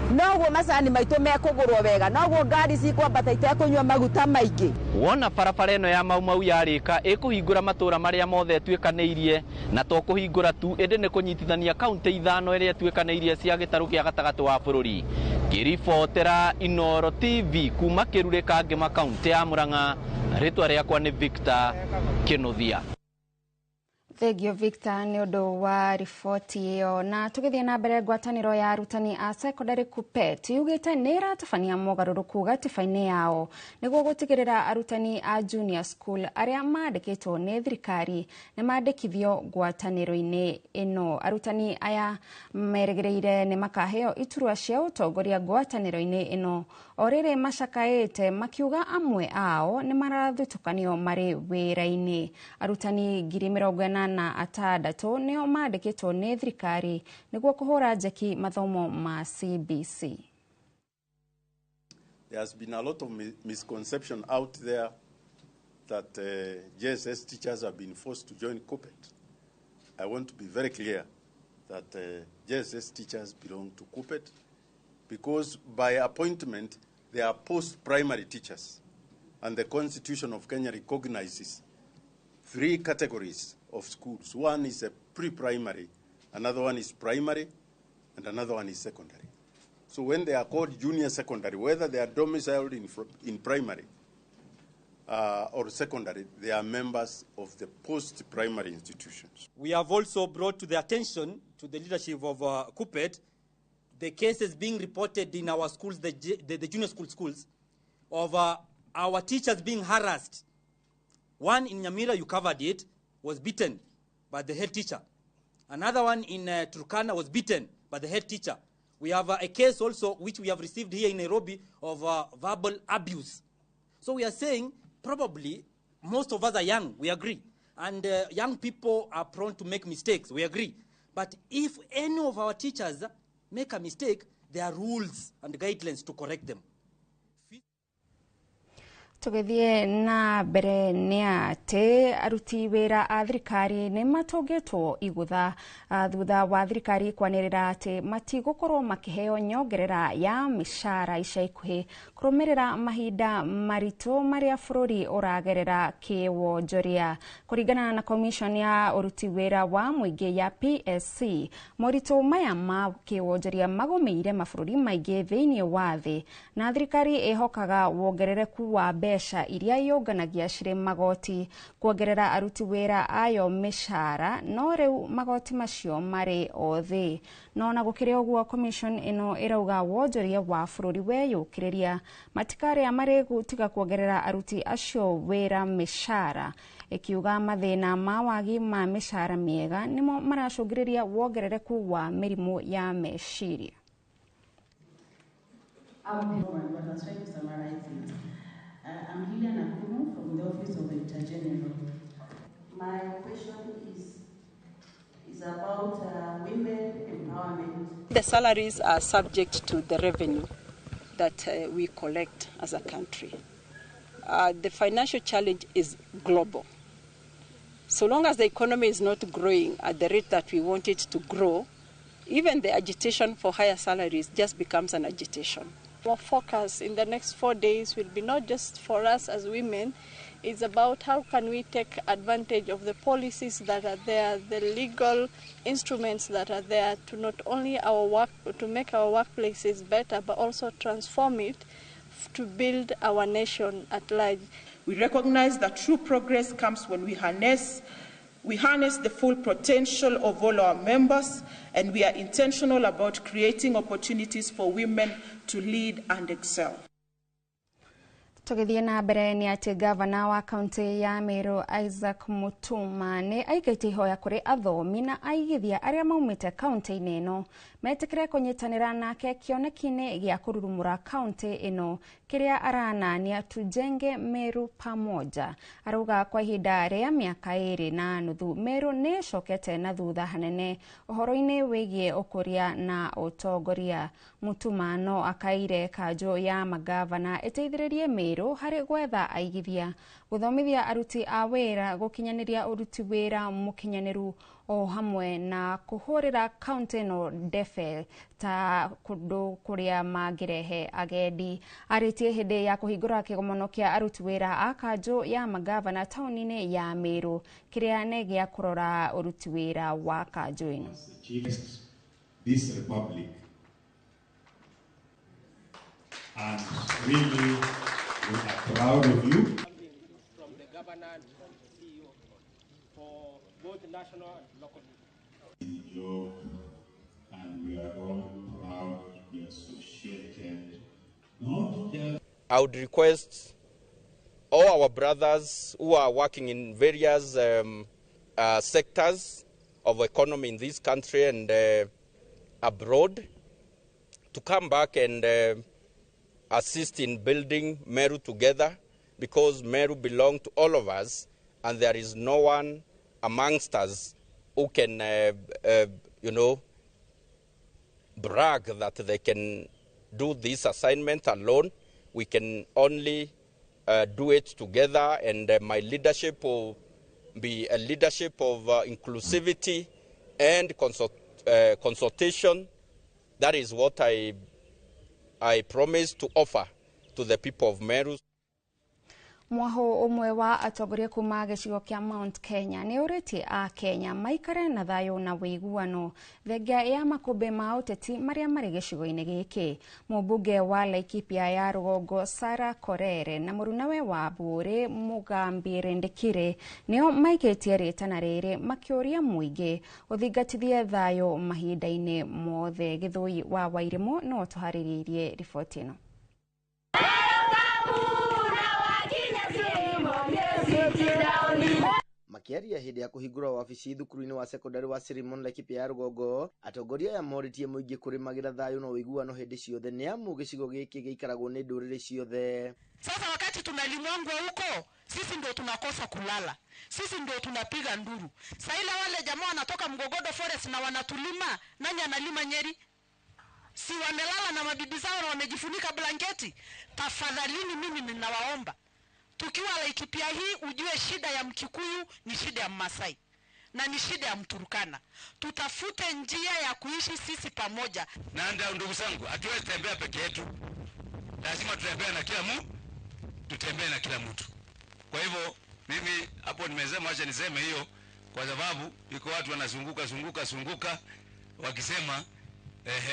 noguo macani maitu mekugurwo wega noguo ngari cikwambata itekunywa maguta maingi.
Wona barabara eno ya Mau yarika ikuhingura matura maria mothe tuikaneirie na to kuhingura tu ende ni kunyitithania kaunti ithano iria tuikaneirie cia gitaru gia gatagati wa bururi. Kiribotera Inooro TV kuma Kirure Kangema kaunti ya Murang'a, ritwa riakwa ni Victor Kinothia.
Thegio Victor ni undu wa riboti iyo na tugithie na mbere ngwataniro ya arutani a secondary KUPPET yugite ni iratafania mogaruruku gatiba-ini yao niguo gutigirira arutani a junior school aria mandikitwo ni thirikari ni mandikithio ngwataniro-ini ino. Arutani aya meregereire ni makaheo iturwa cia utongoria ngwataniro-ini ino orire macakaite makiuga amwe ao ni marathutukanio mari wira-ini. Arutani 86 nio mandikitwo ni thirikari niguo kuhura njeki mathomo ma CBC.
There has been a lot of misconception out there that JSS teachers have been forced to join KUPPET. I want to be very clear that JSS teachers belong to KUPPET because by appointment They are post-primary teachers. And the Constitution of Kenya recognizes 3 categories of schools. One is a pre-primary, another one is primary, and another one is secondary. So when they are called junior secondary, whether they are domiciled in primary or secondary, they are members of the post-primary institutions.
We have also brought to the attention to the leadership of KUPPET the cases being reported in our schools, the junior schools, of our teachers being harassed. One in Nyamira, you covered it, was beaten by the head teacher. Another one in Turkana was beaten by the head teacher. We have a case also which we have received here in Nairobi of verbal abuse. So we are saying probably most of us are young, we agree. And young people are prone to make mistakes, we agree. But if any of our teachers make a mistake, there are rules and guidelines to correct them.
Tugithie na mbere ni ati aruti wira a thirikari ni matogetwo igutha thutha wa thirikari kwanirira ati matigukorwo makiheo nyongerera ya mishara ica ikuhi kurumirira mahinda maritu maria bururi uragerera kiwonjoria. Kuringana na commission ya uruti wira wa muingi ya PSC, moritu maya ma kiwonjoria magomeire mabururi maingi thiini wa thi, na thirikari ihokaga wongerereku wa besha iria yonganagia cire magoti kuongerera aruti wira ayo mishara, no riu magoti macio mari othi. No na gukire uguo, commission ino irauga wonjoria wa bururi weyukiriria matikaria mari gutiga kuongerera aruti acio wira mishara, ikiuga mathina ma wagi ma mishara miega nimo maracungiriria wongerereku wa mirimu ya meciria.
I'm Lilia Nakumu from the Office of the Editor General. My question is about women empowerment.
The salaries are subject to the revenue that we collect as a country. The financial challenge is global. So long as the economy is not growing at the rate that we want it to grow, even the agitation for higher salaries just becomes an agitation.
Our focus in the next 4 days will be not just for us as women, it's about how can we take advantage of the policies that are there, the legal instruments that are there to not only our work, to make our workplaces better, but also transform it to build our nation at large.
We recognize that true progress comes when we harness the full potential of all our members, and we are intentional about creating opportunities for women to lead and excel.
Tugithie na mbere ni ati gavana wa kaunti ya Meru Isaac Mutuma ni aigite ihoya kuri athomi na aigithia aria maumite kaunti-ini ino metikire kunyitanira nake kionekine gia kururumura kaunti ino kiria aranania tujenge Meru pamoja. Arauga kwa ihinda ria miaka 2 na nuthu Meru ni cokete na thutha hanene uhoro-ini wigie ukuria na utongoria. Mutuma no akaire kanjo ya magavana eteithiririe Meru hari gwetha aigithia, guthomithia aruti a wira, gukinyaniria uruti wira mukinyaniru o hamwe na kuhurira kaunti no ndefe ta kundu kuria magirehe agendi. Aritie hindi ya kuhingura kigomono kia aruti wira a kanjo ya magavana taunini ya Meru kiria negia kurora uruti wira wa kanjo ino.
This republic, and really we are proud of you.
From the governor and CEO for both national and local.
Job, and we are all proud to be associated. Not just
I would request all our brothers who are working in various sectors of economy in this country and abroad to come back and assist in building Meru together, because Meru belongs to all of us and there is no one amongst us who can, brag that they can do this assignment alone. We can only do it together, and my leadership will be a leadership of inclusivity and consultation. That is what I promise to offer to the people of Meru.
Mwaho umwe wa atongoria kuma gicigo kia Mount Kenya ni uriti a Kenya maikare na thayo na wiguano thengia ya makumbi ma uteti maria mari gicigo-ini giki. Mubunge wa Laikipia ya Rugongo Sara Korere na murunawe wa Buri Mugambire Ndikire nio maikitie ritana riri makiuria muingi uthingatithie thayo mahinda-ini mothe. Githui wa Wairimu no tuhariririe riboti ino.
Makiaria hindi ya kuhingura wabici thukuru-ini wa secondary wa Sirimon Laikipia ya Rugongo, atongoria ya moritie muingi kurimagira thayo na uiguano hindi ciothe ni amu gicigo giki giikaragwo ni nduriri ciothe.
Sasa wakati tunalimwangwa huko, sisi ndio tunakosa kulala, sisi ndio tunapiga nduru. Saila wale jamaa wanatoka Mgogodo Forest na wanatulima, nani analima Nyeri? Si wamelala na mabibi zao na wamejifunika blanketi? Tafadhalini, mimi ninawaomba, tukiwa Laikipia hii ujue shida ya Mkikuyu ni shida ya Masai na ni shida ya Mturukana. Tutafute njia ya kuishi sisi pamoja.
Na ndugu zangu, hatuwezi tembea peke yetu. Lazima tutembee na kila mtu. Tutembee na kila mtu. Kwa hivyo mimi hapo nimesema, acha niseme hiyo kwa sababu iko watu wanazunguka wakisema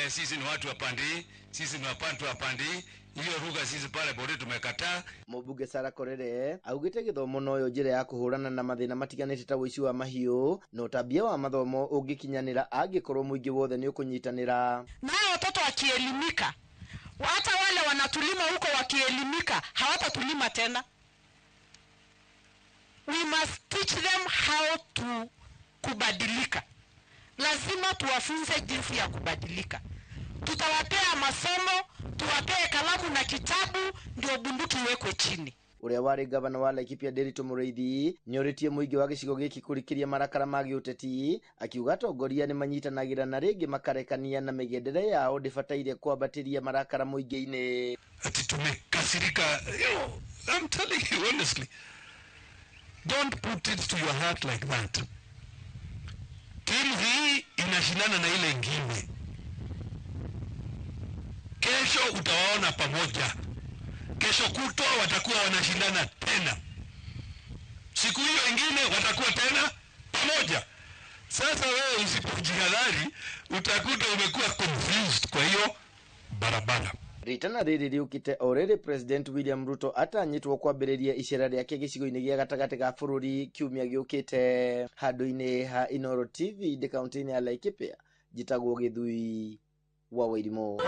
sisi ni watu wa pandi, sisi ni watu wa pandi. Hiyo ruga sisi pale bodi tumekataa.
Mubunge Sara Korere augite githomo noyo njira ya kuhurana na mathina matiganite ta wici wa mahiu no tabia wa mathomo ungikinyanira angikorwo muingi wothe ni ukunyitanira.
Nao watoto wakielimika, hata wale wanatulima huko wakielimika, hawatatulima tena. We must teach them how to kubadilika. Lazima tuwafunze jinsi ya kubadilika. Tutawapea masomo, tuwapee kalamu na kitabu, ndio bunduki iwekwe chini.
Uria wari gavana wa Laikipia Nderitu Muriithi nyoritie muingi wa gicigo giki kurikiria marakara magi uteti, akiuga atongoria ni manyitanagira na ringi makarekania na migendere yao ndibataire kwambatiria marakara muingi-ini.
Ati tumekasirika. I'm telling you honestly, don't put it to your heart like that. Timu hii inashindana na ile ingine. Kesho utawaona pamoja. Kesho kutwa watakuwa wanashindana tena. Siku hiyo ingine watakuwa tena pamoja. Sasa wewe usipojihadhari utakuta umekuwa confused kwa hiyo barabara.
Ritana riri riukite already President William Ruto atanyitwo kwambiriria icera riake gicigo-ini gia gatagati ga bururi kiumia giukite. Handu-ini ha Inooro TV de county ya Laikipia, jitagwo Githui wa Wairimu.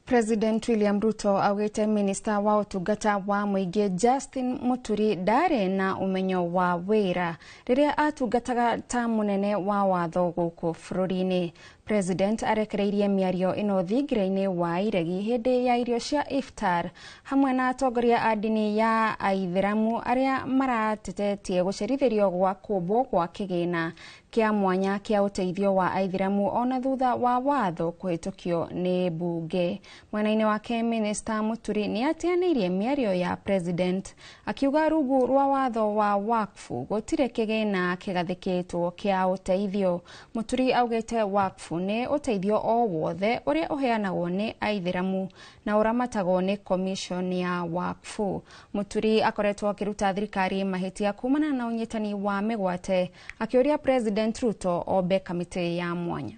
President William Ruto augite minister wa utungata wa muingi Justin Muturi ndari na umenyo wa wira riria atungataga ta munene wa watho guku bururi-ini. President arekereirie miario ino thingira-ini wa iregi hindi ya irio cia iftar hamwe na atongoria a dini ya Aithiramu aria maratetetie gucerithirio gwa kumbwo gwa kigina kia mwanya kia uteithio wa Aithiramu ona thutha wa watho kuhitukio ni bunge. Mwena-ini wake Minister Muturi ni atianirie miario ya President akiuga rungu rwa watho wa wakfu gutire kigina kigathikitwo kia uteithio. Muturi augite wakfu ni uteithio o wothe uria uheanagwo ni Aithiramu na uramatagwo ni commission ya wakfu. Muturi akoretwo akiruta thirikari mahitia kumana na unyitani wa migwate akiuria President Ruto obe kamite ya mwanya.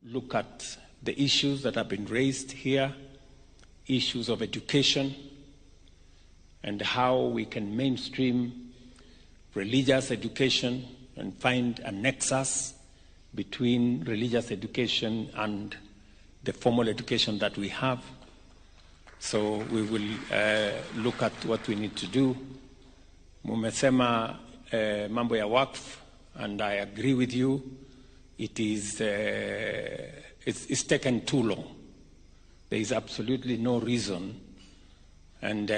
Look at the issues that have been raised here, issues of education and how we can mainstream religious education and find a nexus between religious education and the formal education that we have. So we will look at what we need to do. Mumesema mambo ya wakf, and I agree with you. It is it's taken too long. There is absolutely no reason, and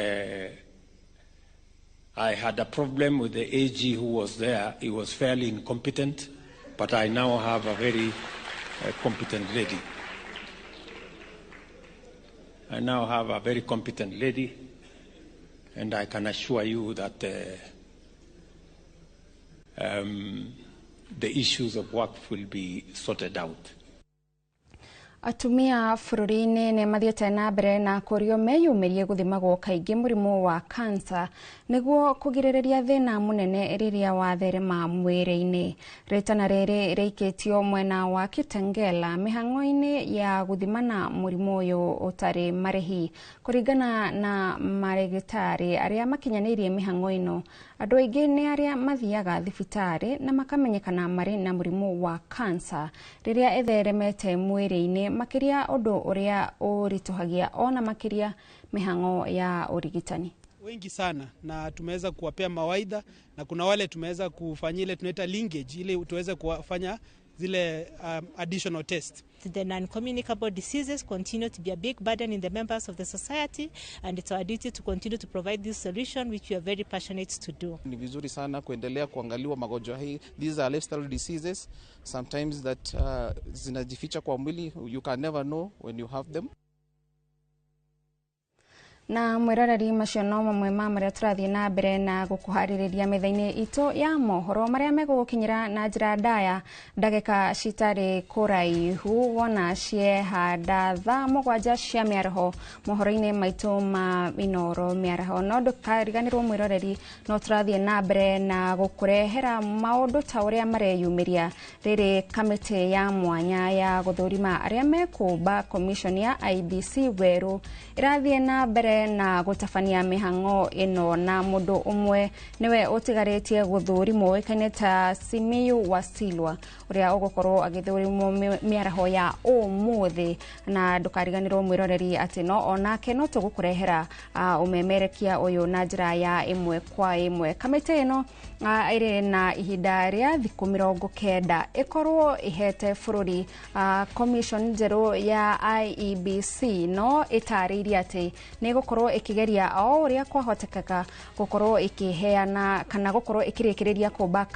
I had a problem with the AG who was there. He was fairly incompetent, but I now have a very competent lady. I now have a very competent lady, and I can assure you that the issues of work will be sorted out.
Atumia bũrũri-inĩ nĩ mathiĩte na mbere na kũrio meyumĩrie gũthimagwo kaingĩ mũrimũ wa cancer nĩguo kũgirĩrĩria thĩna mũnene rĩrĩa watherema mwĩrĩ-inĩ. Rĩtana rĩrĩ rĩikĩtio mwena wa Kitengela mĩhang'o-inĩ ya gũthimana mũrimũ ũyũ ũtarĩ marĩhi. Kũringana na marĩgĩtarĩ arĩa makinyanĩirie mĩhang'o ĩno, andũ aingĩ nĩ arĩa mathiaga thibitarĩ na makamenyekana marĩ na mũrimũ wa cancer rĩrĩa ĩtheremete mwĩrĩ-inĩ, makĩria ũndũ ũrĩa ũritũhagia ona makĩria mĩhang'o ya ũrigitani.
Wengi sana na tumeweza kuwapea mawaidha na kuna wale tumeweza kufanya ile tunaita linkage ili tuweze kufanya zile additional test.
The non-communicable diseases continue to be a big burden in the members of the society, and it's our duty to continue to provide this solution which we are very passionate to do.
Ni vizuri sana kuendelea kuangaliwa magonjwa hii. These are lifestyle diseases sometimes that zinajificha kwa mwili, you can never know when you have them.
Na mwiroreri macio no mamwe ma marĩa tũrathiĩ na mbere na gũkũharĩrĩria metha-inĩ itũ ya mohoro marĩa megũgũkinyĩra na njĩra ndaya ndagĩka citarĩ kũraihu wona ciehanda thaa 7 cia mĩaraho mohoro-inĩ maitũ ma Inooro mĩaraho. No ndũkariganĩrwo mwĩroreri, no tũrathiĩ na mbere na gũkũrehera maũndũ ta ũrĩa mareyumĩria rĩrĩ kamĩtĩ ya mwanya ya gũthũrima arĩa mekũmba commission ya IEBC werũ ĩrathiĩ na mbere na gũtabania mĩhang'o ĩno, na mũndũ ũmwe nĩwe ũtigarĩtie gũthũrimwo ũĩkaine ta Simiyu Wasilwa ũrĩa ũgũkorwo agĩthũrimwo mĩaraho ya ũmũthĩ. Na ndũkariganĩrwo mwĩroreri atĩ no onake no tũgũkũrehera ũmemerekia ũyũ na njĩra ya ĩmwe kwa ĩmwe. Kamĩtĩ ĩno ĩrĩ na ihinda rĩa thikũ 90 ĩkorwo ĩhete bũrũri commission njerũ ya IEBC, no ĩtarĩirie atĩ nĩ gũkorwo ĩkĩgeria o ũrĩa kwahotekeka gũkorwo ĩkĩheana kana gũkorwo ĩkĩrĩkĩrĩria kũmba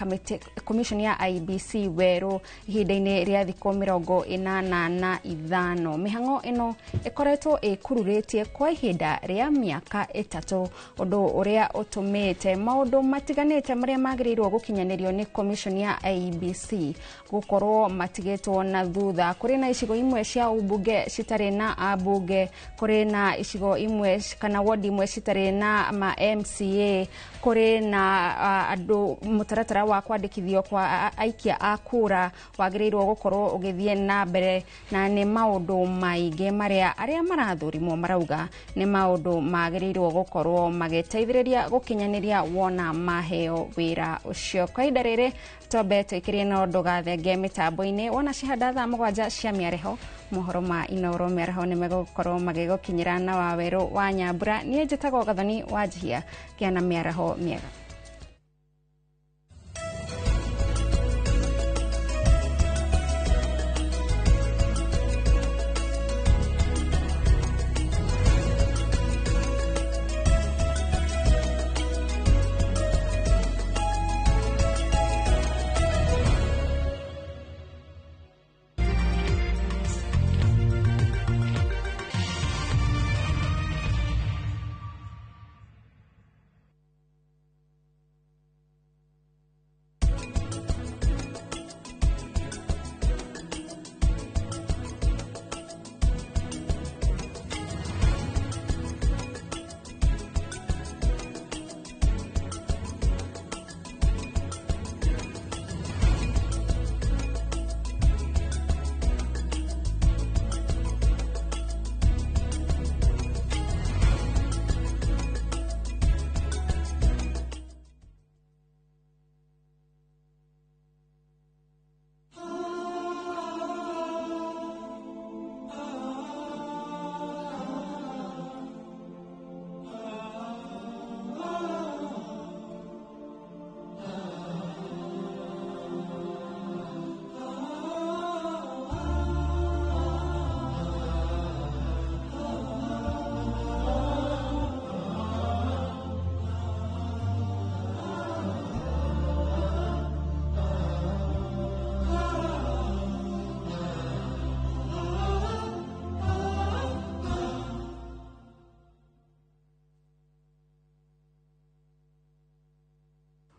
commission ya IEBC werũ ihinda-inĩ rĩa thikũ 85. Mĩhang'o ĩno ĩkoretwo ĩkururĩtie kwa ihinda rĩa mĩaka 3, ũndũ ũrĩa ũtũmĩte maũndũ matiganĩte marĩa magĩrĩirwo gũkinyanĩrio nĩ commission ya IEBC gũkorwo matigĩtwo na thutha. Kũrĩ na icigo imwe cia ubunge citarĩ na ambunge, kũrĩ na icigo imwe kana ward imwe citarĩ na ma MCA, kũrĩ na andũ mũtaratara wa kwandĩkithio kwa aikia a kura wagĩrĩirwo gũkorwo ũgĩthiĩ na mbere, na nĩ maũndũ maingĩ marĩa arĩa marathũrimwo marauga nĩ maũndũ magĩrĩirwo gũkorwo magĩteithĩrĩria gũkinyanĩria wona maheo wĩra ũcio. Kwa ihinda rĩrĩ twambe twĩkĩrie na ũndũ gathenge mĩtambo-inĩ wona cihanda thaa 7 cia mĩaraho. Mohoro ma Inooro mĩaraho nĩ megũkorwo magĩgũkinyĩra na wawerũ wa Nyambura. Niĩ njĩtagwo Gathoni wa Njihia, kĩa na mĩaraho mĩega.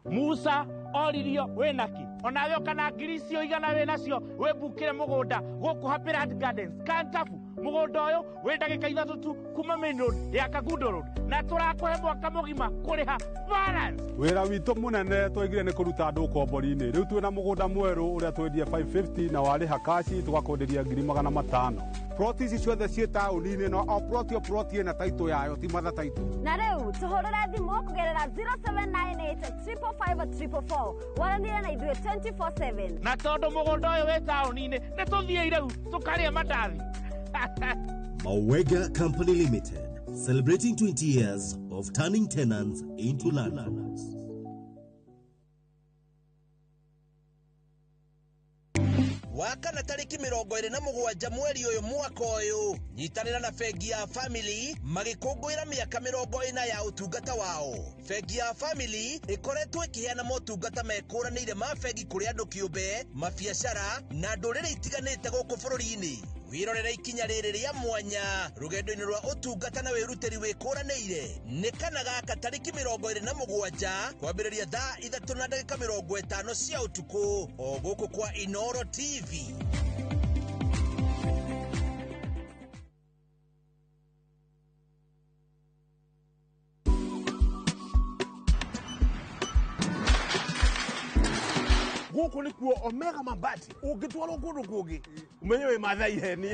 Musa oririo wenaki onawe kana grisio igana we nacio we bukire mugunda guku Happy Land Gardens Kantafu mugondo uyu we ndagika ithatu tu kuma main road ya Kagundo road na turakuhe mwaka mugima kuriha balance.
Wira witu munene twigire ni kuruta andu kombori-ini riu twina mugunda mweru uria twendie 550 na wariha kashi tugakonderia 500. Ploti ici ciothe ciĩ taũni-inĩ no o ploti na taito yayo ti matha taito.
Na rĩu tũhũrĩre thimũ kũgerera 0798554444 waranĩre na ithuĩ 24/7.
Na tondũ mũgũnda ũyũ wĩ taũni-inĩ nĩ tũthiĩ rĩu tũkarĩe mandathi.
Mawega Company Limited, celebrating 20 years of turning tenants into landlords.
Wakana tariki 27 mweri uyu mwaka uyu nyitanira na Fegi ya Family magikungwira miaka 40 ya utungata wao. Fegi ya Family ikoretwo ikiheana motungata mekuranire ma Fegi kuri andu kiumbe, mabiacara na ndurire itiganite guku bururi-ini. Wirorera ikinya riri ria mwanya rugendo-ini rwa utungata na wiruteri wikuranire ni kana gaka tariki 27 kwambiriria thaa 3:50 cia utuku o guku kwa Inooro TV.
Guku ni kuo Omega Mabati ugitwaro kundu kungi umenyewe mathai heni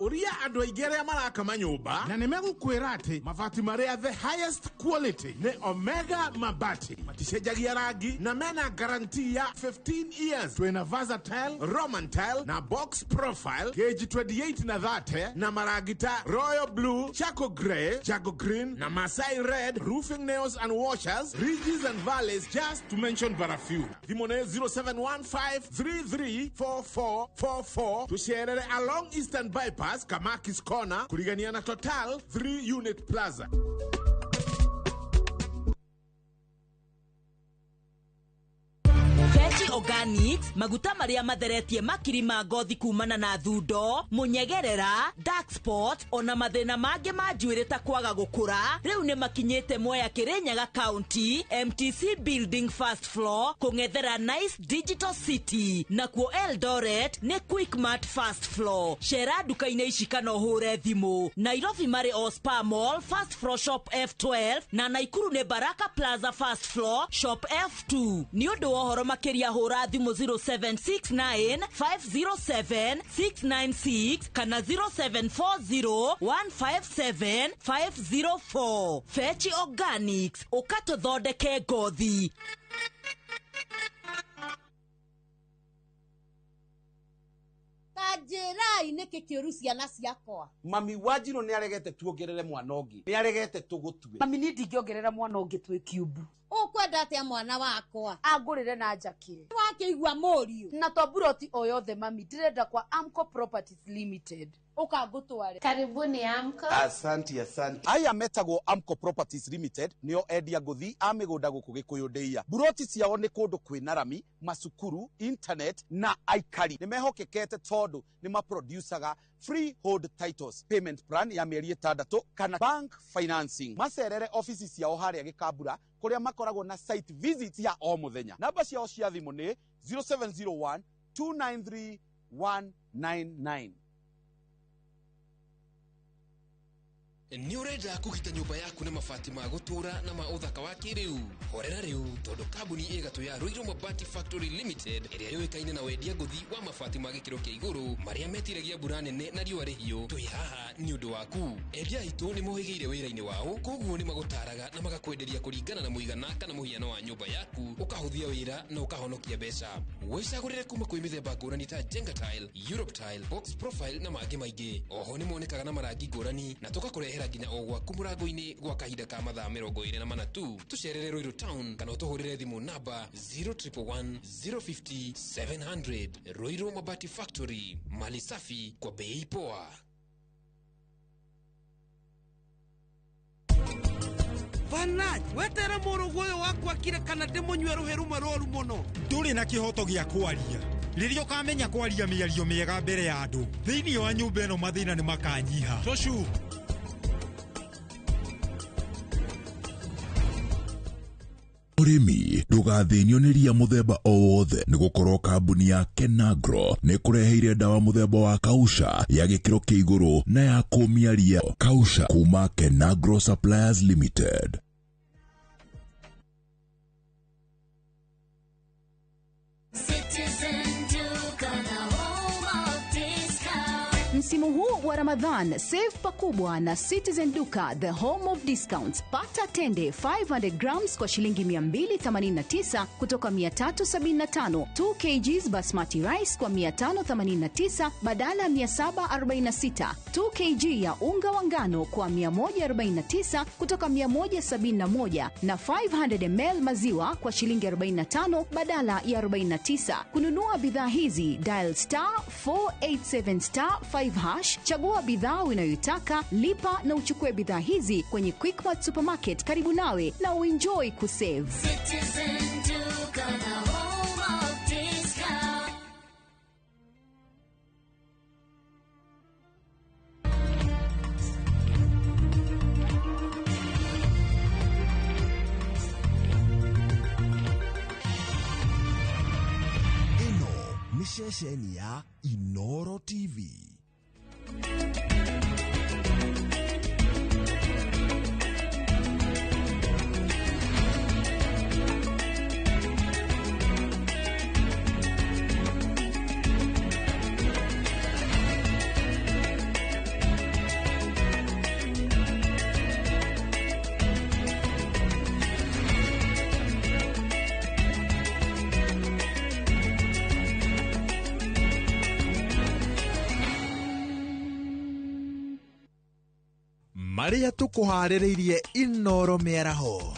uria andu aigere maraka manyumba na nimegukwira ati mabati maria the highest quality ni Omega Mabati maticenjagia rangi na mena guarantee ya 15 years. Twina versatile Roman tile na box profile gauge 28 na 30 na maragita royal blue, charcoal grey, jago green na Masai red, roofing nails and washers, ridges and valleys, just to mention but a few. Dimone 0715334444 tusherere along Eastern Bypass Kamakis Corner kurigania na Total 3 Unit Plaza.
Organics, maguta maria matheretie makiri ma ngothi kumana na thundo, munyegerera, dark spot, ona mathina mange ma njuĩrĩ ta kwaga gukura. Riu ni makinyete Mwea Kirinyaga County, MTC Building first floor, kung'ethera Nice Digital City. Nakuo Eldoret ni Quickmart first floor. Shera duka-inĩ ici kana ũhũre thimũ. Nairobi marĩ Ospa Mall first floor shop F12 na Naikuru ni Baraka Plaza first floor shop F2. Ni ũndũ wa ũhoro makĩria hũra thimũ 0769507696 kana 0740157504. Fetch Organics ukatũthondeke ngothi.
Kanjirai niki kiuru ciana ciakwa.
Mami Wanjiru ni aregete tuongerere mwana ungi. Ni aregete tugutue.
Mami ni ndingiongerera mwana ungi twi Kiambu. Ukwenda atia mwana wakwa agurire na njakire wakiigua moriu na toburoti oyothe mami ndirenda kwa Amco Properties Limited ukangutware. Karibuni Amco.
Asante. Aya metagwo Amco Properties Limited nio endia nguthi a migunda guku Gikuyu Ndeia. Buroti ciao ni kundu kwina rami, masukuru, internet na aikari. Ni mehokekete tondu ni maproducaga freehold titles, payment plan ya mieri 6 kana bank financing. Macerere office ciao haria Gikambura kuria makoragwo na site visit ya o muthenya. Namba ciao cia thimu ni 0701 293 199.
Ni urenda kugita nyumba yaku na mabati ma gutura na ma uthaka wa kiriu. Horera riu tondu kambuni igatu ya Ruiru Mabati Factory Limited iria yoikaine na wendia nguthi wa mabati ma gikiro kia iguru maria metiragia mbura nene na riua rihiu. Twi haha ni undu waku. Endia itu ni mohigeire wira-ini wao, koguo ni magutaraga na magakwenderia kuringana na muigana kana muhiano wa nyumba yaku, ukahuthia wira na ukahonokia mbeca. Wicagurire kuma kwi mithemba ngurani ta Jenga tile, Europe tile, box profile na mangi maingi. Oho ni monekaga na marangi ngurani na tugakurehera nginya o gwaku murango-ini gwa kahinda ka mathaa 24 tu. Tucerere Ruiru Town kana utuhurire thimu namba 0111050700. Ruiru Mabati Factory, mali safi kwa bei poa.
Vanaj, wetere muruguyo wakwa kire kana demonywero heru maroru muno.
Nduri na kihoto gia kwaria. Ririo kamenya kwaria miario miega mbere ya andu. Thiini wa nyumba eno mathina ni makanyiha. Toshu.
Mũrĩmi ndũgathĩnio nĩ ria mũthemba o wothe nĩ gũkorwo kambuni ya Kenagro nĩ kũreheire ndawa mũthemba wa Kausha ya gĩkĩro kĩa igũrũ na ya kũmia ria. Kausha kuma Kenagro Suppliers Limited.
Msimu huu wa Ramadhan, save pakubwa na Citizen Duka, the home of discounts. Pata tende 500 grams kwa shilingi 289 kutoka 375, 2 kgs basmati rice kwa 589 badala 746, 2 kg ya unga wa ngano kwa 149 kutoka 171 na 500 ml maziwa kwa shilingi 45 badala ya 49. Kununua bidhaa hizi, dial *487*5 hash, chagua bidhaa unayoitaka, lipa na uchukue bidhaa hizi kwenye Quickmart Supermarket karibu nawe na uenjoy kusave. Citizen Duka, the home of discount.
Ino ni shesheni ya Inooro TV. Maria tukuhariririe Inooro miaraho.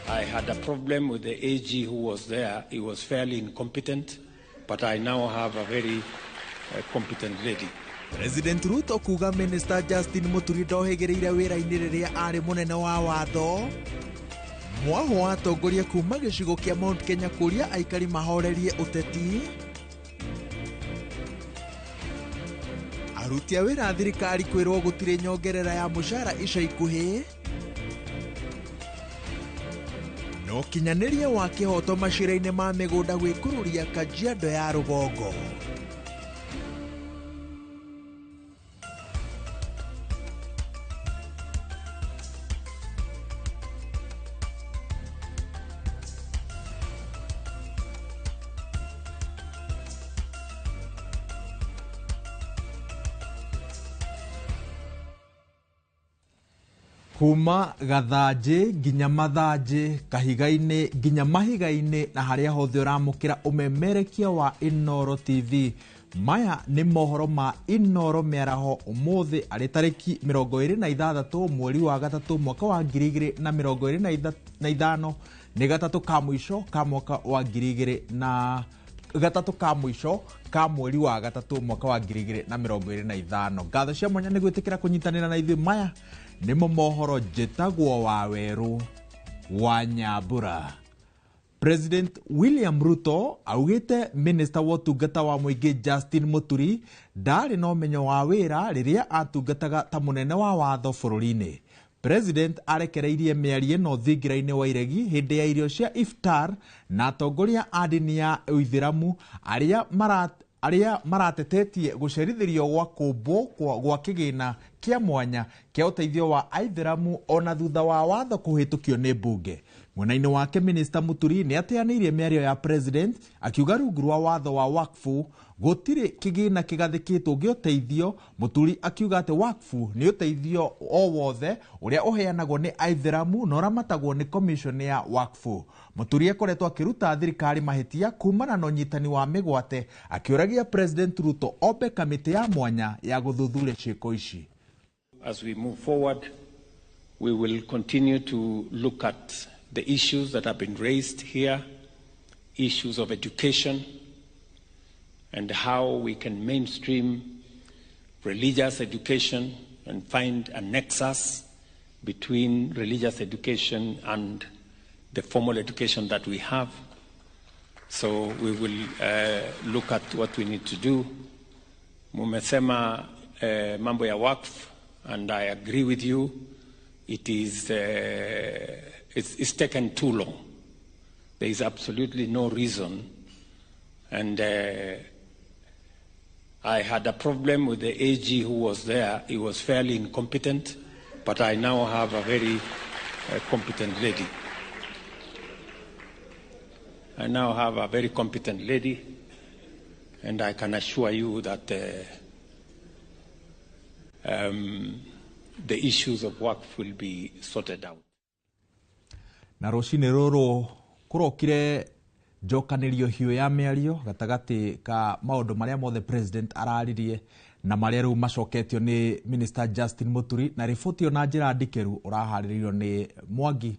I had a problem with the AG who was there. He was fairly incompetent, but I now have a very competent lady.
President Ruto kuga Minister Justin Muturi ndohegereire wira-ini riria ari munene wa watho. Mwaho atongoria kuma gicigo kia Mount Kenya kuria aikari mahorerie uteti. Aruti a wĩra thirikari kwĩrwo gũtirĩ nyongerera ya mũcara ica ikuhĩ. No kinyanĩria wa kĩhoto macira-inĩ ma mĩgũnda gwĩkũrũria Kajiado ya rũgongo. Kuma gathanjĩ nginya mathanjĩ, kahiga-inĩ nginya mahiga-inĩ na harĩa hothe ũramũkĩra ũmemerekia wa Inooro TV. Maya nĩ mohoro ma Inooro mĩaraho ũmũthĩ arĩ tarĩki 26 mweri wa gatatũ mwaka wa 2025. Nĩ gatatũ ka mũico ka mwaka wa 2023 ka mũico ka mweri wa gatatũ mwaka wa 2025. Ngatho cia mwanya nĩ gwĩtĩkĩra kũnyitanĩra na ithuĩ. Maya nimo mohoro njĩtagwo wa werũ wa Nyambura. President William Ruto augĩte Minister wa ũtungata wa mũingĩ Justin Muturi ndarĩ na ũmenyo wa wĩra rĩrĩa atungataga ta mũnene wa watho bũrũri-inĩ. President arekereirie mĩario ĩno thingira-inĩ wa iregi hĩndĩ ya irio cia iftar na atongoria a ndini ya Ũithĩramu arĩa maratetetie gũcerithĩrio gwa kũmbwo gwa kĩgĩna kĩa mwanya kĩa ũteithio wa Aithĩramu ona thutha wa watho kũhĩtũkio nĩ mbunge. Mwena-inĩ wake Minister Muturi nĩ ateanĩirie mĩario ya President akiuga rungu rwa watho wa wakfu gũtirĩ kĩgĩna kĩgathĩkĩtwo gĩa ũteithio. Muturi akiuga atĩ wakfu nĩ ũteithio o wothe ũrĩa ũheanagwo nĩ Aithĩramu na ũramatagwo nĩ commission ya wakfu. Muturi akoretwo akĩruta thirikari mahĩtia kumana na ũnyitani wa mĩgwate, akĩũragia President Ruto ombe kamĩtĩ ya mwanya ya gũthuthuria ciĩko ici.
As we move forward, we will continue to look at the issues that have been raised here, issues of education, and how we can mainstream religious education and find a nexus between religious education and the formal education that we have. So we will look at what we need to do. Mumesema mambo ya wakf, and I agree with you. It is it's taken too long. There is absolutely no reason. And I had a problem with the AG who was there. He was fairly incompetent, but I now have a very competent lady. I now have a very competent lady, and I can assure you that the issues of work will be sorted out.
Na rũcinĩ rũrũ kũrokire njokanĩrio hiũ ya mĩario gatagati ka maũndũ marĩa mothe president araririe na marĩa rĩu macoketio nĩ Minister Justin Muturi, na riboti ĩyo na njĩra ndikĩru ũraharĩrĩirio nĩ Mwangi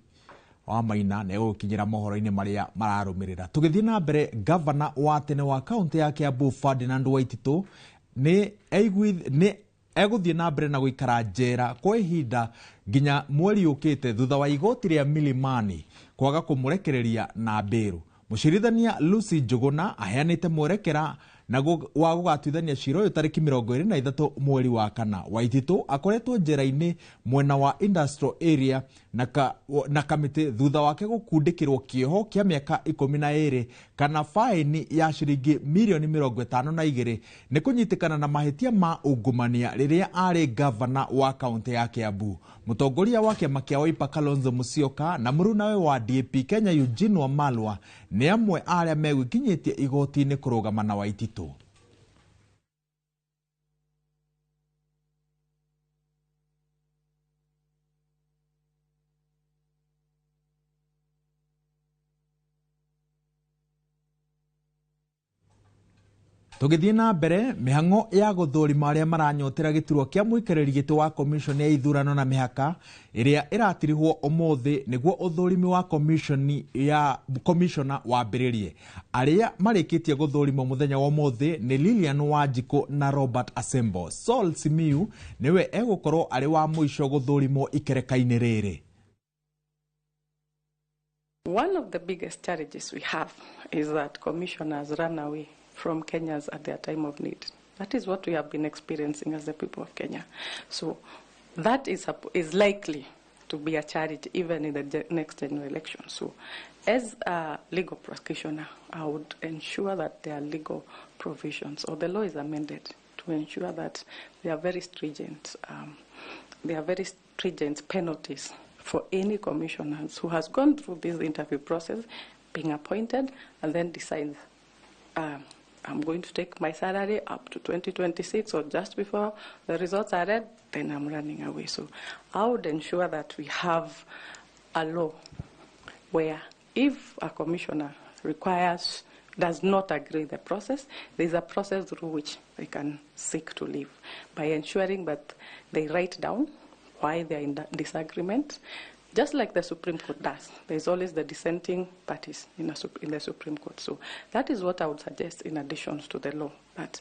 wa Maina na ũgũkinyĩra mohoro-inĩ marĩa mararũmĩrĩra. Tũgĩthiĩ na mbere, governor wa tene wa kaunti ya Kiambu Ferdinand Waititu nĩ egũthiĩ na mbere na gũikara njera kwa ihinda nginya mweri ũkĩte thutha wa igoti rĩa Milimani kwaga kũmũrekereria na mbĩrũ. Mũcirithania Lucy Njuguna aheanĩte mwerekera wa gũgatuithania cira ũyũ tarĩki 23 mweri wa kana. Waititu akoretwo njera-inĩ mwena wa industrial area na kamĩtĩ thutha wake gũkundĩkĩrwo kĩoho kĩa mĩaka 12 kana faini ya ciringi mirioni 52 nĩ kũnyitĩkana na mahĩtia ma ungumania rĩrĩa arĩ governor wa kaunti ya Kiambu. Mũtongoria wa kĩama kĩa Wiper Kalonzo Musyoka na mũrunawe wa DAP Kenya Eugene Wamalwa nĩ amwe arĩa megũkinyĩtie igoti-inĩ kũrũgama na Waititu. Tũgĩthiĩ na mbere, mĩhang'o ya gũthũrima arĩa maranyotera gĩturwa kĩa mũikarĩri gĩtĩ wa commission ya ithurano na mĩhaka ĩrĩa ĩratirihwo ũmũthĩ nĩguo ũthũrimi wa commissioner wambĩrĩrie. Arĩa marĩkĩtie gũthũrimwo mũthenya wa ũmũthĩ nĩ Lilian Wanjiku na Robert Asembo. Saul Simiu nĩwe egũkorwo arĩ wa mũico gũthũrimwo ikereka-inĩ rĩrĩ.
One of the biggest challenges we have is that commissioners run away from Kenyans at their time of need. That is what we have been experiencing as the people of Kenya. So that is likely to be a challenge even in the next general election. So as a legal practitioner, I would ensure that there are legal provisions or the law is amended to ensure that there are very stringent penalties for any commissioners who has gone through this interview process, being appointed, and then decides I'm going to take my salary up to 2026 or just before the results are read, then I'm running away. So I would ensure that we have a law where if a commissioner does not agree with the process, there's a process through which they can seek to leave by ensuring that they write down why they're in disagreement. Just like the Supreme Court does, there's always the dissenting parties in the Supreme Court. So that is what I would suggest in addition to the law, that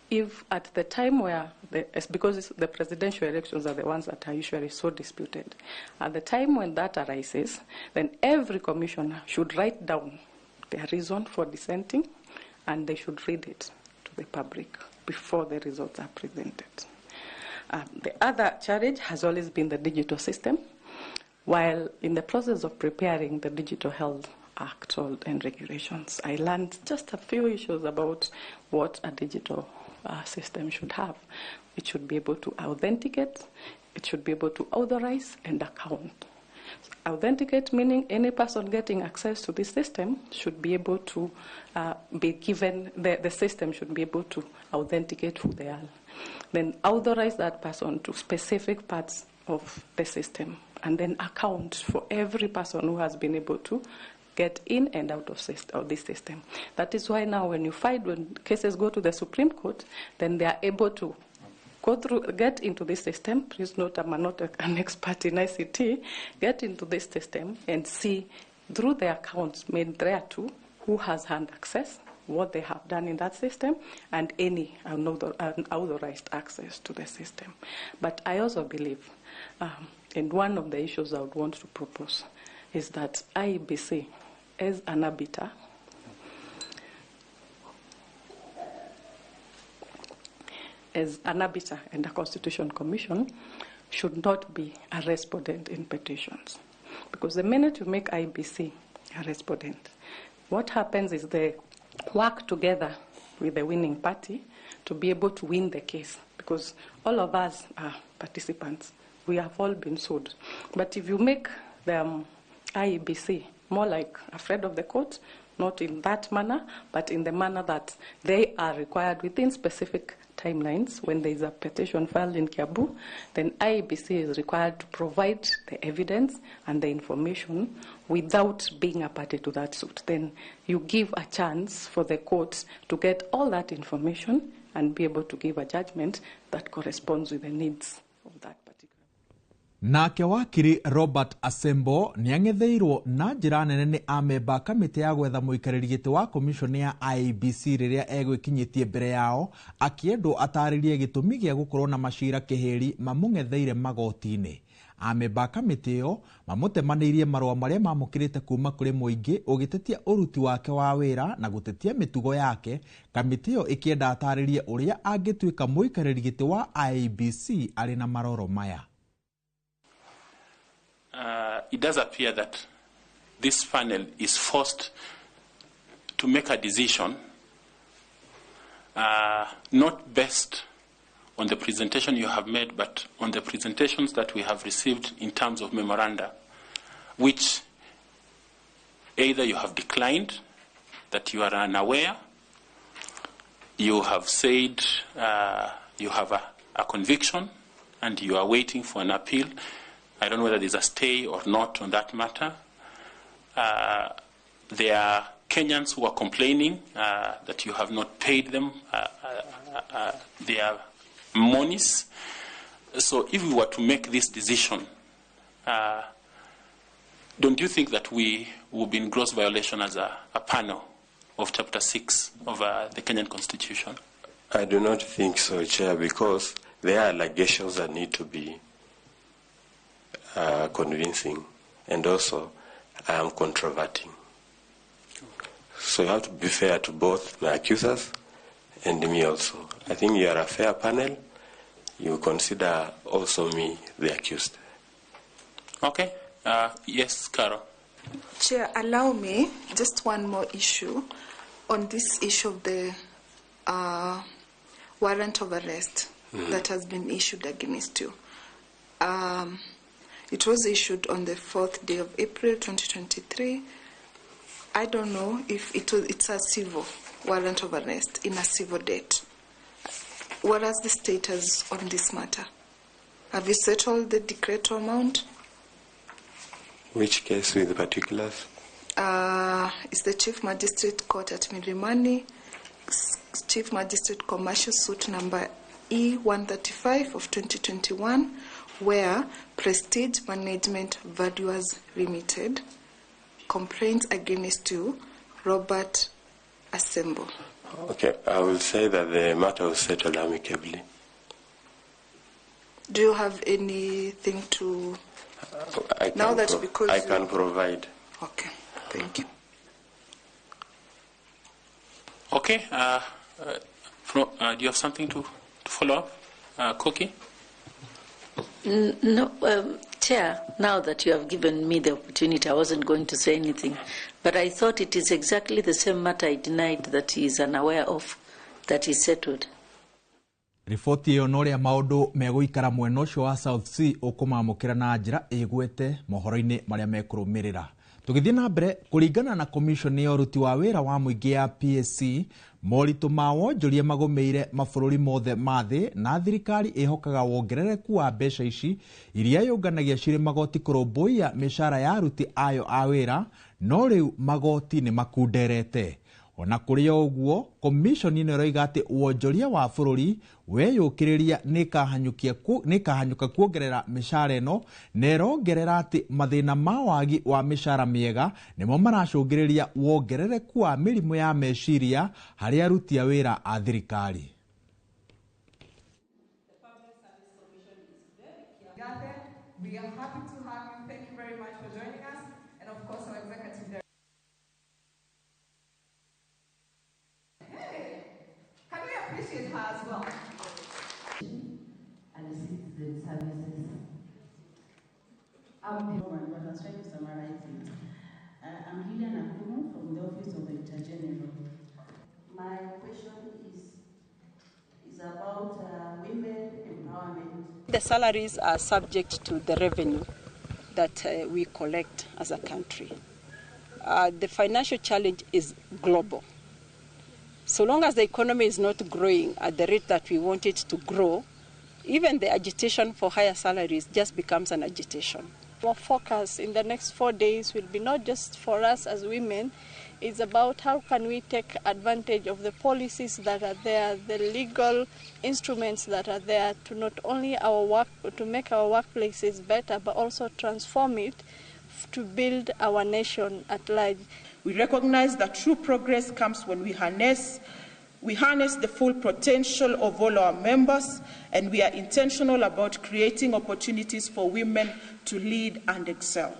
if at the time where, because the presidential elections are the ones that are usually so disputed, at the time when that arises, then every commissioner should write down their reason for dissenting and they should read it to the public before the results are presented. The other challenge has always been the digital system. While in the process of preparing the Digital Health Act and regulations, I learned just a few issues about what a digital system should have. It should be able to authenticate, it should be able to authorize and account. Authenticate meaning any person getting access to this system should be able to be given, the system should be able to authenticate who they are. Then authorize that person to specific parts of the system, and then account for every person who has been able to get in and out of this system. That is why now when cases go to the Supreme Court, then they are able to get into this system. Please note I'm not an expert in ICT. Get into this system and see through the accounts made there too who has had access, what they have done in that system, and any unauthorized access to the system. But I also believe, and one of the issues I would want to propose is that IEBC, as an arbiter, and a Constitution Commission, should not be a respondent in petitions. Because the minute you make IEBC a respondent, What happens is they work together with the winning party to be able to win the case, because all of us are participants. We have all been sued. But if you make the IEBC more like afraid of the court, not in that manner, but in the manner that they are required within specific timelines, when there is a petition filed in Kiambu, then IEBC is required to provide the evidence and the information without being a party to that suit. Then you give a chance for the courts to get all that information and be able to give a judgment that corresponds with the needs of that particular.
Nake wakiri Robert Asembo niangetheirwo na njira nene ni amemba kamite ya gwetha muikariri giti wa commission ya IEBC riria egwikinyitie mbere yao akiendwo ataririe gitumi gia gukorwo na mashira kiheri mamungetheire magoti-ini. Amemba kamite yo mamutemanirie marua maria mamukirite kuma kuri muingi ugitetia uruti wake wa wira na gutetia mitugo yake. Kamite yo ikienda ataririe uria angituika muikariri giti wa IEBC ari na maroro maya.
It does appear that this panel is forced to make a decision not based on the presentation you have made, but on the presentations that we have received in terms of memoranda, which either you have declined, that you are unaware, you have said you have a conviction and you are waiting for an appeal. I don't know whether there's a stay or not on that matter. There are Kenyans who are complaining that you have not paid them their monies. So if we were to make this decision, don't you think that we would be in gross violation as a panel of Chapter 6 of the Kenyan Constitution?
I do not think so, Chair, because there are allegations that need to be convincing, and also I am controverting. So you have to be fair to both my accusers and me also. I think you are a fair panel. You consider also me the accused.
Okay. Yes, Carol.
Chair, allow me just one more issue on this issue of the warrant of arrest that has been issued against you. It was issued on the 4th day of April 2023. I don't know if it's a civil warrant of arrest in a civil date. What is the status on this matter? Have you settled the decreto amount?
Which case with the particulars?
It's the Chief Magistrate Court at Milimani, Chief Magistrate Commercial Suit number E135 of 2021, where Prestige Management Valuers Limited complaints against you, Robert Asembo.
Okay, I will say that the matter was settled amicably.
Do you have anything to...
I can provide.
Okay, thank you.
Okay, do you have something to follow up? Koki?
No, Chair, now that you have given me the opportunity, I wasn't going to say anything, but I thought it is exactly the same matter I denied that he is unaware of, that is settled.
Riboti iyo noria maundu meguikara mwena ucio wa South Sea ukumamukira na njira igwete mohoro-ini maria mekurumirira. Tugithie na mbere kuringana na commission ya uruti wa wira wa muingi ya PSC, moritu ma wonjoria magomeire mabũrũri mothe mathĩ na thirikari ihokaga wongerereku wa mbeca ici iria yũnganagia cirĩ magoti kũrũmbũiya mĩcara ya aruti ayo a wĩra, no rĩu magoti nĩ makunderete. Ona kũrĩ ũguo, commission ĩno ĩroiga atĩ wonjoria wa bũrũri weyũkĩrĩria nĩkahanyũka kuongerera mĩcara ĩno, na ĩrongerera atĩ mathĩna ma wagi wa mĩcara mĩega nĩmo maracũngĩrĩria wongerereku wa mĩrimũ ya meciria harĩ aruti a wĩra a thirikari.
We are happy to have you. Thank you very much for joining us, and of course our executive director. Can we appreciate her as well?
And citizen services. But I was trying to summarize it. I'm Juja from the Office of
The salaries are subject to the revenue that we collect as a country. The financial challenge is global. So long as the economy is not growing at the rate that we want it to grow, even the agitation for higher salaries just becomes an agitation.
Our focus in the next 4 days will be not just for us as women, it's about how can we take advantage of the policies that are there, the legal instruments that are there to not only to make our workplaces better, but also transform it to build our nation at large.
We recognize that true progress comes when we harness the full potential of all our members, and we are intentional about creating opportunities for women to lead and excel.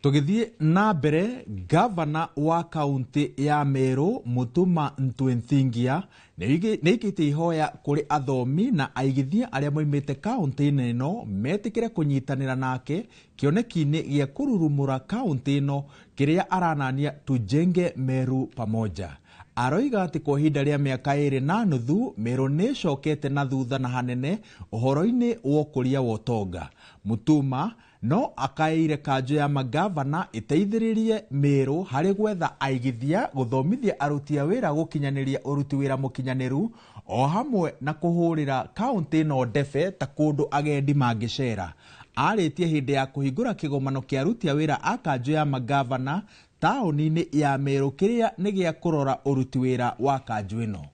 Tugithie na mbere, gavana wa kaunti ya Meru Mutuma Ntwenthingia neikite ihoya kuri athomi na aigithia aria moimite kaunti ino metikire kunyitanira nake kioneki-ini gia kururumura kaunti ino kiria aranania tujenge Meru pamoja. Aroiga ati kwa ihinda ria miaka 2.5 Meru nicokete na thutha na hanene uhoro-ini wa ukuria wa utonga. Mutuma no akaire kanjo ya magavana iteithiririe Meru hari gwetha aigithia guthomithia aruti a wira gukinyaniria uruti wira mukinyaniru o hamwe na kuhurira kaunti no ndefe ta kundu agendi mangicera. Aritie hindi ya kuhingura kigomano kia aruti a wira a kanjo ya magavana taoni-ini ya Meru kiria ni gia kurora uruti wira wa kanjo ino.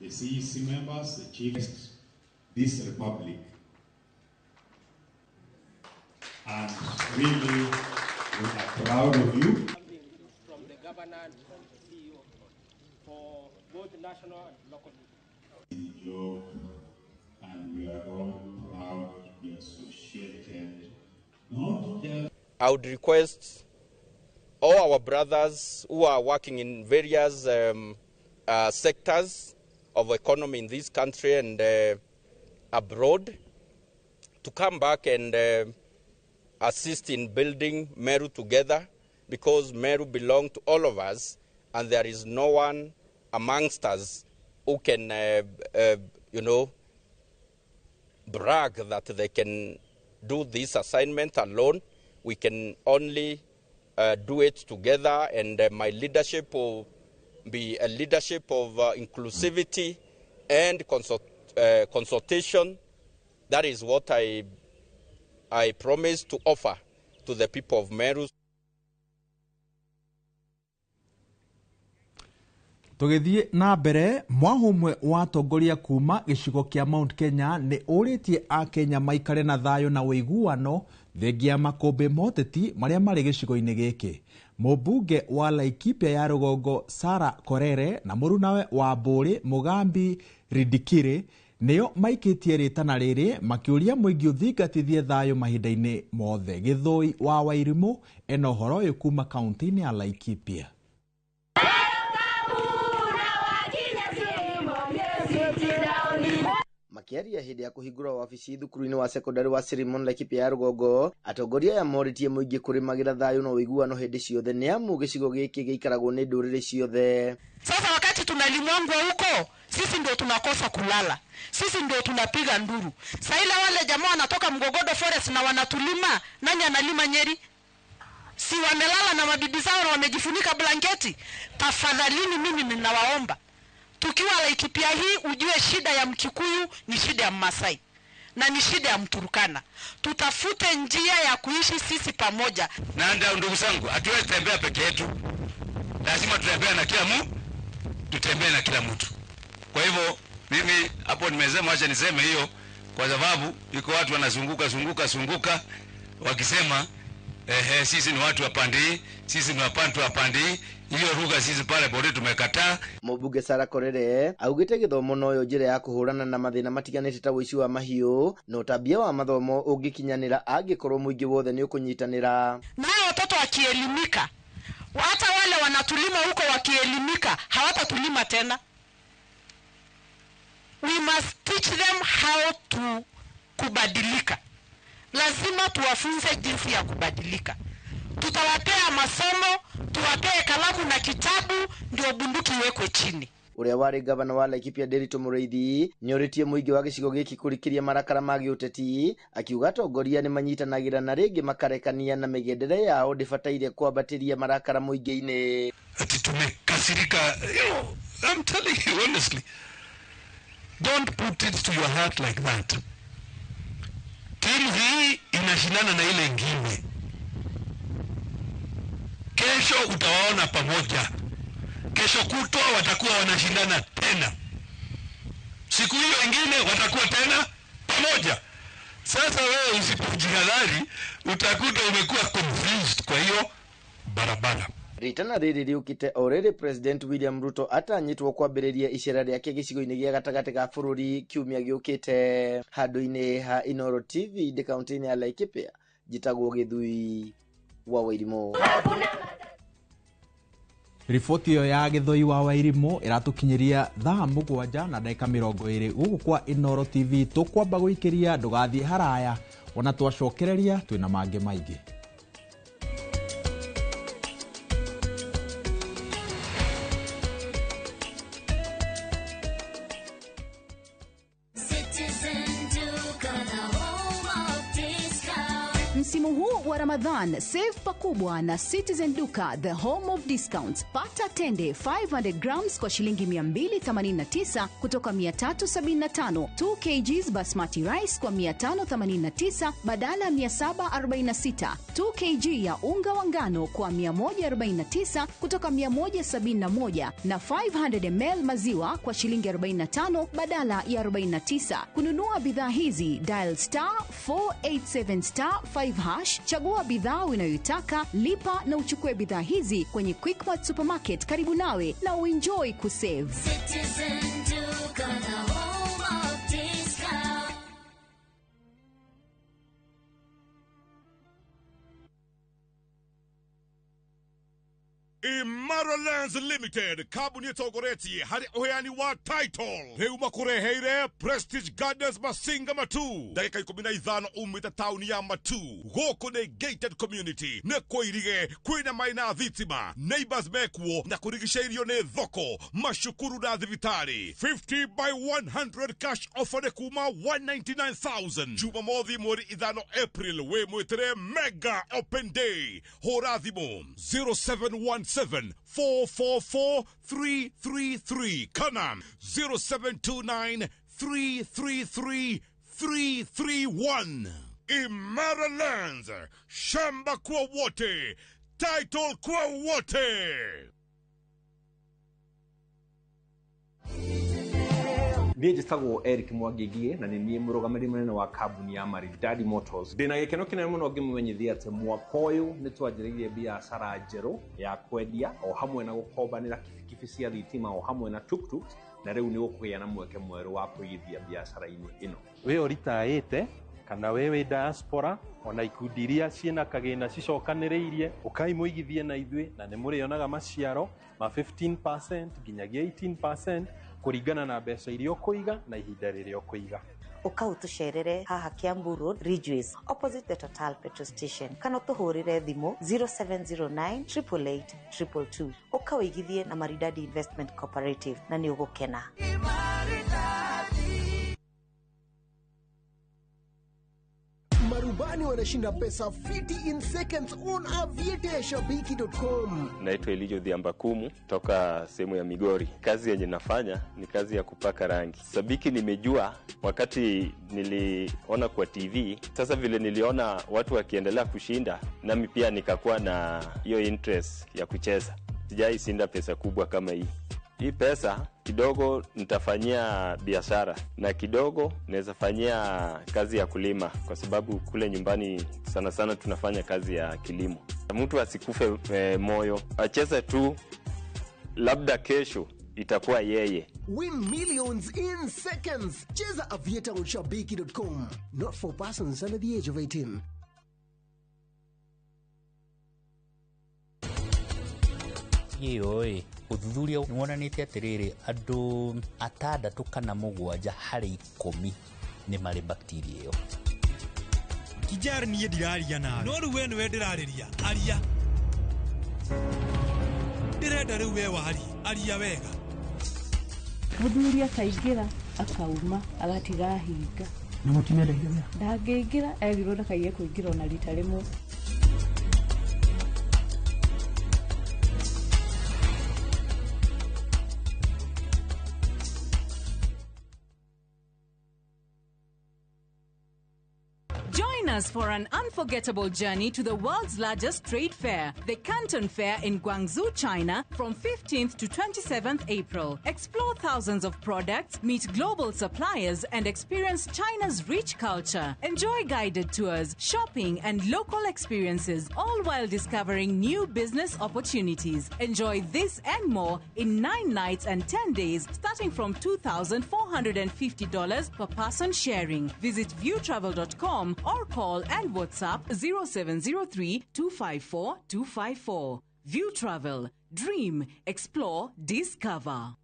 The CEC members, the chiefs, this republic. And really, we are proud of you.
From the governor and from the CEO for both national and local.
Job, and we are all proud to be associated. Not just
I would request all our brothers who are working in various sectors of economy in this country and abroad to come back and assist in building Meru together, because Meru belongs to all of us and there is no one amongst us who can, brag that they can do this assignment alone. We can only do it together, and my leadership will be a leadership of inclusivity and consultation. That is what I promise to offer to the people of Meru.
Tugithie na mbere, mwahumwe wa tongoria kuma gicigo kia Mount Kenya ni uritie a Kenya maikare na thayo na wiguano thengia makombe moteti maria mari gicigo-ini giki. Mubunge wa Laikipia ya Rugongo Sara Korere na murunawe wa Mburi Mugambi Ridikire neo maikitie ritana riri makiuria muingi uthingatithie thayo mahinda-ini mothe. Githoi wa Wairimu eno horo uyu kuma kaunti-ini ya Laikipia.
Makiaria hindi ya kuhingura wabici thukuru-ini wa sekondari wa Sirimon Laikipia ya Rugongo, atongoria ya moritie muingi kurimagira thayo na uiguano hindi ciothe ni amu gicigo giki giikaragwo ni nduriri ciothe.
Sasa wakati tunalimwangwa huko, sisi ndio tunakosa kulala, sisi ndio tunapiga nduru. Saila wale jamaa wanatoka Mgogodo Forest na wanatulima, nani analima Nyeri? Si wamelala na mabibi zao na wamejifunika blanketi? Tafadhalini, mimi ninawaomba, tukiwa Laikipia hii ujue shida ya Mkikuyu ni shida ya Mmasai na ni shida ya Mturukana. Tutafute njia ya kuishi sisi pamoja.
Na ndugu zangu, hatuwezi tembea peke yetu. Lazima tutembee na kila mtu. Tutembee na kila mtu. Kwa hivyo mimi hapo nimesema, acha niseme hiyo, kwa sababu yuko watu wanazunguka wakisema sisi ni watu wa pandi, sisi ni watu wa pandi. Hiyo ruga sisi pale bodi tumekataa.
Mubunge Sara Korere augite githomo noyo njira ya kuhurana na mathina matiganite ta wici wa mahiu no tabia wa mathomo ungikinyanira angikorwo muingi wothe ni ukunyitanira.
Nao watoto wakielimika, hata wale wanatulima huko wakielimika, hawatatulima tena. We must teach them how to kubadilika. Lazima tuwafunze jinsi ya kubadilika. Tutawapea masomo, tuwapee kalamu na kitabu, ndio bunduki iwekwe chini.
uria wari gavana wa Laikipia Nderitu Muriithi nyoritie muingi wa gicigo giki kurikiria marakara ma giuteti akiuga atongoria ni manyitanagira na ringi makarekania na migendere yao ndibataire kwambatiria marakara muingi-ini.
Ati tumekasirika, I'm telling you honestly, don't put it to your heart like that. Timu hii inashindana na ile ingine. Kesho utawaona pamoja. Kesho kutwa watakuwa wanashindana tena. Siku hiyo ingine watakuwa tena pamoja. Sasa wewe usipojihadhari utakuta umekuwa confused kwa hiyo barabara.
Ritana riri riukite already President William Ruto atanyitwo kwambiriria icera riake gicigo-ini gia gatagati ga bururi kiumia giukite. Handu-ini ha Inooro TV de county ya Laikipia jitagwo Githui wa Wairimu.
Riboti iyo ya Githui wa Wairimu iratukinyiria thaa 7:20 guku kwa Inooro TV. Tukwamba guikiria ndugathie haraya ona twacokereria twina mange maingi.
Msimu huu wa Ramadhan, save pakubwa na Citizen Duka, the home of discounts. Pata tende 500 grams kwa shilingi 289 kutoka 375, 2 kgs basmati rice kwa 589 badala 746, 2 kg ya unga wa ngano kwa 149 kutoka 171 na 500 ml maziwa kwa shilingi 45 badala ya 49. Kununua bidhaa hizi, dial *487*5 hash, chagua bidhaa unayoitaka, lipa na uchukue bidhaa hizi kwenye Quickmart supermarket karibu nawe na uenjoy kusave. Citizen Duka, the home of discount.
Imarolands Limited, kabuni etogoreti hari oheani wa title. Reu makureheire Prestige Gardens Masinga Matu. Dakika 15 umita tauni ya Matu. Goko ne gated community. Ne koirige, kwina maina vitima. Neighbors mekuo na kurigisherio ne dhoko. Mashukuru na dhivitari. 50 by 100 cash offer ne kuma 199,000. Jumamothi mweri idhano April. We mwetere mega open day. Horadhimo 0717-444-333. Kanam 0729-333-331. Imarolands, shamba kwa wote, title kwa wote.
Niĩ njĩtagwo Eric Mwangigie na nĩ niĩ mũrũgamĩrĩri mũnene wa kambuni ya Maridady Motors. Ndĩna gĩkeno kĩnene mũno ngĩmũmenyithia atĩ mwaka ũyũ nĩ twanjĩrĩirie biacara njerũ ya kwendia o hamwe na gũkombanĩra kibikibi cia thitima o hamwe na tuktuk, na rĩu nĩ gũkũgĩa na mweke mwerũ wa kũigithia biacara-inĩ ĩno.
Wĩ ũritaĩte kana wĩ diaspora ona ikundi iria ciĩna kagĩna cicokanĩrĩirie ũkaimũigithie na ithuĩ na nĩ mũrĩonaga maciaro ma 15% nginyagia 18% kuringana na mbeca iria ũkũiga na ihinda rĩrĩa ũkũiga.
Ukautucerere haha Kiambu Road, Ridgeways, opposite the Total petrol station. Kana ũtũhũrĩre thimũ 0709 888 222. Ũkawĩigithie na Maridady Investment Cooperative na nĩ ũgũkena.
Marubani wanashinda pesa 50 in seconds on aviateshabiki.com.
Naitwa Elijo Dhiambakumu toka sehemu ya Migori. Kazi yenye nafanya ni kazi ya kupaka rangi. Sabiki nimejua wakati niliona kwa TV. Sasa vile niliona watu wakiendelea kushinda, nami pia nikakuwa na hiyo interest ya kucheza. Sijai shinda pesa kubwa kama hii. Hii pesa kidogo nitafanyia biashara na kidogo naweza fanyia kazi ya kulima, kwa sababu kule nyumbani sana sana tunafanya kazi ya kilimo. Mtu asikufe moyo, acheze tu, labda kesho itakuwa yeye.
Win millions in seconds. Cheza aviateshabiki.com. Not for persons under the age of 18.
Oi, uthuthuria wonanĩtie atĩrĩrĩ, andũ 6 kana 7 harĩ 10 nĩ marĩ bacteria ĩyo.
Kijari niĩ ndiraria nawe, no rĩu we nĩwe ndĩrarĩria. Aria ndĩrenda rĩu we wari, aria wega.
Muthuri akaingira akauma agatiga hinga.
Na mutumia ndaingira.
Ndangĩingira erirwo ndakaige kũingira ona rita rĩmwe.
Join us for an unforgettable journey to the world's largest trade fair, the Canton Fair in Guangzhou, China, from 15th to 27th April. Explore thousands of products, meet global suppliers, and experience China's rich culture. Enjoy guided tours, shopping, and local experiences, all while discovering new business opportunities. Enjoy this and more in 9 nights and 10 days, starting from $2,450 per person sharing. Visit viewtravel.com or call and WhatsApp 0703 254 254. View Travel. Dream, explore, discover.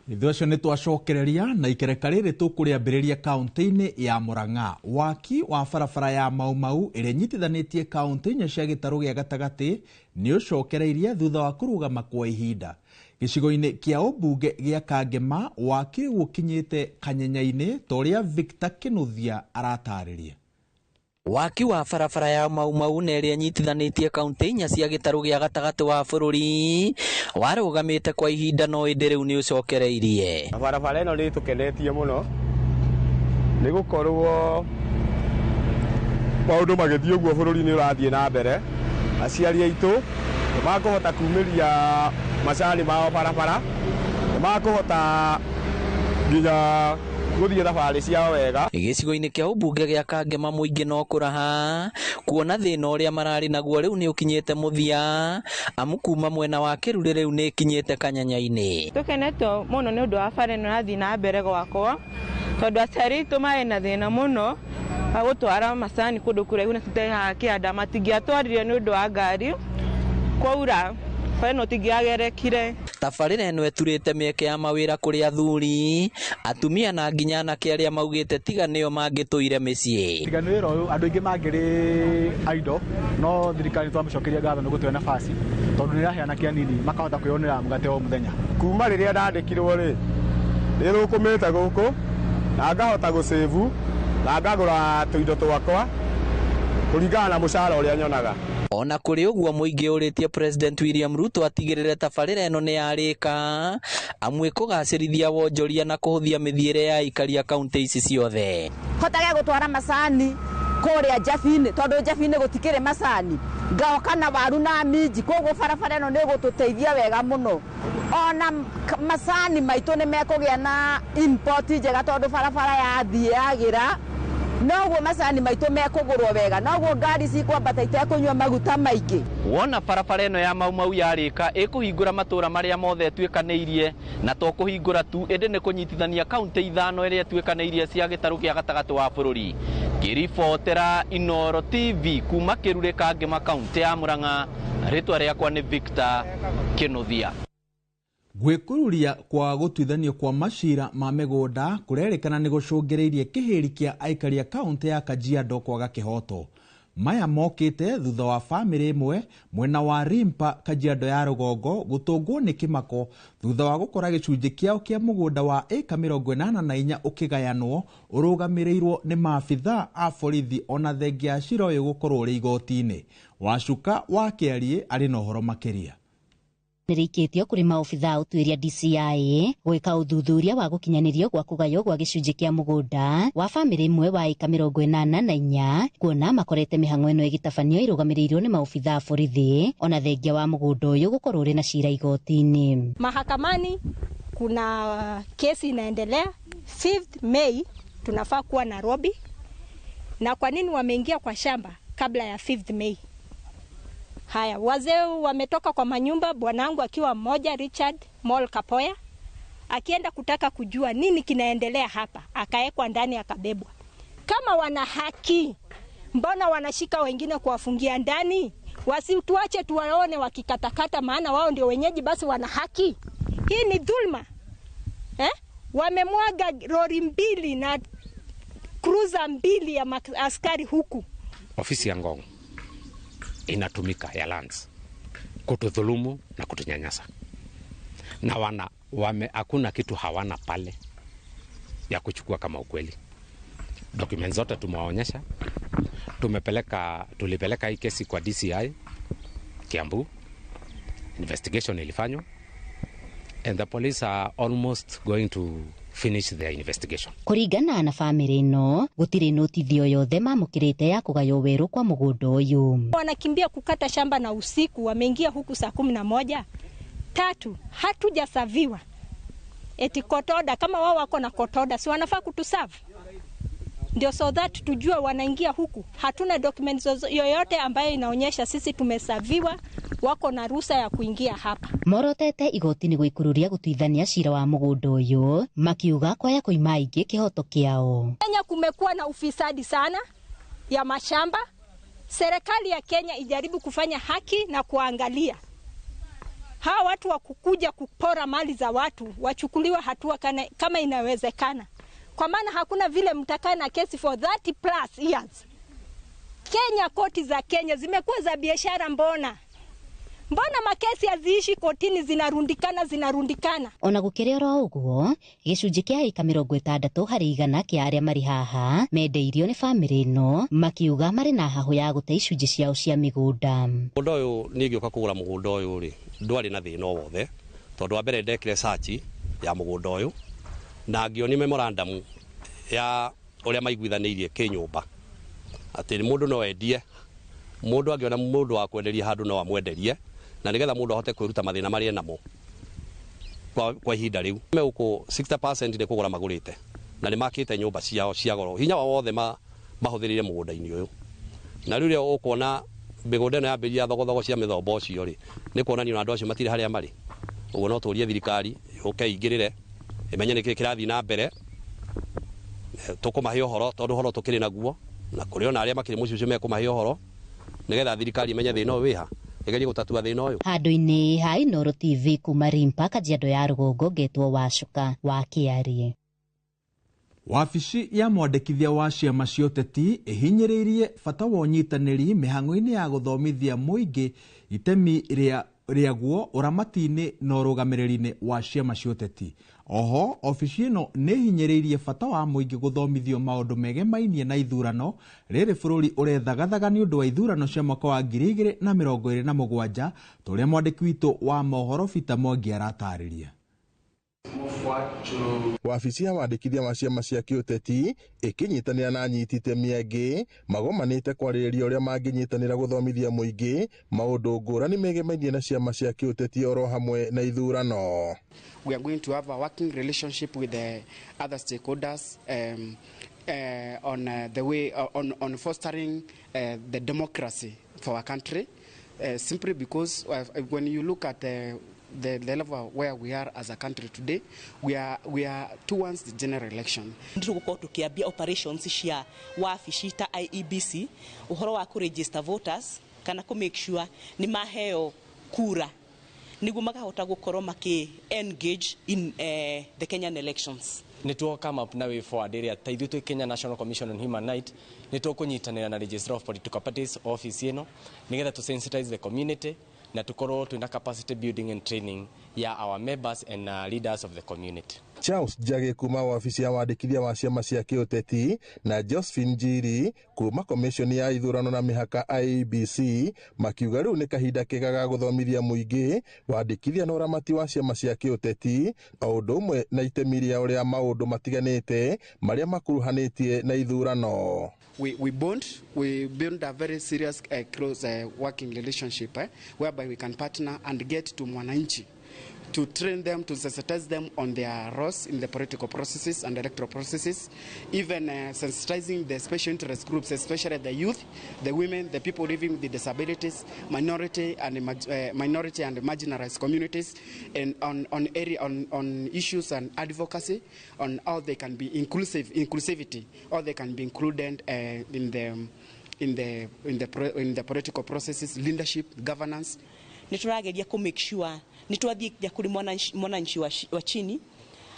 Ithuacio nĩ twacokereria na ikereka rĩrĩ tũkũrĩambĩrĩria kaunti-inĩ ya Murang'a. Waki wa barabara ya Maumau ĩrĩa nyitithanĩtie kaunti-inĩ cia gĩtarũ gĩa gatagatĩ nĩ ũcokereirie thutha wa kũrũgama kwa ihinda. Gĩcigo-inĩ kĩa ũmbunge gĩa Kangema waki gũkinyĩte kanyenya-inĩ torĩa Victor Kinuthia aratarĩria.
Waki wa barabara ya Maumau na ĩrĩa nyitithanĩtie kaunti-inĩ cia gĩtarũ gĩa gatagatĩ wa bũrũri warũgamĩte kwa ihinda no ĩndĩ rĩu nĩ ũcokereirie.
Barabara ĩno nĩ tũkenetie mũno nĩ gũkorwo maũndũ magĩthiĩ ũguo bũrũri nĩ ũrathiĩ na mbere. Aciari aitũ makũhota kumĩria macani mao barabara, makũhota nginya gũthiĩ thabarĩ ciao wega.
Gĩcigo-inĩ kĩa ũmbunge gĩa Kangema mũingĩ no kũraha kuona thĩna ũrĩa mararĩ naguo rĩu nĩ ũkinyĩte mũthia, amu kuma mwena wa Kĩrure rĩu nĩ ikinyĩte kanyanya-inĩ.
Tũkenetwo mũno nĩ ũndũ wa bara ĩno rathiĩ na mbere gwakwo, tondũ aciari aitũ marĩ na thĩna mũno wa gũtwara macani kũndũ kũraihu na tũtehaga kĩanda, matingĩatwarire nĩ ũndũ wa ngari kwaura. Feno tigiagerekire.
Tabarĩra ĩno ĩturĩte mĩeke ya mawĩra kũrĩ athuri, atumia na nginya anake arĩa maugĩte tiga nĩo mangĩtũire mĩciĩ.
Tiga nĩ wĩra ũyũ andũ aingĩ mangĩrĩ aido, no thirikari twamĩcokeria ngatho nĩ gũtũhe nafasi tondũ nĩ ĩraheana kĩanini makahota kwĩyonera mũgate o mũthenya.
Kuma rĩrĩa ndandĩkirwo rĩ nĩ rũkũmĩte gũkũ na ngahota gũsave na ngagũra tũindo twakwa kũringana na mũcara ũrĩa nyonaga.
Ona kũrĩ ũguo mũingĩ ũrĩtie President William Ruto atigĩrĩre tabarĩra ĩno nĩ yarĩka, amwe kũgacĩrithia wonjoria na kũhũthia mĩthiĩre ya ikaria kaunti ici ciothe.
Hotage gũtwara macani kũrĩa Jabi-inĩ tondũ Jabi-inĩ gũtikĩrĩ macani, ngaoka na waru na minji, koguo barabara ĩno nĩ gũtũteithia wega mũno. Ona macani maitũ nĩ mekũgĩa na import njega tondũ barabara yathiĩ yagĩra. Noguo macani maitũ mekũgũrwo wega, noguo ngari cikwambata itekũnyua maguta maingĩ.
Wona barabara ĩno ya Maumau yarĩka ĩkũhingũra matũra marĩa mothe tuĩkanĩirie, na to kũhingũra tu ĩndĩ nĩ kũnyitithania kaunti 5 iria tuĩkanĩirie cia gĩtarũ gĩa gatagatĩ wa bũrũri. Ngĩribotera Inooro TV kuma Kĩrure Kangema kaunti ya Murang'a, rĩtwa rĩakwa nĩ Victor Kinuthia.
Gwĩkururia kwa gũtuithanio kwa macira ma mĩgũnda kũrerĩkana nĩ gũcũngĩrĩirie kĩhĩri kĩa aikari a kaunti ya Kajiado kwaga kĩhoto. Maya mokĩte thutha wa bamĩrĩ ĩmwe mwena wa Rimpa Kajiado ya rũgongo gũtũngwo nĩ kĩmako thutha wa gũkora gĩcunjĩ kĩao kĩa mũgũnda wa ĩka 84 ũkĩgayanwo ũrũgamĩrĩirwo nĩ maabithaa a borithi ona thengia ya cira ũyũ gũkorwo ũrĩ igoti-inĩ. Wacuka wa Kĩarie arĩ na ũhoro makĩria.
Nĩrĩkĩtio kũrĩ maobithaa ũtuĩria DCI gwĩka ũthuthuria wa gũkinyanĩrio gwa kũgaywo gwa gĩcunjĩ kĩa mũgũnda wa bamĩrĩ ĩmwe wa ĩka 84 kuona makorete mĩhang'o ĩno ĩgĩtabanio irũgamĩrĩirwo nĩ maobithaa borithi ona thengia wa mũgũnda ũyũ gũkorwo ũrĩ na cira igoti-inĩ.
Mahakamani kuna kesi inaendelea 5th May tunafaa kuwa Nairobi, na kwa nini wameingia kwa shamba kabla ya 5th May? Haya, wazee wametoka kwa manyumba, bwanangu akiwa mmoja Richard Mol Kapoya akienda kutaka kujua nini kinaendelea hapa, akaekwa ndani akabebwa. Kama wana haki, mbona wanashika wengine kuwafungia ndani? Wasituache tuwaone wakikatakata, maana wao ndio wenyeji, basi wana haki. Hii ni dhulma. Wamemwaga lori 2 na cruiser 2 ya askari huku.
Ofisi ya Ngong inatumika ya lands
kutudhulumu na kutunyanyasa, na hakuna kitu hawana pale ya kuchukua kama ukweli. Documents zote tumewaonyesha, tulipeleka hii kesi kwa DCI Kiambu, investigation ilifanywa, and the police are almost going to finish their investigation.
Kuringana na family no, gutire notithio yothe mamukirite ya kugayo weru kwa mugundo uyu.
Wanakimbia kukata shamba na usiku, wameingia huku saa 11. 3, hatujasaviwa. Eti kotoda, kama wao wako na kotoda, si wanafaa kutusavu? Ndio so that tujue wanaingia huku. Hatuna documents yoyote ambayo inaonyesha sisi tumesaviwa, wako na ruhusa ya kuingia hapa.
Morotete igoti ni gwikururia gutuithania cira wa mugundo uyu, makiuga kwaya kuima ingi kihoto kiao.
Kenya kumekuwa na ufisadi sana ya mashamba. Serikali ya Kenya ijaribu kufanya haki na kuangalia hawa watu wa kukuja kupora mali za watu wachukuliwa hatua kama inawezekana. Kwa maana hakuna vile mtakaa na kesi for 30+ years. Kenya, koti za Kenya zimekuwa za biashara. Mbona makesi haziishi kotini, zinarundikana.
Ona gukire oro uguo, gicunji kia ika 60 hari igana kia aria mari haha mendeirio ni family no, makiuga mari na hahu ya gute icunji ciao cia migunda.
Mugunda uyu ningioka kugura mugunda uyu ri ndwari na thina wothe, tondu wa mbere ndekire search ya mugunda uyu na ngioni memorandum ya uria maiguithanirie kinyumba ati mundu no endie, mundu angiona mundu wa kwenderia handu no amwenderie, na nigetha mundu ahote kwiruta mathina mari enamo kwa ihinda riu. Meuko 60% ni kugura magurite na ni makite nyumba ciao cia goro, hinya wothe mahuthirire mugunda-ini uyu. Na riu ukona migunda ino yambiria thogothogo cia mithombo ucio ri ni kuonania na andu acio matire haria mari. Uguo no turie thirikari ukeingirire imenye niki kirathi na mbere, tukumahe uhoro tondu horo tukiri naguo, na kuri ona aria makiri mucio mekumahe uhoro nigetha thirikari imenye thina uyu wiha igerie gutatua thina uyu.
Handu-ini ha Inooro TV kuma Rimpa, Kajiado ya Rugongo, ngetwo Wacuka wa Kiarie.
Wabici ya mwandĩkithia wa ciama cia ũteti ihinyĩrĩirie bata wa ũnyitanĩri mĩhang'o-inĩ ya gũthomithia mũingĩ itemi rĩaguo ũramati-inĩ na ũrũgamĩrĩri-inĩ wa ciama cia ũteti. Oho, obici ĩno nĩ ihinyĩrĩirie bata wa mũingĩ gũthomithio maũndũ megemainie na ithurano rĩrĩ bũrũri ũrethagathaga nĩ ũndũ wa ithurano cia mwaka wa 2027, tũrĩa mwandĩki witũ wa mohoro Peter Mwangi aratarĩria.
Wabici ya wandĩkithia wa ciama cia kĩũteti ĩkĩnyitanĩra na anyiti itemi angĩ magomanĩte kwarĩrĩria ũrĩa mangĩnyitanĩra gũthomithia mũingĩ maũndũ ngũrani megemainie na ciama cia kĩũteti oro hamwe na ithurano.
We are going to have a working relationship with the other stakeholders on the way on fostering the democracy for our country, simply because when you look at the level where we are as a country today, we are towards the general election.
Ndigukorwo tukiambia operations cia wabici ta IEBC uhoro wa ku register voters kana ku make sure ni maheo kura niguo makahota gukorwo maki engage in the Kenyan elections.
Nituo come up na way forward area taithu tu Kenya National Commission on Human Rights nituo kunyitanira na Registrar of Political Parties office ino nigetha to sensitize the community na tukorwo tuna capacity building and training ya our members and leaders of the community.
Charles Jage kuma wabici ya wandĩkithia wa ciama cia kĩũteti na Josephine Njiri kuma commission ya ithurano na mĩhaka IEBC makiuga rĩu nĩ kahinda kega ga gũthomithia mũingĩ wandĩkithia na ũramati wa ciama cia kĩũteti o ũndũ ũmwe na itemi rĩa ũrĩa maũndũ matiganĩte marĩa makuruhanĩtie na ithurano.
We build a very serious close working relationship whereby we can partner and get to mwananchi to train them, to sensitize them on their roles in the political processes and electoral processes, even sensitizing the special interest groups, especially the youth, the women, the people living with disabilities, minority and marginalized communities, and on issues and advocacy, on how they can be inclusivity, how they can be included in the political processes, leadership, governance.
Niturageria ku make sure nitwathia kuri mwananchi wa chini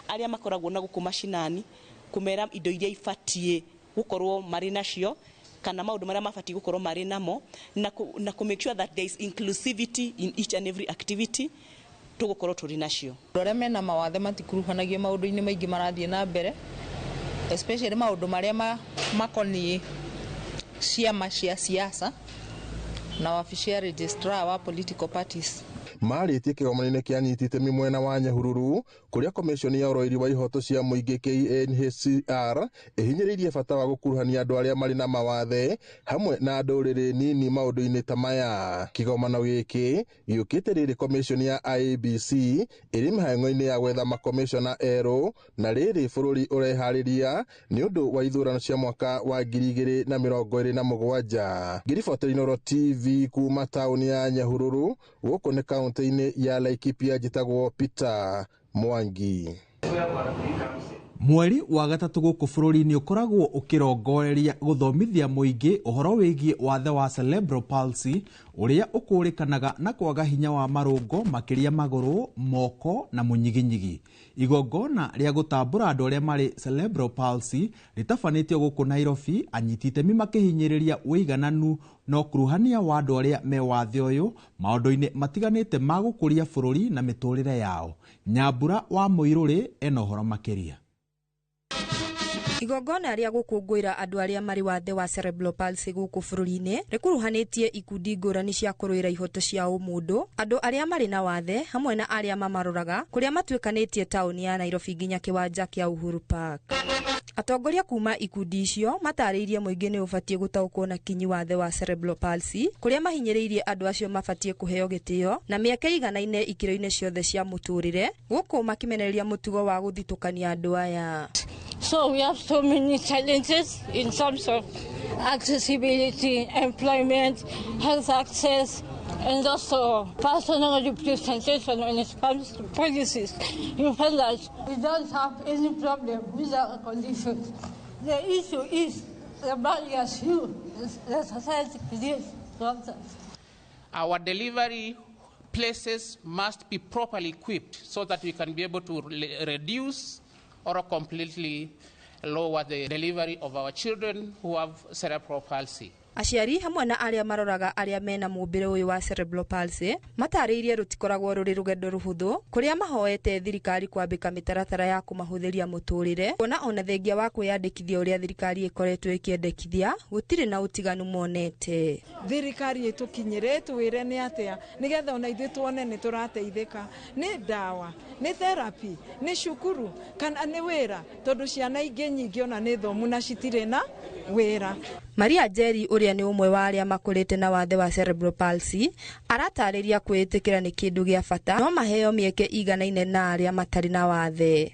aria makoragwo na guku mashinani kumera indo iria ifatie gukorwo mari nacio kana maundu maria mabati gukorwo mari namo na ku make sure that there is inclusivity in each and every activity tugukorwo turi nacio.
Rore mena mawathe matikuruhanagio maundu-ini maingi marathie na mbere, especially maundu maria makoni ciama cia siasa na wabici ya registrar wa political parties.
Marĩtie kĩgomano-inĩ kĩanyitĩte mwena wa Nyahururu kũrĩa komishoni ya ũrũĩri wa ihoto cia mũingĩ KNHCR ĩhinyĩrĩirie bata wa gũkuruhania andũ arĩa marĩ na mawathe hamwe na ndũrĩrĩ nini maũndũ-inĩ ta maya. Kĩgomano gĩkĩ gĩũkĩte rĩrĩ komishoni ya IEBC ĩrĩ mĩhang'o-inĩ ya gwetha makomishona erũ na rĩrĩ bũrũri ũreharĩria nĩ ũndũ wa ithurano cia mwaka wa 2027. Ngiriboteri Inooro TV kuma taũni ya Nyahururu gũkũ nĩ kaunti-inĩ ya Laikipia, njĩtagwo Peter Mwangi.
Mweri wa gatatu gũkũ bũrũri-inĩ ũkoragwo ũkĩrongoreria gũthomithia mũingĩ ũhoro wĩgiĩ wathe wa cerebral palsy ũrĩa ũkũrĩkanaga na kwaga hinya wa marũngo makĩria magũrũ, moko na mũnyiginyigi. Igongona rĩa gũtambũra andũ arĩa marĩ cerebral palsy rĩtabanĩtio gũkũ Nairobi, anyiti itemi makĩhinyĩrĩria ũigananu na ũkuruhania wa andũ arĩa me wathe ũyũ maũndũ-inĩ matiganĩte ma gũkũria bũrũri na mĩtũrĩre yao. Nyambura wa Mũirũrĩ ena ũhoro makĩria.
Igongona rĩa gũkũngũĩra andũ arĩa marĩ wathe wa cerebral palsy gũkũ bũrũri-inĩ rĩkuruhanĩtie ikundi ngũrani cia kũrũĩra ihoto cia ũmũndũ, andũ arĩa marĩ na wathe hamwe na arĩa mamaroraga, kũrĩa matuĩkanĩtie taũni ya Nairobi nginya kĩwanja kĩa Uhuru Park. Atongoria kuma ikundi icio matarĩirie mũingĩ nĩ ũbatiĩ gũtaũkwo na kinyi wathe wa cerebral palsy, kũrĩa mahinyĩrĩirie andũ acio mabatiĩ kũheo gĩtĩo na mĩeke iganaine ikĩro-inĩ ciothe cia mũtũrĩre, gũkũ makimenereria mũtugo wa gũthitũkania andũ aya.
So we have so many challenges in terms of accessibility, employment, health access, and also personal representation when it comes to policies. You find that we don't have any problem with our conditions. The issue is the barriers the society creates.
Our delivery places must be properly equipped so that we can be able to reduce or completely lower the delivery of our children who have cerebral palsy.
Aciari hamwe na arĩa maroraga arĩa mena mũmbĩre ũyũ wa cerebral palsy matarĩirie rũtikoragwo rũrĩ rũgendo rũhũthũ, kũrĩa mahoete thirikari kwambĩka mĩtaratara ya kũmahũthĩria mũtũrĩre, kuona ona thengia wa kwĩyandĩkithia ũrĩa thirikari ĩkoretwo ĩkĩendekithia gũtirĩ na ũtiganu monete.
Thirikari ĩtũkinyĩre twĩre nĩ atĩa nĩgetha ona ithuĩ tuone nĩ tũrateithĩka, nĩ ndawa, nĩ therapy, nĩ cukuru kana nĩ wĩra, tondũ ciana ingĩ nyingĩ ona nĩ thomu na citirĩ na wĩra.
Maria Jerry ũrĩa nĩ ũmwe wa arĩa makũrĩte na wathe wa cerebral palsy aratarĩria kwĩĩtĩkĩra nĩ kĩndũ gĩa bata no maheo mĩeke iganaine na arĩa matarĩ na wathe.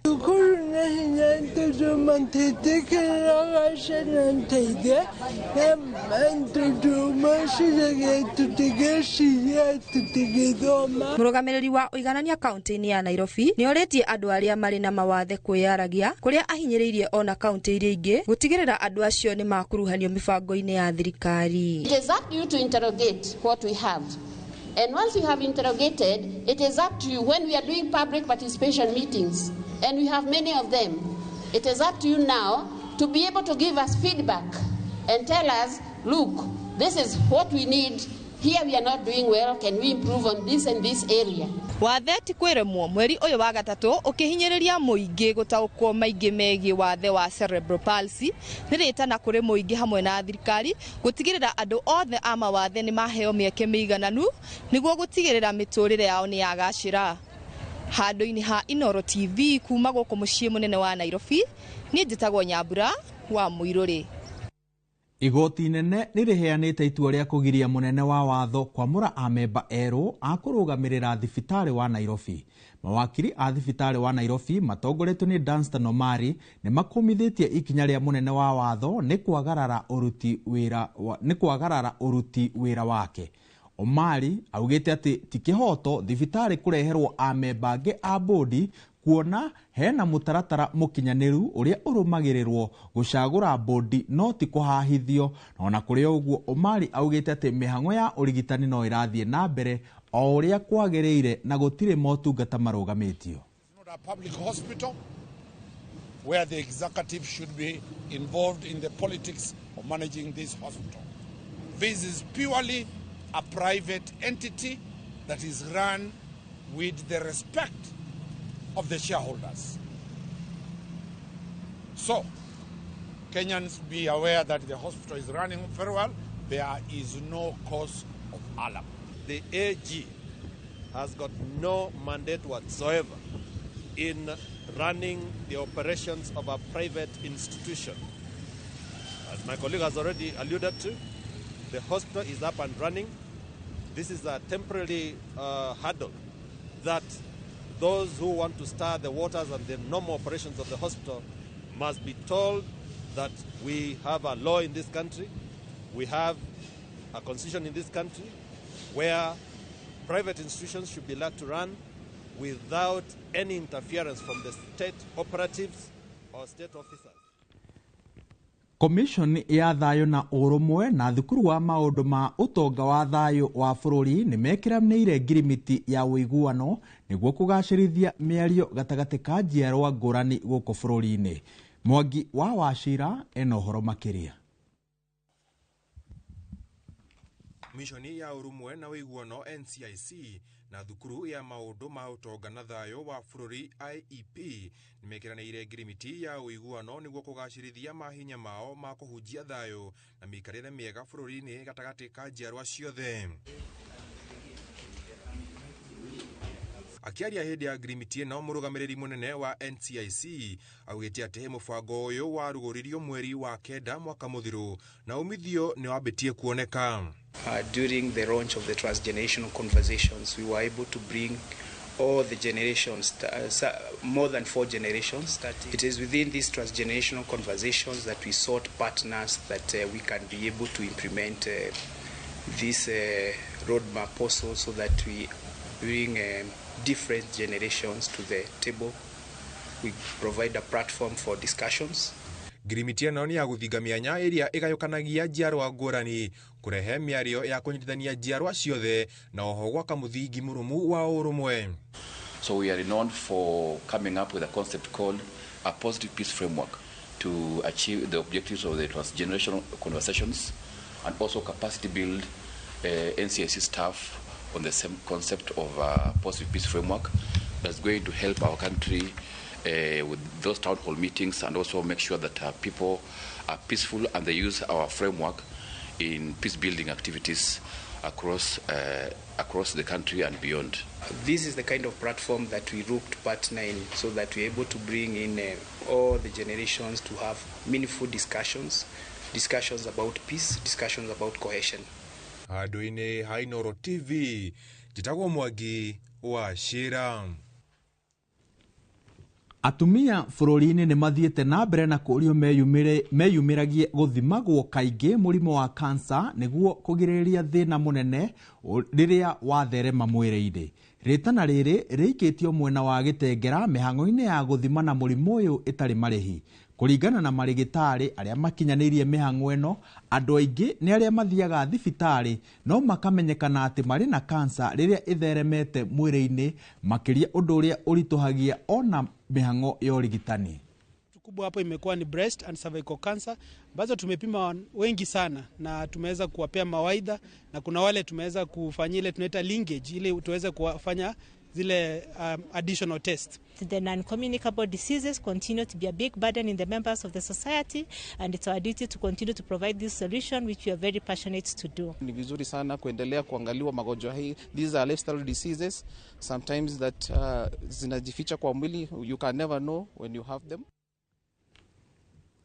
Mũrũgamĩrĩri wa ũiganania kaunti-inĩ ya Nairobi nĩ orĩtie andũ arĩa marĩ na mawathe kwĩyaragia, kũrĩa ahinyĩrĩirie ona kaunti iria ingĩ gũtigĩrĩra andũ acio nĩ makuruhanio mĩbango-inĩ ya thirikari.
It is up to you to interrogate what we have. And once you have interrogated, it is up to you when we are doing public participation meetings, and we have many of them, it is up to you now to be able to give us feedback and tell us, look, this is what we need. Here we are not doing well. Can we improve on this and this area?
Wathe ti kwĩremwo mweri ũyũ wa gatatũ ũkĩhinyĩrĩria mũingĩ gũtaũkwo maingĩ megiĩ wathe wa cerebral palsy nĩ rĩtana kũrĩ mũingĩ hamwe na thirikari gũtigĩrĩra andũ othe a mawathe nĩ maheo mĩeke mĩigananu nĩguo gũtigĩrĩra mĩtũrĩre yao nĩ yagacĩra. Handũ-inĩ ha Inooro TV kuma gũkũ mũciĩ mũnene wa Nairobi, niĩ njĩtagwo Nyambura wa Mũirũrĩ.
Igoti nene nĩrĩheanĩte itua rĩa kũgiria mũnene wa watho kwamũra amemba erũ a kũrũgamĩrĩra thibitarĩ wa Nairobi. Mawakiri a thibitarĩ wa Nairobi matongoretio nĩ Danstan Omari nĩ makũmithĩtie ikinya rĩa mũnene wa watho nĩ kwagarara ũruti wĩra wake. Omari augĩte atĩ ti kĩhoto thibitarĩ kũreherwo amemba angĩ a bodi kuona hena mũtaratara mũkinyanĩru ũrĩa ũrũmagĩrĩrwo gũcagũra bodi no ti kũhahithio. Ona kũrĩ ũguo Omari augĩte atĩ mĩhang'o ya ũrigitani no ĩrathiĩ na mbere o ũrĩa kwagĩrĩire na gũtirĩ motungata marũgamĩtio.
where the executive should be involved in the politics of managing this hospital. This is purely a private entity that is run with the respect of the shareholders. So, Kenyans be aware that the hospital is running very well. There is no cause of alarm.
The AG has got no mandate whatsoever in running the operations of a private institution. As my colleague has already alluded to, the hospital is up and running. This is a temporary hurdle that those who want to stir the waters and the normal operations of the hospital must be told that we have a law in this country, we have a constitution in this country where private institutions should be allowed to run without any interference from the state operatives or state officers.
Commission ya thayo na urumwe na thukuru wa maundu ma utonga wa thayo wa bururi ni mekiranĩire ngirimiti ya uiguano niguo kugacirithia miario gatagati ka njiarwa ngũrani gũkũ bũrũri-inĩ. Mwangi wa Wachira ena ũhoro makĩria.
Mishoni ya urumwe na uiguano NCIC na thukuru ya maundu ma utonga na thayo wa bururi IEP nimekiranĩire ngirimiti ya uiguano niguo kugacirithia mahinya mao ma kuhunjia thayo na mikarĩre miega bururi-inĩ gatagati ka njiarwa ciothe. Akiaria hindi ya ngirimiti ĩno mũrũgamĩrĩri mũnene wa NCIC augĩte atĩ mũbango ũyũ warugũririo mweri wa kenda mwaka mũthiru na umithio nĩ wambĩtie kuoneka.
During the launch of the transgenerational conversations, we were able to bring all the generations, more than 4 generations. It is within these transgenerational conversations that we sought partners that we can be able to implement this roadmap also, so that we bring different generations to the table. We provide a platform for discussions.
Ngirimiti ĩno nĩ ya gũthinga mĩanya ĩrĩa ĩgayũkanagia njiarwa ngũrani, kũrehe mĩario ya kũnyitithania njiarwa ciothe na oho gwaka mũthingi mũrũmu wa ũrũmwe.
So we are renowned for coming up with a concept called a positive peace framework to achieve the objectives of the transgenerational conversations and also capacity build NCIC staff on the same concept of a positive peace framework that's going to help our country with those town hall meetings and also make sure that people are peaceful and they use our framework in peace building activities across the country and beyond.
This is the kind of platform that we look to partner in, so that we're able to bring in all the generations to have meaningful discussions about peace, discussions about cohesion.
Handũ-inĩ ha Inooro TV, njĩtagwo Mwangi wa Shira.
Atumia bũrũri-inĩ nĩ mathiĩte na mbere na kũũrio meyumĩragie gũthimagwo kaingĩ mũrimũ wa cancer nĩguo kũgirĩrĩria thĩna mũnene rĩrĩa watherema mwĩrĩ-inĩ. Rĩtana rĩrĩ rĩikĩtio mwena wa Gĩtengera mĩhang'o-inĩ ya gũthima na mũrimũ ũyũ ĩtarĩ marĩhi. Kũringana na marĩgĩtarĩ arĩa makinyanĩirie mĩhang'o ĩno, andũ aingĩ nĩ arĩa mathiaga thibitarĩ no makamenyekana atĩ marĩ na cancer rĩrĩa ĩtheremete mwĩrĩ-inĩ, makĩria ũndũ ũrĩa ũritũhagia ona mĩhang'o ya ũrigitani.
Kubwa hapo imekuwa ni breast and cervical cancer ambazo tumepima wengi sana na tumeweza kuwapea mawaidha, na kuna wale tumeweza kufanyia ile tunaita linkage ili tuweze kufanya zile additional test.
The non-communicable diseases continue to be a big burden in the members of the society, and it's our duty to continue to provide this solution, which we are very passionate to do.
Ni vizuri sana kuendelea kuangaliwa magonjwa hii. These are lifestyle diseases sometimes that zinajificha kwa mwili. You can never know when you have them.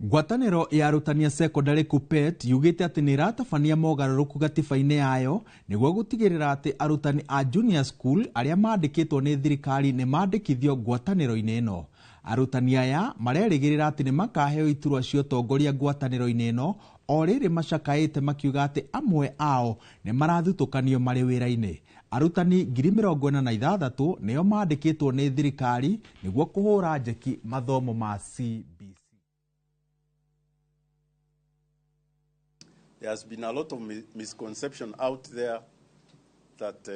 Ngwatanĩro ya arutani a secondary KUPPET yugĩte atĩ nĩ ĩratabania mogarũrũku gatiba-inĩ yayo nĩguo gũtigĩrĩra atĩ arutani a junior school arĩa mandĩkĩtwo nĩ thirikari nĩ mandĩkithio ngwatanĩro-inĩ ĩno. Arutani aya marerĩgĩrĩra atĩ nĩ makaheo iturwa cia ũtongoria ngwatanĩro-inĩ ĩno, o rĩrĩ macakaĩte makiuga atĩ amwe ao nĩ marathutũkanio marĩ wĩra-inĩ. Arutani 46,000 nĩo mandĩkĩtwo nĩ thirikari nĩguo kũhũra njeki mathomo ma CBC.
There has been a lot of misconception out there that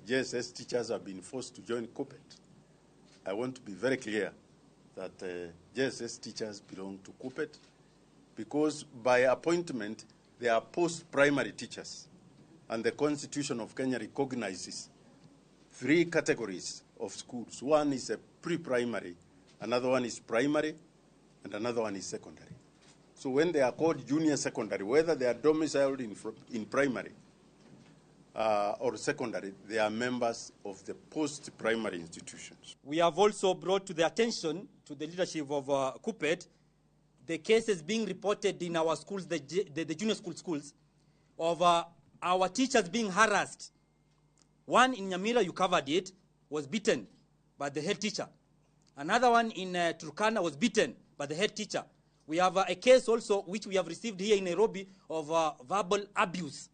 JSS teachers have been forced to join KUPPET. I want to be very clear that JSS teachers belong to KUPPET, because by appointment they are post-primary teachers, and the Constitution of Kenya recognizes 3 categories of schools. One is a pre-primary, another one is primary, and another one is secondary. So when they are called junior secondary, whether they are domiciled in primary or secondary, they are members of the post-primary institutions.
We have also brought to the attention to the leadership of KUPPET the cases being reported in our schools, the junior schools, of our teachers being harassed. One in Nyamira, you covered it, was beaten by the head teacher. Another one in Turkana was beaten by the head teacher. We have a case also which we have received here in Nairobi of verbal abuse.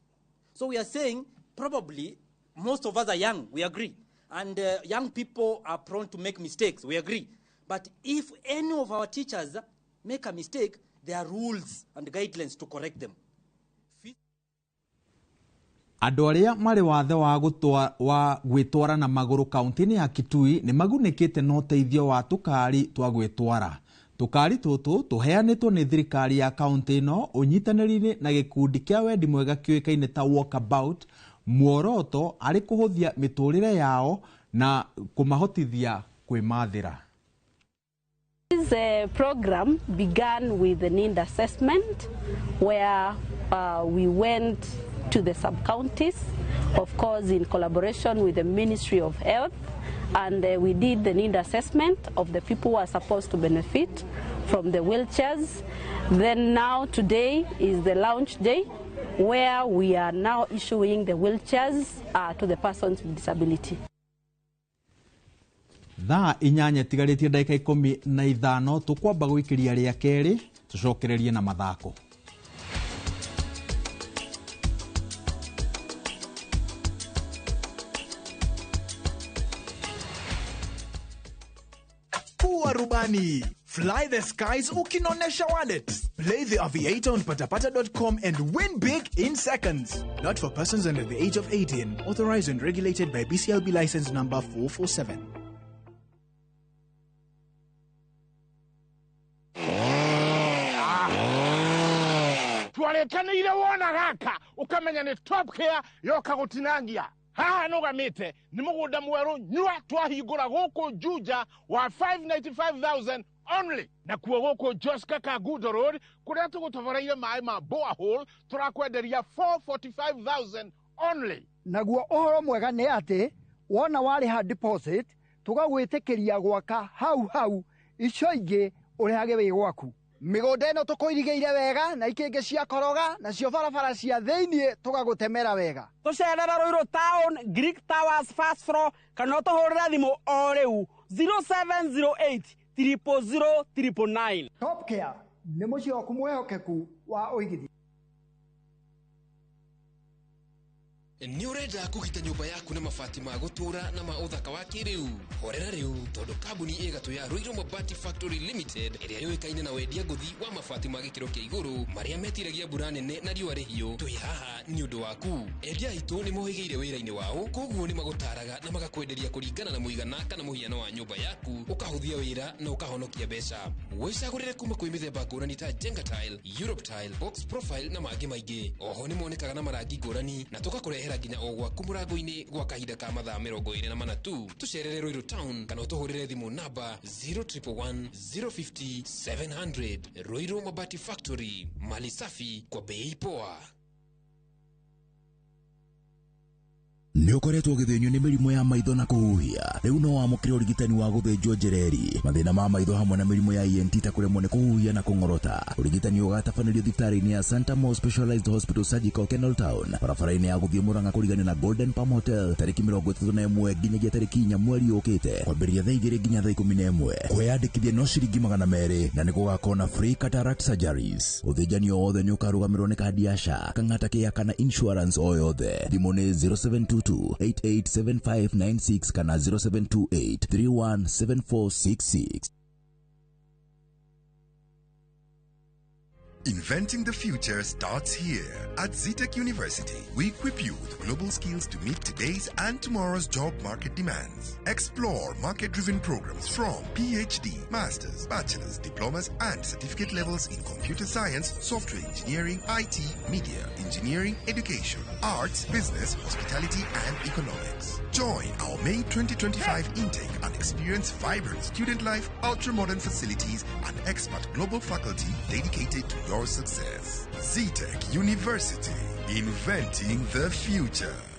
So we are saying probably most of us are young, we agree. And young people are prone to make mistakes, we agree. But if any of our teachers make a mistake, there are rules and guidelines to correct them.
Andũ arĩa marĩ wathe wa gwĩtwara na magũrũ kaunti-inĩ ya Kitui nĩ magunĩkĩte na ũteithio wa tũkari twa gwĩtwara. Tũkari tũtũ tũheanĩtwo nĩ thirikari ya kaunti ĩno ũnyitanĩri-inĩ na gĩkundi kĩa wendi mwega kĩũĩkaine ta Walkabout, muoroto arĩ kũhũthia mĩtũrĩre yao na kũmahotithia kwĩmathĩra.
This program began with the need assessment where we went to the sub-counties, of course in collaboration with the Ministry of Health, and we did the need assessment of the people who are supposed to benefit from the wheelchairs. Then now today is the launch day where we are now issuing the wheelchairs to the persons with disability.
Thaa inyanya tigarĩtie ndagĩka 15 tũkwamba gũikĩria rĩa kerĩ tũcokererie na mathako.
Kuwa rubani. Fly the skies ukinonesha wallet. Play the aviator on patapata.com and win big in seconds. Not for persons under the age of 18. Authorized and regulated by BCLB license number 447.
Tualekanire wona gaka ukamenya ni top care yoka gutinangia. Haha nugamite ni mugunda mweru nywa twahingura guku Juja wa 595,000 only. Na kuwa guku Joska ka Good Road kuria tugutoboreire mai ma borehole turakwenderia 445,000 only.
Naguo ohoro mwega ni ati wona wariha deposit tugagwitikiria gwaka hau icio ingi urihage wi gwaku. Migunda ino tukuirigeire wega na ikingi cia koroga na cio barabara cia thiini tugagutemera wega.
Tucerera Ruiru Town, Greek Towers first floor kana tuhurira thimu o riu 0708 000 999.
Top Care ni mucio kumwehokeku wa uigithia.
Ni urenda kugita nyumba yaku na mabati ma gutura na ma uthaka wa kiriu horera riu tondu kambuni igatu ya Ruiru Mabati Factory Limited iria yoikaine na wendia nguthi wa mabati ma gikiro kia iguru maria metiragia mbura nene na riua rihio twi haha ni undu waku endia itu ni mohigeire wira-ini wao koguo ni magutaraga na magakwenderia kuringana na muigana kana muhiano wa nyumba yaku ukahuthia wira na ukahonokia mbeca wicagurire kuma kwi mithemba ngurani ta Jenga Tile, Europe Tile, Box Profile na mangi maingi oho ni monekaga na marangi ngurani na tugakurehera nginya ogwa kumurango-ini gwa kahinda ka mathaa 24 tu tucerere Ruiru Town kana utuhurire thimu namba 0111 050 700. Ruiru Mabati Factory, mali safi kwa bei poa.
Nĩũkoretwo ũgĩthĩnio nĩ mĩrimũ ya maitho na kũhuhia. Rĩu no wamũkĩre ũrigitani wa gũthĩnjwo njereri. Mathĩna ma maitho hamwe na mĩrimũ ya ENT ta kũremwo nĩ kũhuhia na kũng'orota. Ũrigitani ũgatabanĩrio thibitarĩ-inĩ ya Santa Mo Specialized Hospital Surgical Canal Town. Barabara-inĩ ya gũthiĩ Mũrang'a kũrigania na Golden Palm Hotel tarĩki 31 nginyagia tarĩki 4 mweri ũkĩte. Kwambĩrĩria thaa 2 nginya thaa 11. Kwĩyandĩkithia no ciringi 200 na nĩgũgakorwo na free cataract surgeries. Ũthĩnjani o wothe nĩũkarũgamĩrĩrwo nĩ kandi ya SHA, kang'ata kĩa kana insurance o yothe. Thimũ nĩ 0722 887596 kana 0728 317466.
Inventing the future starts here. At Zetech University, we equip you with global skills to meet today's and tomorrow's job market demands. Explore market-driven programs from PhD, master's, bachelor's, diplomas, and certificate levels in computer science, software engineering, IT, media, engineering, education, arts, business, hospitality, and economics. Join our May 2025 intake and experience vibrant student life, ultra-modern facilities, and expert global faculty dedicated to your success. Zetech University, inventing the future.